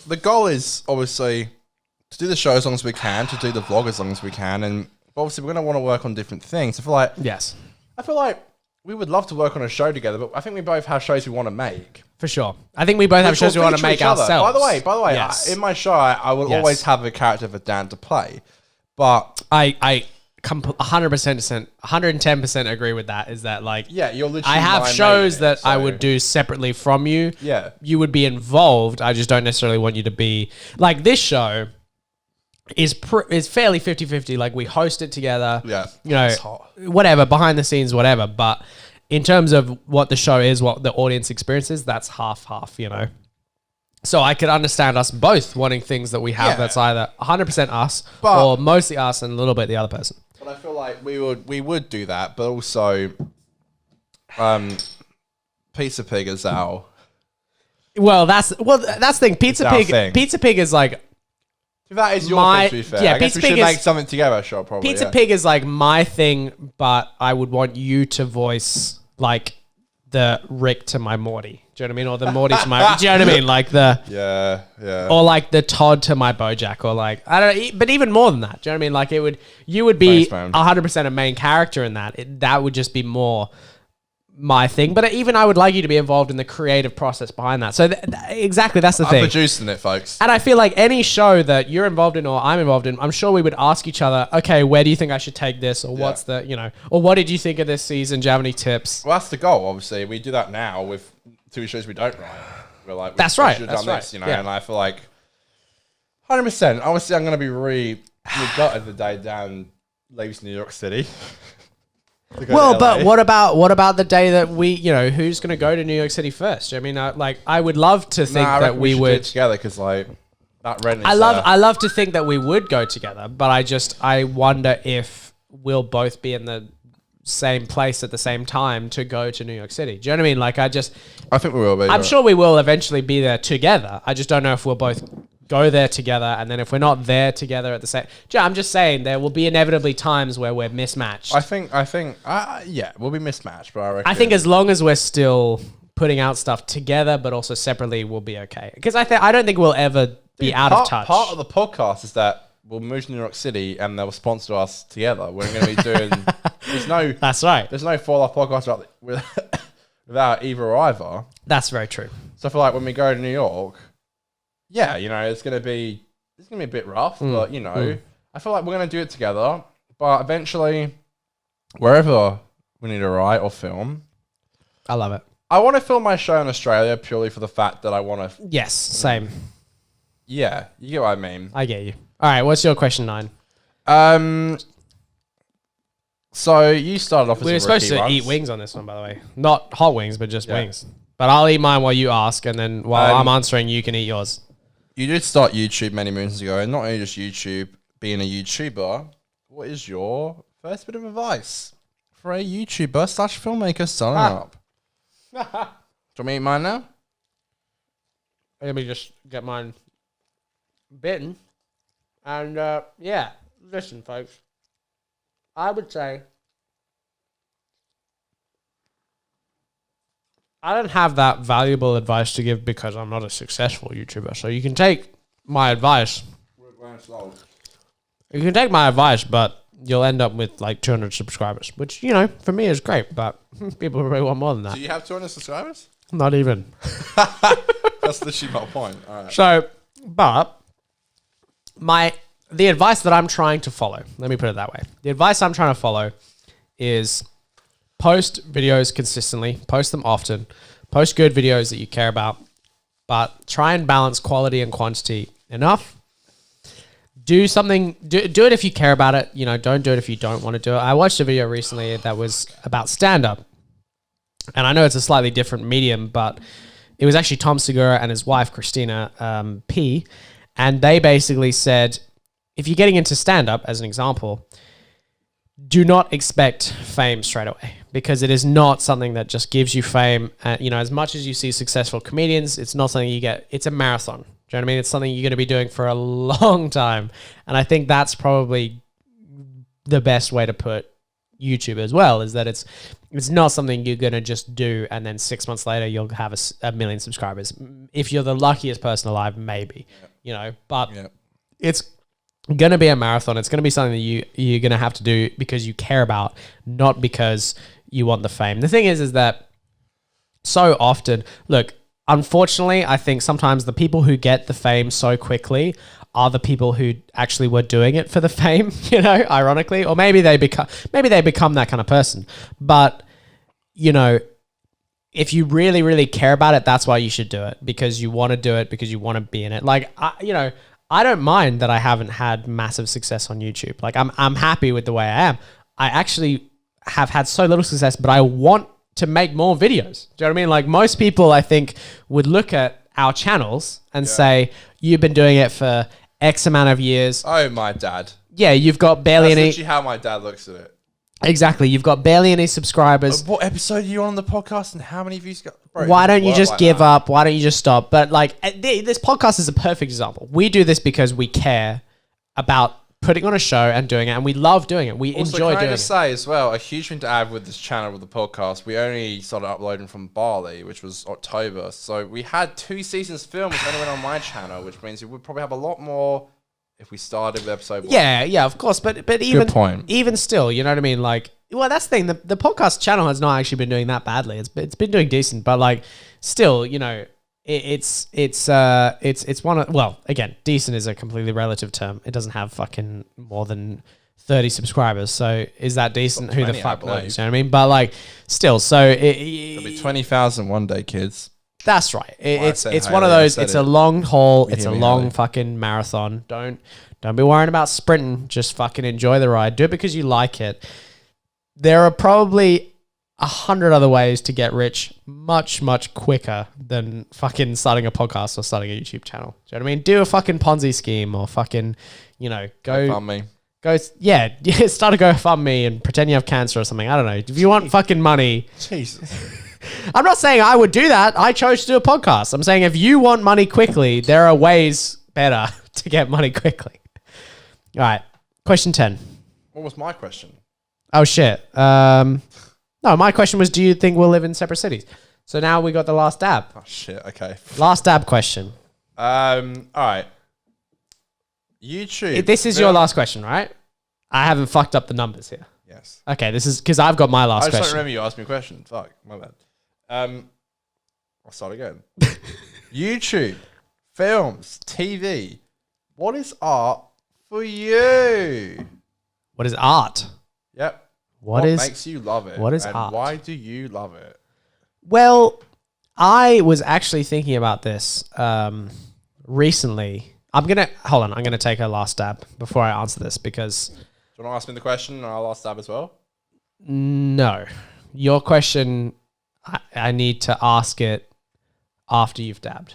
the goal is obviously to do the show as long as we can, to do the vlog as long as we can, and obviously we're going to want to work on different things. Yes. I feel like we would love to work on a show together, but I think we both have shows we want to make. For sure. I think we both have shows we want to make ourselves. By the way, Yes. in my show, I will always have a character for Dan to play, but I 110% agree with that. Is that like, yeah, you're literally. I have my shows mate, that so. I would do separately from you. Yeah. You would be involved. I just don't necessarily want you to be like this show is fairly 50-50. Like we host it together. Yeah. You know, It's hot. whatever, behind the scenes, whatever. But in terms of what the show is, what the audience experiences, that's half, you know. So I could understand us both wanting things that we have Yeah. that's either 100% us But- or mostly us and a little bit the other person. But I feel like we would do that, but also, Pizza Pig is our. Well, that's the thing. Pizza our Pig. thing. Pizza Pig is like That is your My- thing, to be fair. yeah, I guess Pizza we should Pig is- make something together, sure, probably. Pizza yeah. Pig is like my thing, but I would want you to voice like the Rick to my Morty. Do you know what I mean? Or the Morty to my. Do you know what I mean? Like the. Yeah, yeah. Or like the Todd to my Bojack, or like I don't know, but even more than that. Do you know what I mean? Like you would be Thanks, man. 100% a main character in that. That would just be more my thing. But even I would like you to be involved in the creative process behind that. So exactly, that's the I'm thing. producing it, folks. And I feel like any show that you're involved in or I'm involved in, I'm sure we would ask each other, okay, where do you think I should take this? Or what's the, you know, or what did you think of this season? Do you have any tips? Well, that's the goal, obviously. We do that now with TV shows we don't write. We're like, That's we right, should have that's done right. this, you know, Yeah. and I feel like 100%. Obviously, I'm going to be really gutted the day Dan leaves New York City. to go Well, to but LA. what about the day that we, you know, who's going to go to New York City first? I mean, I would love to think I that reckon we should do would. it together because, like, that rent is. I love to think that we would go together, but I wonder if we'll both be in the same place at the same time to go to New York City. Do you know what I mean? Like, I think we will be. I'm sure we will eventually be there together. I just don't know if we'll both go there together, and then if we're not there together at the same. I'm just saying there will be inevitably times where we're mismatched. I think, yeah, we'll be mismatched, but I reckon. I think as long as we're still putting out stuff together, but also separately, we'll be okay. Because I don't think we'll ever be out of touch. Part of the podcast is that we'll move to New York City and they'll sponsor us together. We're going to be doing. That's right. There's no Fall Off podcast without either or either. That's very true. So I feel like when we go to New York, yeah, you know, it's gonna be a bit rough, but you know, I feel like we're gonna do it together. But eventually, wherever we need to write or film, I love it. I want to film my show in Australia purely for the fact that I want to. Yes, same. Yeah, you get what I mean. I get you. All right, what's your question 9? So you started off as We a were supposed rookie to once. eat wings on this one, by the way. Not hot wings, but just Yeah. wings. But I'll eat mine while you ask, and then while I'm answering, you can eat yours. You did start YouTube many moons ago, and not only just YouTube, being a YouTuber, what is your first bit of advice for a YouTuber / filmmaker starting up? Do you want me to eat mine now? Let me just get mine bitten. And yeah, listen, folks. I would say I don't have that valuable advice to give because I'm not a successful YouTuber. So you can take my advice. You can take my advice, but you'll end up with like 200 subscribers, which, you know, for me is great, but people probably want more than that. Do you have 200 subscribers? Not even. That's literally my point. All right. So, but the advice that I'm trying to follow, let me put it that way. The advice I'm trying to follow is post videos consistently, post them often, post good videos that you care about, but try and balance quality and quantity enough. Do something, do it if you care about it. You know, don't do it if you don't want to do it. I watched a video recently that was about stand-up. and I know it's a slightly different medium, but it was actually Tom Segura and his wife, Christina P. And they basically said, if you're getting into stand-up, as an example, do not expect fame straight away, because it is not something that just gives you fame. As much as you see successful comedians, it's not something you get. It's a marathon. Do you know what I mean? It's something you're going to be doing for a long time. And I think that's probably the best way to put YouTube as well, is that it's not something you're going to just do and then 6 months later you'll have a million subscribers. If you're the luckiest person alive, maybe, but it's going to be a marathon. It's going to be something that you're going to have to do because you care about, not because you want the fame. The thing is that so often, look, unfortunately, I think sometimes the people who get the fame so quickly are the people who actually were doing it for the fame, ironically, or maybe they become that kind of person. But, if you really, really care about it, that's why you should do it, because you want to do it, because you want to be in it. Like, I don't mind that I haven't had massive success on YouTube. Like, I'm happy with the way I am. I actually have had so little success, but I want to make more videos. Do you know what I mean? Like, most people, I think, would look at our channels and say, you've been doing it for X amount of years. Oh, my dad. Yeah, you've got barely That's any... literally how my dad looks at it. Exactly. You've got barely any subscribers. What episode are you on the podcast and how many views you got? Bro, why don't you just give up? Why don't you just stop? But this podcast is a perfect example. We do this because we care about putting on a show and doing it, and we love doing it. We enjoy doing it. Can I just say as well, a huge thing to add with this channel, with the podcast, we only started uploading from Bali, which was October. So we had 2 seasons filmed, which only went on my channel, which means we would probably have a lot more if we started with episode 1. Yeah, of course. But even still, you know what I mean? Like, well, that's the thing. The podcast channel has not actually been doing that badly. It's been doing decent, but like, still, it's one of, well, again, decent is a completely relative term. It doesn't have fucking more than 30 subscribers. So is that decent? Who the fuck knows? You know what I mean? But like, still, so it'll be 20,000 one day, kids. That's right. It's one of those. It's a long haul. It's a long Haley. fucking marathon. Don't be worrying about sprinting. Just fucking enjoy the ride. Do it because you like it. There are probably 100 other ways to get rich much, much quicker than fucking starting a podcast or starting a YouTube channel. Do you know what I mean? Do a fucking Ponzi scheme or fucking, Fund me. Start a GoFundMe and pretend you have cancer or something. I don't know. If you want fucking money. Jesus. I'm not saying I would do that. I chose to do a podcast. I'm saying if you want money quickly, there are ways better to get money quickly. All right. Question 10. What was my question? Oh, shit. No, my question was, do you think we'll live in separate cities? So now we got the last dab. Oh, shit. Okay. Last dab question. All right. YouTube. This is your last question, right? I haven't fucked up the numbers here. Yes. Okay, this is because I've got my last I just question. don't remember you asked me a question. Fuck, my bad. I'll start again. YouTube, films, TV. What is art for you? What is art? Yep. What makes you love it? What is and art? Why do you love it? Well, I was actually thinking about this recently. I'm going to take a last stab before I answer this because... Do you want to ask me the question and I'll ask Stab as well? No. Your question, I need to ask it after you've dabbed.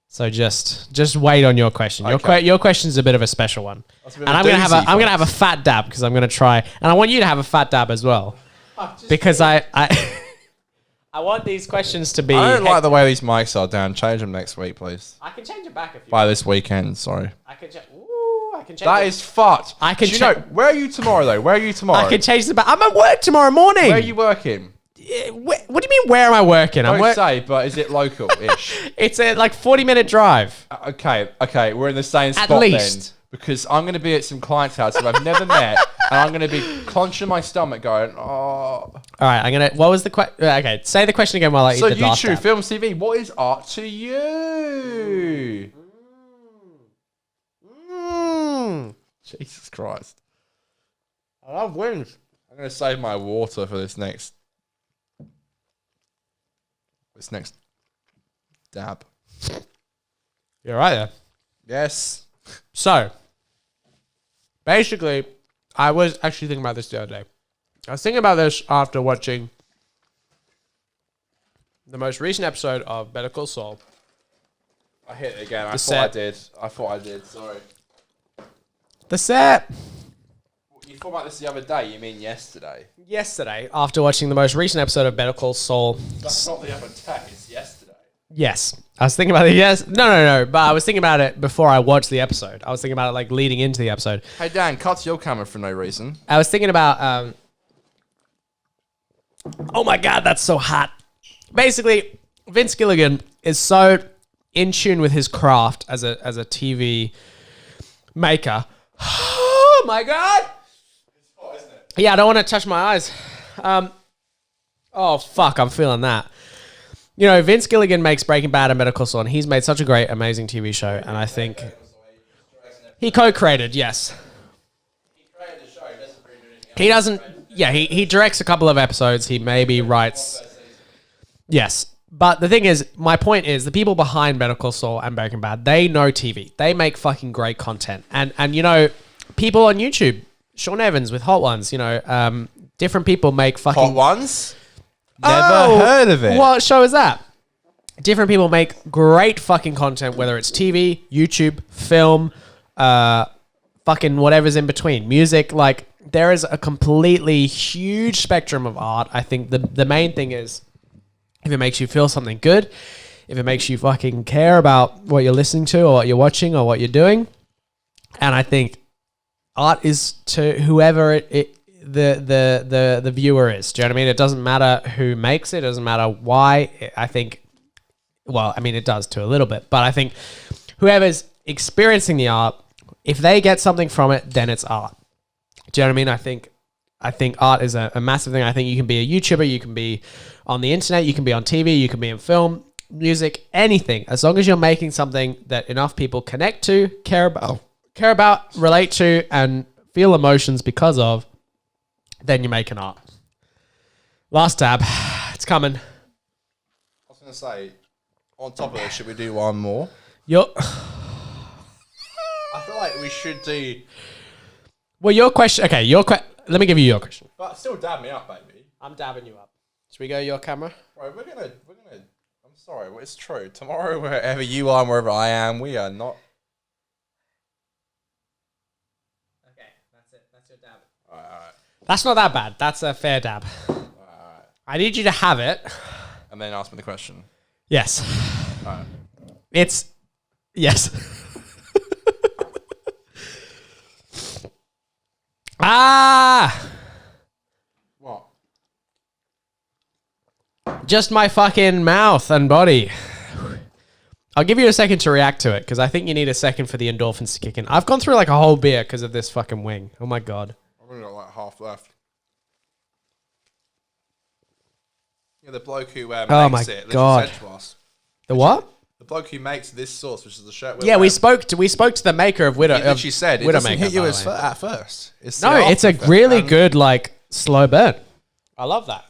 So just wait on your question. Okay. Your question's a bit of a special one. And I'm gonna have a fat dab because I'm gonna try, and I want you to have a fat dab as well, because I want these questions to be. I don't like the way these mics are, Dan. Change them next week, please. I can change it back if you. By this weekend, sorry. I can change. Ooh, I can change. That is fucked. I can. Where are you tomorrow though? Where are you tomorrow? I can change the back. I'm at work tomorrow morning. Where are you working? What do you mean? Where am I working? Don't say, but is it local-ish? It's a 40-minute drive. Okay, we're in the same spot least. then. Because I'm going to be at some clients' house that I've never met, and I'm going to be clenching my stomach going, oh. All right, what was the question? Okay, say the question again while I eat the last YouTube, dab. film, TV, what is art to you? Jesus Christ. I love wings. I'm going to save my water for this next dab. You're right there. Yes. So, basically, I was actually thinking about this the other day. I was thinking about this after watching the most recent episode of Better Call Saul. I hit it again. I set. thought I did. Sorry. The set. You thought about this the other day. You mean yesterday? Yesterday, after watching the most recent episode of Better Call Saul. That's not the other day. It's yesterday. Yes. I was thinking about it. Yes. No. But I was thinking about it before I watched the episode. I was thinking about it like leading into the episode. Hey, Dan, cut to your camera for no reason. I was thinking about... oh my God, that's so hot. Basically, Vince Gilligan is so in tune with his craft as a TV maker. Oh my God. It's hot, isn't it? Yeah, I don't want to touch my eyes. Oh, fuck, I'm feeling that. You know, Vince Gilligan makes Breaking Bad and Better Call Saul, and he's made such a great, amazing TV show, and I think... He co-created, yes. He created the show. He doesn't really do anything else. He doesn't... Yeah, he directs a couple of episodes. He maybe writes... Yes. But the thing is, my point is, the people behind Better Call Saul and Breaking Bad, they know TV. They make fucking great content. And you know, people on YouTube, Sean Evans with Hot Ones, you know, different people make fucking... Hot Ones? Never heard of it. What show is that? Different people make great fucking content, whether it's TV, YouTube, film, fucking whatever's in between. Music, like, there is a completely huge spectrum of art. I think the main thing is, if it makes you feel something good, if it makes you fucking care about what you're listening to or what you're watching or what you're doing. And I think art is to whoever the viewer is. Do you know what I mean? It doesn't matter who makes it. It doesn't matter why. I think, well, I mean, it does to a little bit, but I think whoever's experiencing the art, if they get something from it, then it's art. Do you know what I mean? I think art is a massive thing. I think you can be a YouTuber, you can be on the internet, you can be on TV, you can be in film, music, anything. As long as you're making something that enough people connect to, care about, relate to, and feel emotions because of, then you're making art. Last tab. It's coming. I was going to say, on top of it, should we do one more? I feel like we should do... Well, your question... Okay, let me give you your question. But still dab me up, baby. I'm dabbing you up. Should we go your camera? Bro, we're gonna. I'm sorry, it's true. Tomorrow, wherever you are and wherever I am, we are not. Okay, that's it. That's your dab. Alright. That's not that bad. That's a fair dab. Alright. I need you to have it. And then ask me the question. Yes. Alright. It's... Yes. Ah! What? Just my fucking mouth and body. I'll give you a second to react to it, because I think you need a second for the endorphins to kick in. I've gone through like a whole beer because of this fucking wing. Oh my God. I've only got like half left. Yeah, the bloke who Oh makes my it. God. Said to us. The what? The bloke who makes this sauce, which is the shirt. Yeah, we spoke to the maker of Widow. He literally said it doesn't hit you at first. It's no, it's a really good like slow burn. I love that.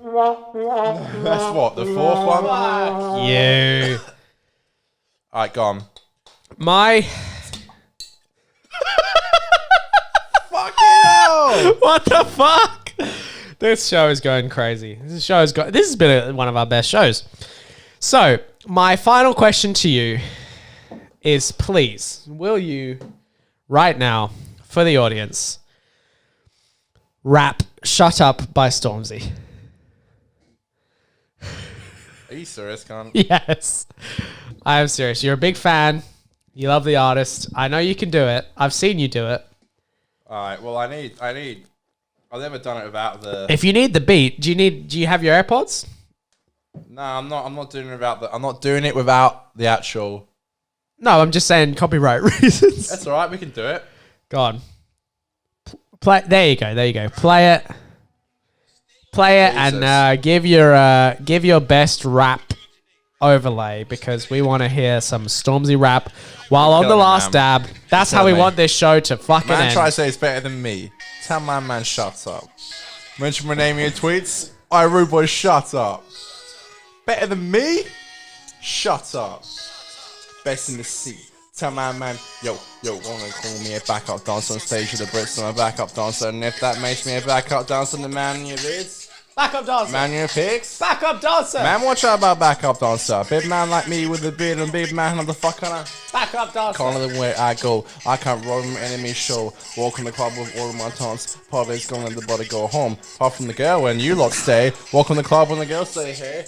That's what, the fourth one? Fuck you. Alright, go on. My... Fucking hell! What the fuck? This show is going crazy. This has been one of our best shows. So, my final question to you is, please, will you, right now, for the audience, rap Shut Up by Stormzy? Are you serious, cunt? Yes. I am serious. You're a big fan. You love the artist. I know you can do it. I've seen you do it. Alright, well, I need... I've never done it without the... If you need the beat, do you have your AirPods? No, I'm not doing it without the... I'm not doing it without the actual... No, I'm just saying copyright reasons. That's alright, we can do it. Go on. Play. There you go. Play it. And give your best rap overlay, because we want to hear some Stormzy rap while on the last dab. That's how we want this show to fucking Man, end. try to say it's better than me. Tell my man, shut up. Mention my name in your tweets. I rude boy, shut up. Better than me? Shut up. Best in the sea. Tell my man, yo, wanna call me a backup dancer on stage with the Brits on a backup dancer, and if that makes me a backup dancer, the man you is, Backup dancer. Man, you fix. Backup dancer. Man, watch out about backup dancer. Big man like me with a beard and big man of the fuck on Backup dancer. Corner the way I go. I can't roam enemy show. Walk in the club with all of my taunts. Party's gonna let the body go home. Apart from the girl when you lot stay. Walk in the club when the girls say hey.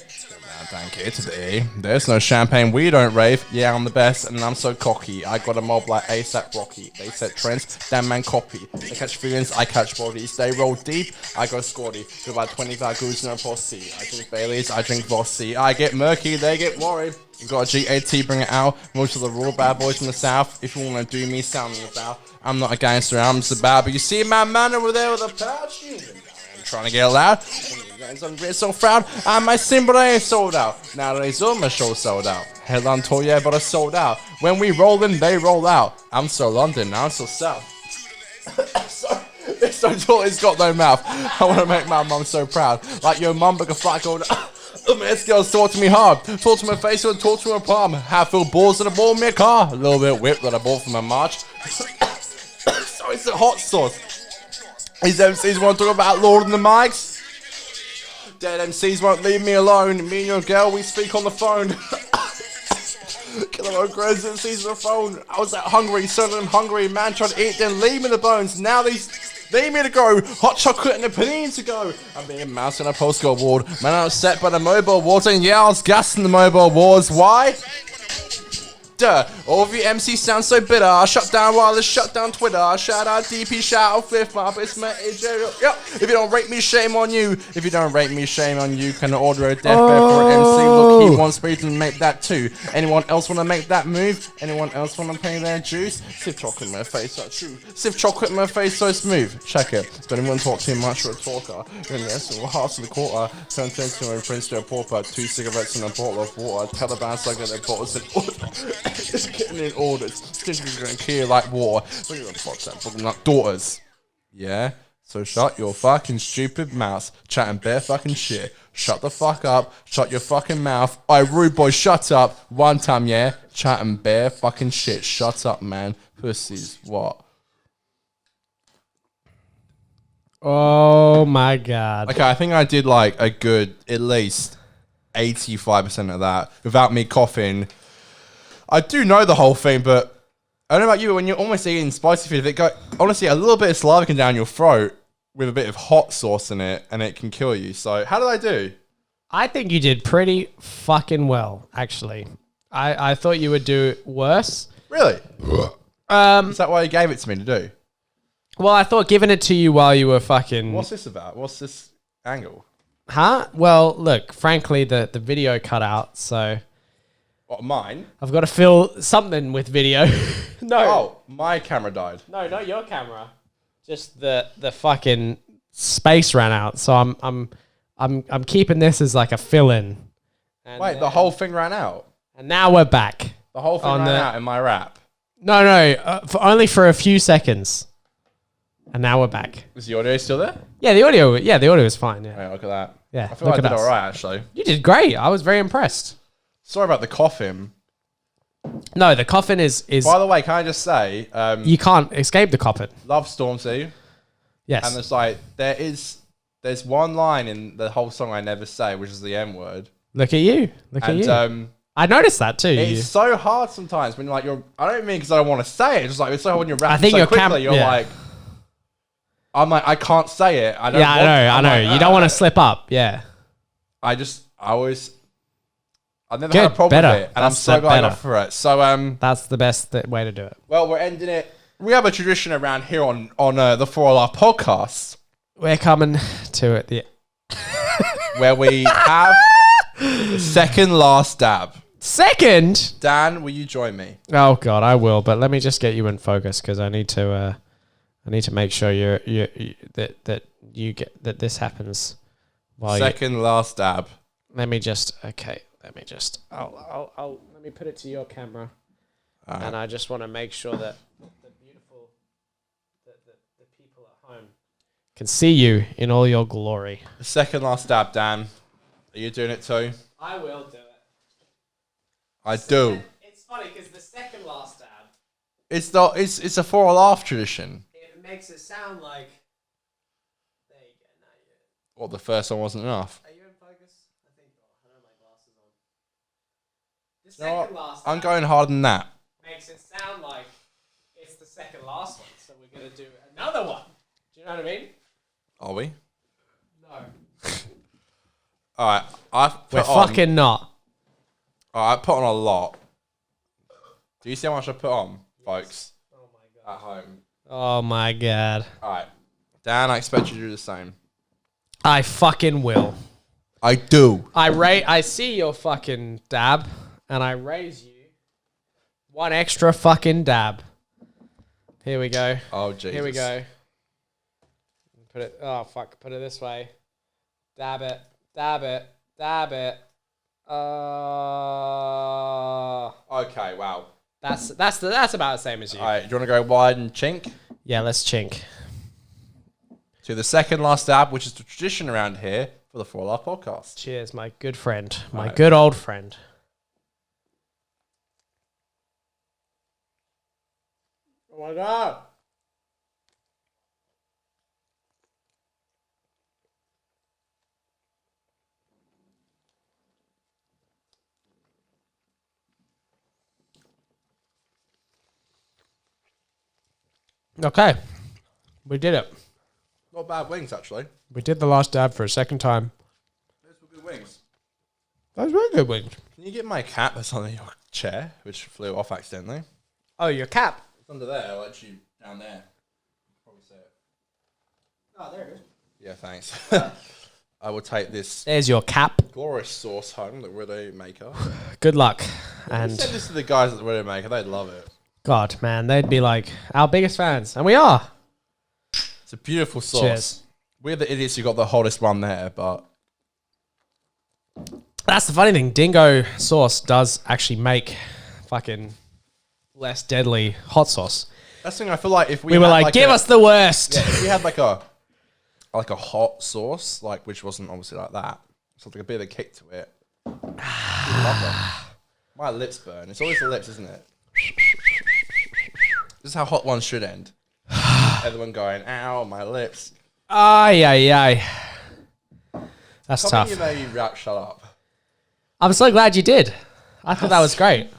Thank you today. There's no champagne, we don't rave. Yeah, I'm the best and I'm so cocky. I got a mob like ASAP Rocky. They set trends, damn man copy. They catch feelings, I catch bodies. They roll deep, I go squatty. With about 25 goons in a posse. I drink Baileys, I drink Bossy. I get murky, they get worried. You got a GAT, bring it out. Most of the raw bad boys from the south. If you wanna do me, sound me about. I'm not a gangster, I'm just a bad. But you see my man over there with a pouch? I'm trying to get loud. I'm so proud. I might sing, but I ain't sold out. Nowadays, all my shows sold out. Headline tour, yeah, but I sold out. When we roll in, they roll out. I'm so London, I'm so south. It's so tall, it's got no mouth. I want to make my mum so proud. Like your mum, but a flat gold. This girl's talk to me hard. Talk to my face or talk to my palm. Half full balls that I bought me a car. A little bit of whip that I bought for my march. So it's a hot sauce. These MCs want to talk about Lord and the Mics. Dead MCs won't leave me alone. Me and your girl, we speak on the phone. Killer O'Grows MCs on the phone. I was that hungry, son of them hungry. Man trying to eat, then leave me the bones. Now these leave me to go. Hot chocolate and a panini to go. I'm being mouse in a postcode ward. Man, I'm upset by the mobile wars. And yeah, I was gassing the mobile wars. Why? Duh. All of you MCs sound so bitter. I shut down wireless, shut down Twitter. Shout out DP, shout out Fifth Mob. It's my AJ. Yep. If you don't rate me, shame on you. If you don't rate me, shame on you. Can I order a deathbed for an MC? Look, he wants me to make that too. Anyone else want to make that move? Anyone else want to pay their dues? Sip chocolate in my face, that's true. Sip chocolate in my face, so smooth. Check it. Don't even talk too much for a talker. Then yes, we're hearts of the quarter. Turn to a prince to a pauper. 2 cigarettes and a bottle of water. Taliban so I get their bottles in order. Just getting in orders. Just going to clear like water. But you're fucking like daughters. Yeah? So shut your fucking stupid mouth. Chatting bare fucking shit. Shut the fuck up. Shut your fucking mouth. Aye, rude boy, shut up. One time, yeah? Chatting bare fucking shit. Shut up, man. Pussies. What? Oh my god. Okay, I think I did like a good, at least 85% of that without me coughing. I do know the whole thing, but I don't know about you, but when you're almost eating spicy food, if it go, honestly, a little bit of saliva can down your throat with a bit of hot sauce in it, and it can kill you. So how did I do? I think you did pretty fucking well, actually. I thought you would do worse. Really? Is that why you gave it to me to do? Well, I thought giving it to you while you were fucking... What's this about? What's this angle? Huh? Well, look, frankly, the video cut out, so... What, mine? I've got to fill something with video. No. Oh, my camera died. No, not your camera. Just the fucking space ran out, so I'm keeping this as like a fill-in. And wait, the whole thing ran out? And now we're back. The whole thing ran out in my rap? No, only for a few seconds. And now we're back. Is the audio still there? Yeah, the audio is fine. Yeah, Wait, look at that. Yeah, I feel like I did all right, actually. You did great. I was very impressed. Sorry about the coughing. No, the coffin is. By the way, can I just say, You can't escape the coffin. love Stormzy, Yes. and it's like there's one line in the whole song I never say, which is the N word, Look at you. Look at you. and I noticed that too. it's so hard sometimes when like I don't mean because I don't want to say it, it's just like it's so hard when you're rapping think so your quickly, you're yeah. like, I'm like I can't say it. I don't. I know. Like, You don't want to slip up. Yeah. I've never Good, had a problem better. with it, and I'm That's so glad I better. got for it. So That's the best way to do it. well, we're ending it. We have a tradition around here on the 4LR podcast We're coming to it. Yeah. where we have the second last dab. Second. Dan, will you join me? Oh God, I will. But let me just get you in focus because I need to make sure that this happens while Second last dab. Let me just. I'll let me put it to your camera, and I just want to make sure that the people at home can see you in all your glory. The second last dab, Dan. Are you doing it too? I will do it. I do. It's funny because the second last dab, It's a 4LR tradition. it makes it sound like. There you go. What, the first one wasn't enough? Are you in focus? I think I don't have my glasses on. The You know what? second last I'm dab going harder than that. makes it sound like it's the second last one, so we're gonna do another one. Do you know what I mean? Are we? No. Alright, I've We're put on... fucking not. Alright, I put on a lot. Do you see how much I put on, folks? Oh my god. At home. Oh my god. Alright. Dan, I expect you to do the same. I fucking will. I do. I see your fucking dab, and I raise you one extra fucking dab. Here we go. Oh, Jesus. Here we go. Put it. Oh fuck! Put it this way. Dab it. Dab it. Dab it. Okay, wow. That's about the same as you. Alright, do you want to go wide and chink? Yeah, let's chink. To the second last dab, which is the tradition around here for the 4 Life podcast. Cheers, my good friend, my Right. good old friend. Oh my god. Okay, we did it. Not bad wings, actually. We did the last dab for a second time. Those were good wings. That was very good wings. Can you get my cap that's on your chair, which flew off accidentally? Oh, your cap. It's under there, actually down there. Probably see it. Oh, there it is. Yeah, thanks. I will take this There's your cap. glorious sauce home, the Widow Maker. Good luck. And And send this to the guys at the Widow Maker, they'd love it. God, man, they'd be like our biggest fans, and we are. It's a beautiful sauce. Cheers. We're the idiots who got the hottest one there, but That's the funny thing. Dingo sauce does actually make fucking less deadly hot sauce. that's the thing. I feel like if We were had like, give us the worst. yeah, if we had like a hot sauce, like which wasn't obviously like that, something a bit of a kick to it. You'd love it. My lips burn. It's always the lips, isn't it? This is how hot ones should end. Everyone going, ow, my lips. Ay, ay, ay. That's Something tough. you know you rap, shut up. I'm so glad you did. I thought that was great.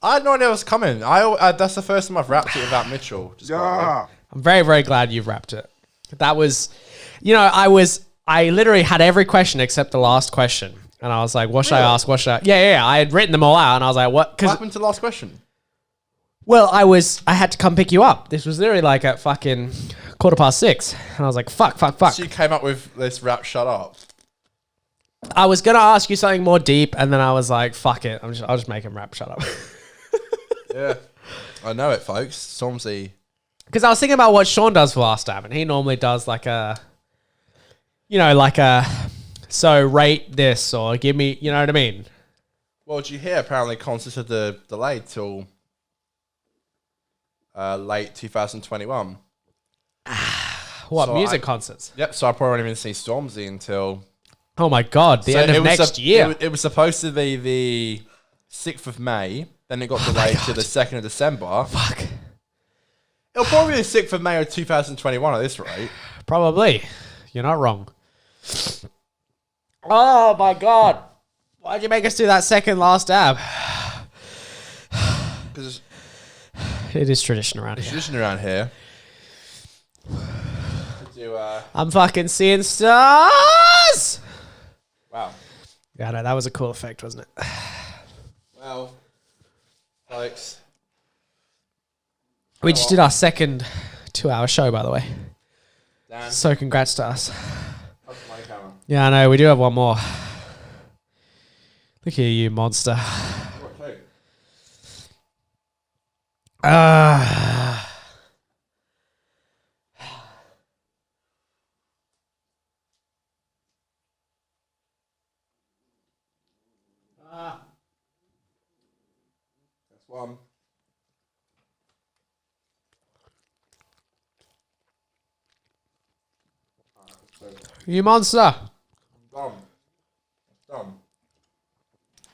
I had no idea it was coming. That's the first time I've rapped it without Mitchell. Just quietly. I'm very, very glad you've wrapped it. That was, I literally had every question except the last question. And I was like, what should I Really? ask? What should I? Yeah. I had written them all out and I was like, what? What Because, happened to the last question? well, I had to come pick you up. This was literally like at fucking 6:15. And I was like, fuck. So you came up with this rap, shut up. I was going to ask you something more deep. And then I was like, fuck it. I'll just make him rap. Shut up. Yeah. I know it, folks. Stormzy. Because I was thinking about what Sean does for Last Dab, and he normally does like a, so rate this or give me, you know what I mean? Well, did you hear? Apparently, concerts are delayed till late 2021. What, So music concerts? Yep. So I probably won't even see Stormzy until Oh my God, the So end it of was next year. It was supposed to be the 6th of May. Then it got delayed to the 2nd of December. Fuck. It'll probably be the 6th of May of 2021 at this rate. Probably. You're not wrong. Oh my God. Why'd you make us do that second last dab? Because It is tradition around there's here. tradition around here. To do, I'm fucking seeing stars! wow. Yeah, no, that was a cool effect, wasn't it? Well, folks. We just did our second 2-hour show, by the way. Dan, So congrats to us. up to my camera. Yeah, I know. We do have one more. Look here, you monster. What, two? That's one. You monster. Done. Done.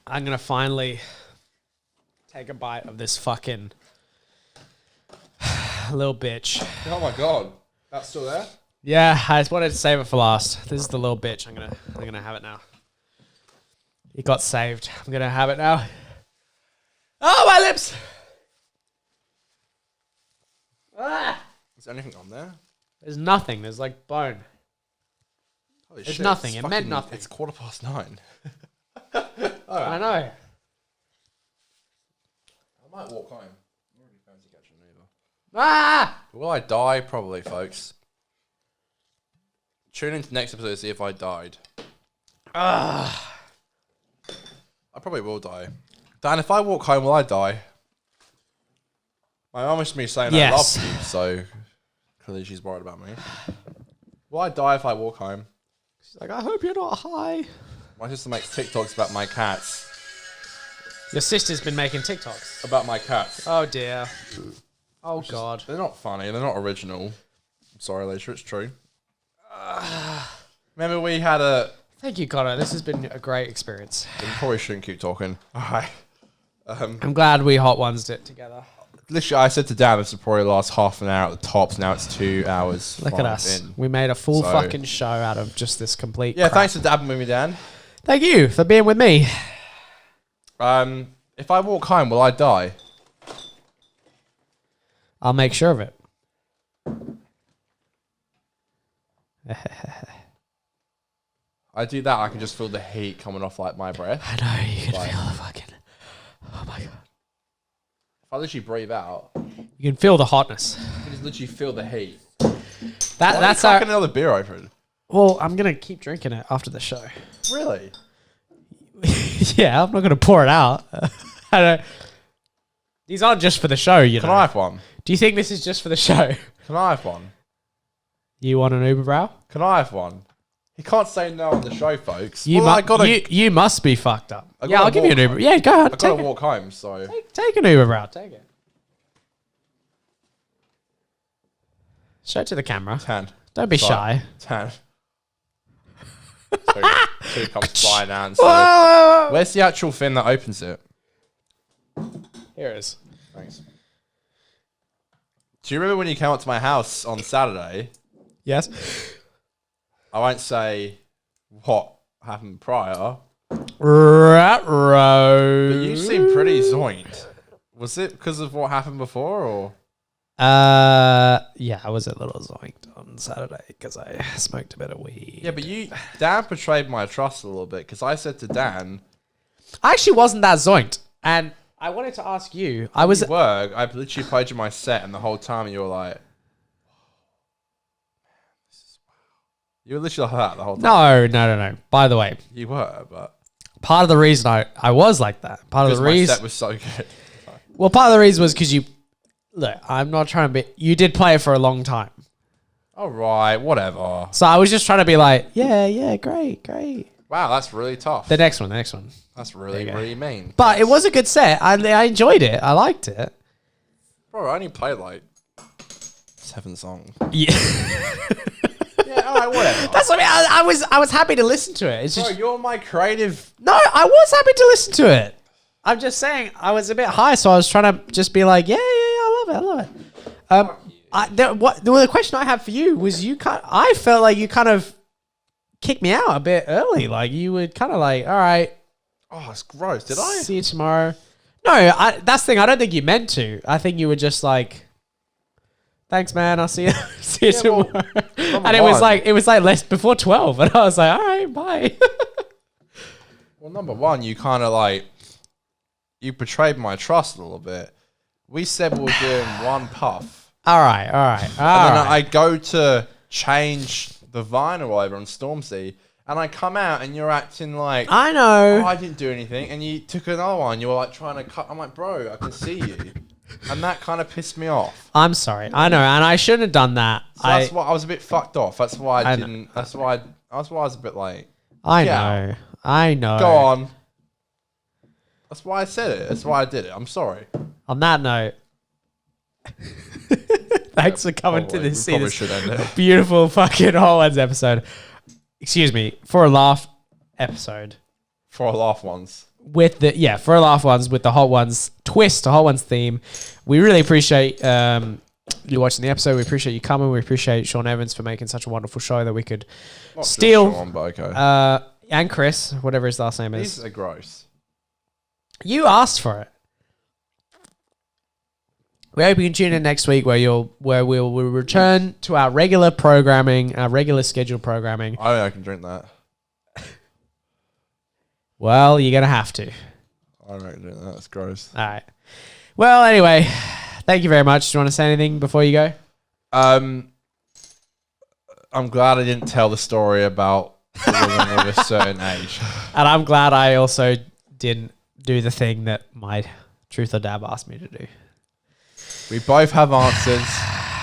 I'm going to finally take a bite of this fucking little bitch. Oh my god. That's still there? Yeah, I just wanted to save it for last. This is the little bitch. I'm gonna have it now. It got saved. I'm gonna have it now. Oh, my lips! Ah! Is there anything on there? There's nothing. There's like bone. Holy There's shit, nothing. it's It meant nothing. It's 9:15. I know. I might walk home. I'm already fancy catching an Uber. Ah! Will I die? Probably, folks. Tune into next episode to see if I died. Ah! I probably will die. Dan, if I walk home, will I die? My mum was me saying I love Yes. you, so clearly she's worried about me. Will I die if I walk home? She's like, I hope you're not high. My sister makes TikToks about my cats. Your sister's been making TikToks. About my cats. Oh dear. Oh god. They're not funny. They're not original. I'm sorry, Alicia. It's true. Remember we had a... Thank you, Conor. This has been a great experience. We probably shouldn't keep talking. All right. I'm glad we hot ones it together. Literally, I said to Dan, this would probably last half an hour at the tops. Now it's 2 hours. Look at us. in. We made a full So- fucking show out of just this complete Yeah, crap. thanks for dabbing with me, Dan. Thank you for being with me. If I walk home, will I die? I'll make sure of it. I do that, I can just feel the heat coming off like my breath. I know, you can Like- feel the fucking... Oh my god. If I literally breathe out, You can feel the hotness. I can just literally feel the heat. That's like our... another beer open. Well, I'm going to keep drinking it after the show. Really? Yeah, I'm not going to pour it out. I don't... These aren't just for the show, you Can know. I have one? Do you think this is just for the show? Can I have one? You want an Uber brow? Can I have one? He can't say no on the show, folks. You, Well, I gotta, you must be fucked up. I Yeah, gotta I'll give you an walk Uber. home. Yeah, go ahead. I gotta Take, walk home, so... take an Uber brow. Take it. Show it to the camera. 10. Don't be Sorry. shy. 10. Two comes flying out and says, Whoa! where's the actual thing that opens it? Here it is. Thanks. Do you remember when you came up to my house on Saturday? Yes. I won't say what happened prior, Rat-row. but you seem pretty zoinked. Was it because of what happened before, or? Yeah, I was a little zoinked on Saturday because I smoked a bit of weed. Yeah, but Dan betrayed my trust a little bit because I said to Dan, I actually wasn't that zoinked, and I wanted to ask you. I was. I literally played you my set, and the whole time you were like, you were literally like that the whole time. No. By the way, You were, but part of the reason I was like that. Part of because the my reason. set was so good. Well, part of the reason was because you. Look, I'm not trying to be. You did play it for a long time, All right, whatever. so I was just trying to be like, yeah, great. Wow, that's really tough. The next one. That's really, There you go. really mean. But it was a good set. I enjoyed it. I liked it. Bro, I only played like 7 songs. Yeah. Yeah, all right, whatever. That's what I mean. I was happy to listen to it. It's Bro, just you're my creative. no. I was happy to listen to it. I'm just saying I was a bit high, so I was trying to just be like, yeah. I love it. The question I had for you was I felt like you kind of kicked me out a bit early. Like you were kind of like, all right, Oh, it's gross. Did I? see you tomorrow. No, that's the thing. I don't think you meant to. I think you were just like, thanks, man. I'll see you. See you Yeah, well, tomorrow. And it was like less before 12, and I was like, all right, bye. Well, number one, you kind of like, you betrayed my trust a little bit. We said we were doing one puff. all right. And then I go to change the vinyl or whatever on Stormzy, and I come out and you're acting like, I know. oh, I didn't do anything. And you took another one. You were like trying to cut. I'm like, bro, I can see you. And that kind of pissed me off. I'm sorry. I know, and I shouldn't have done that. So that's why I was a bit fucked off. That's why I know. didn't. That's why I was a bit like, I Yeah. know. go on. That's why I said it. That's why I did it. I'm sorry. On that note, thanks for coming to Probably. this, We probably this should end it. beautiful fucking Hot Ones episode. Excuse me, for a laugh episode For our laugh ones. with for a laugh ones with the Hot Ones twist, the Hot Ones theme. We really appreciate you watching the episode. We appreciate you coming. We appreciate Sean Evans for making such a wonderful show that we could Not just steal. Sean, but okay. And Chris, whatever his last name is. These are gross. You asked for it. We hope you can tune in next week we'll return to our regular programming, our regular scheduled programming. I don't think I can drink that. Well, you're going to have to. I don't reckon drink that. That's gross. All right. Well, anyway, thank you very much. Do you want to say anything before you go? I'm glad I didn't tell the story about the woman of a certain age. And I'm glad I also didn't do the thing that my truth or dab asked me to do. We both have answers.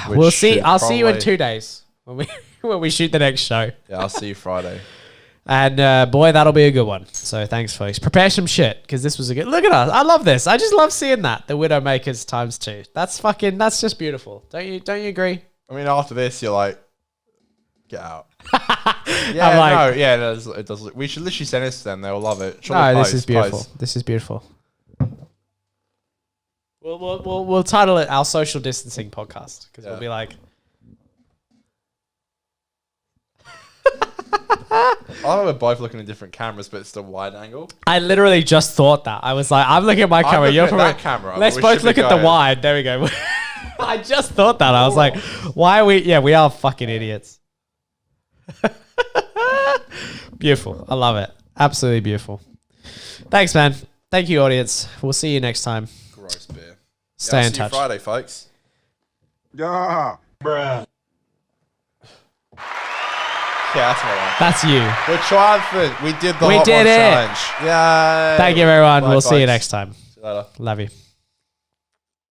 We'll see. I'll see you in 2 days when we shoot the next show. Yeah, I'll see you Friday. And boy, that'll be a good one. So thanks, folks. Prepare some shit because this was a good. Look at us. I love this. I just love seeing that the Widowmakers ×2. That's just beautiful. Don't you agree? I mean, after this, you're like, get out. It does. We should literally send this to them. They'll love it. This is beautiful. This is beautiful. We'll title it our social distancing podcast because we'll be like. I love we're both looking at different cameras, but it's still wide angle. I literally just thought that. I was like, I'm looking at my camera. You're from that camera. Let's both look at the wide. There we go. I just thought that. I was like, why are we? Yeah, we are fucking idiots. Beautiful. I love it. Absolutely beautiful. Thanks, man. Thank you, audience. We'll see you next time. Gross beer. Stay in touch. See you Friday, folks. Yeah. Bruh. Yeah, that's my one. That's you. We're triumphant. We did the We Hot did One it. Challenge. Yeah. Thank you, everyone. Bye, We'll see you folks. next time. See you later. Love you.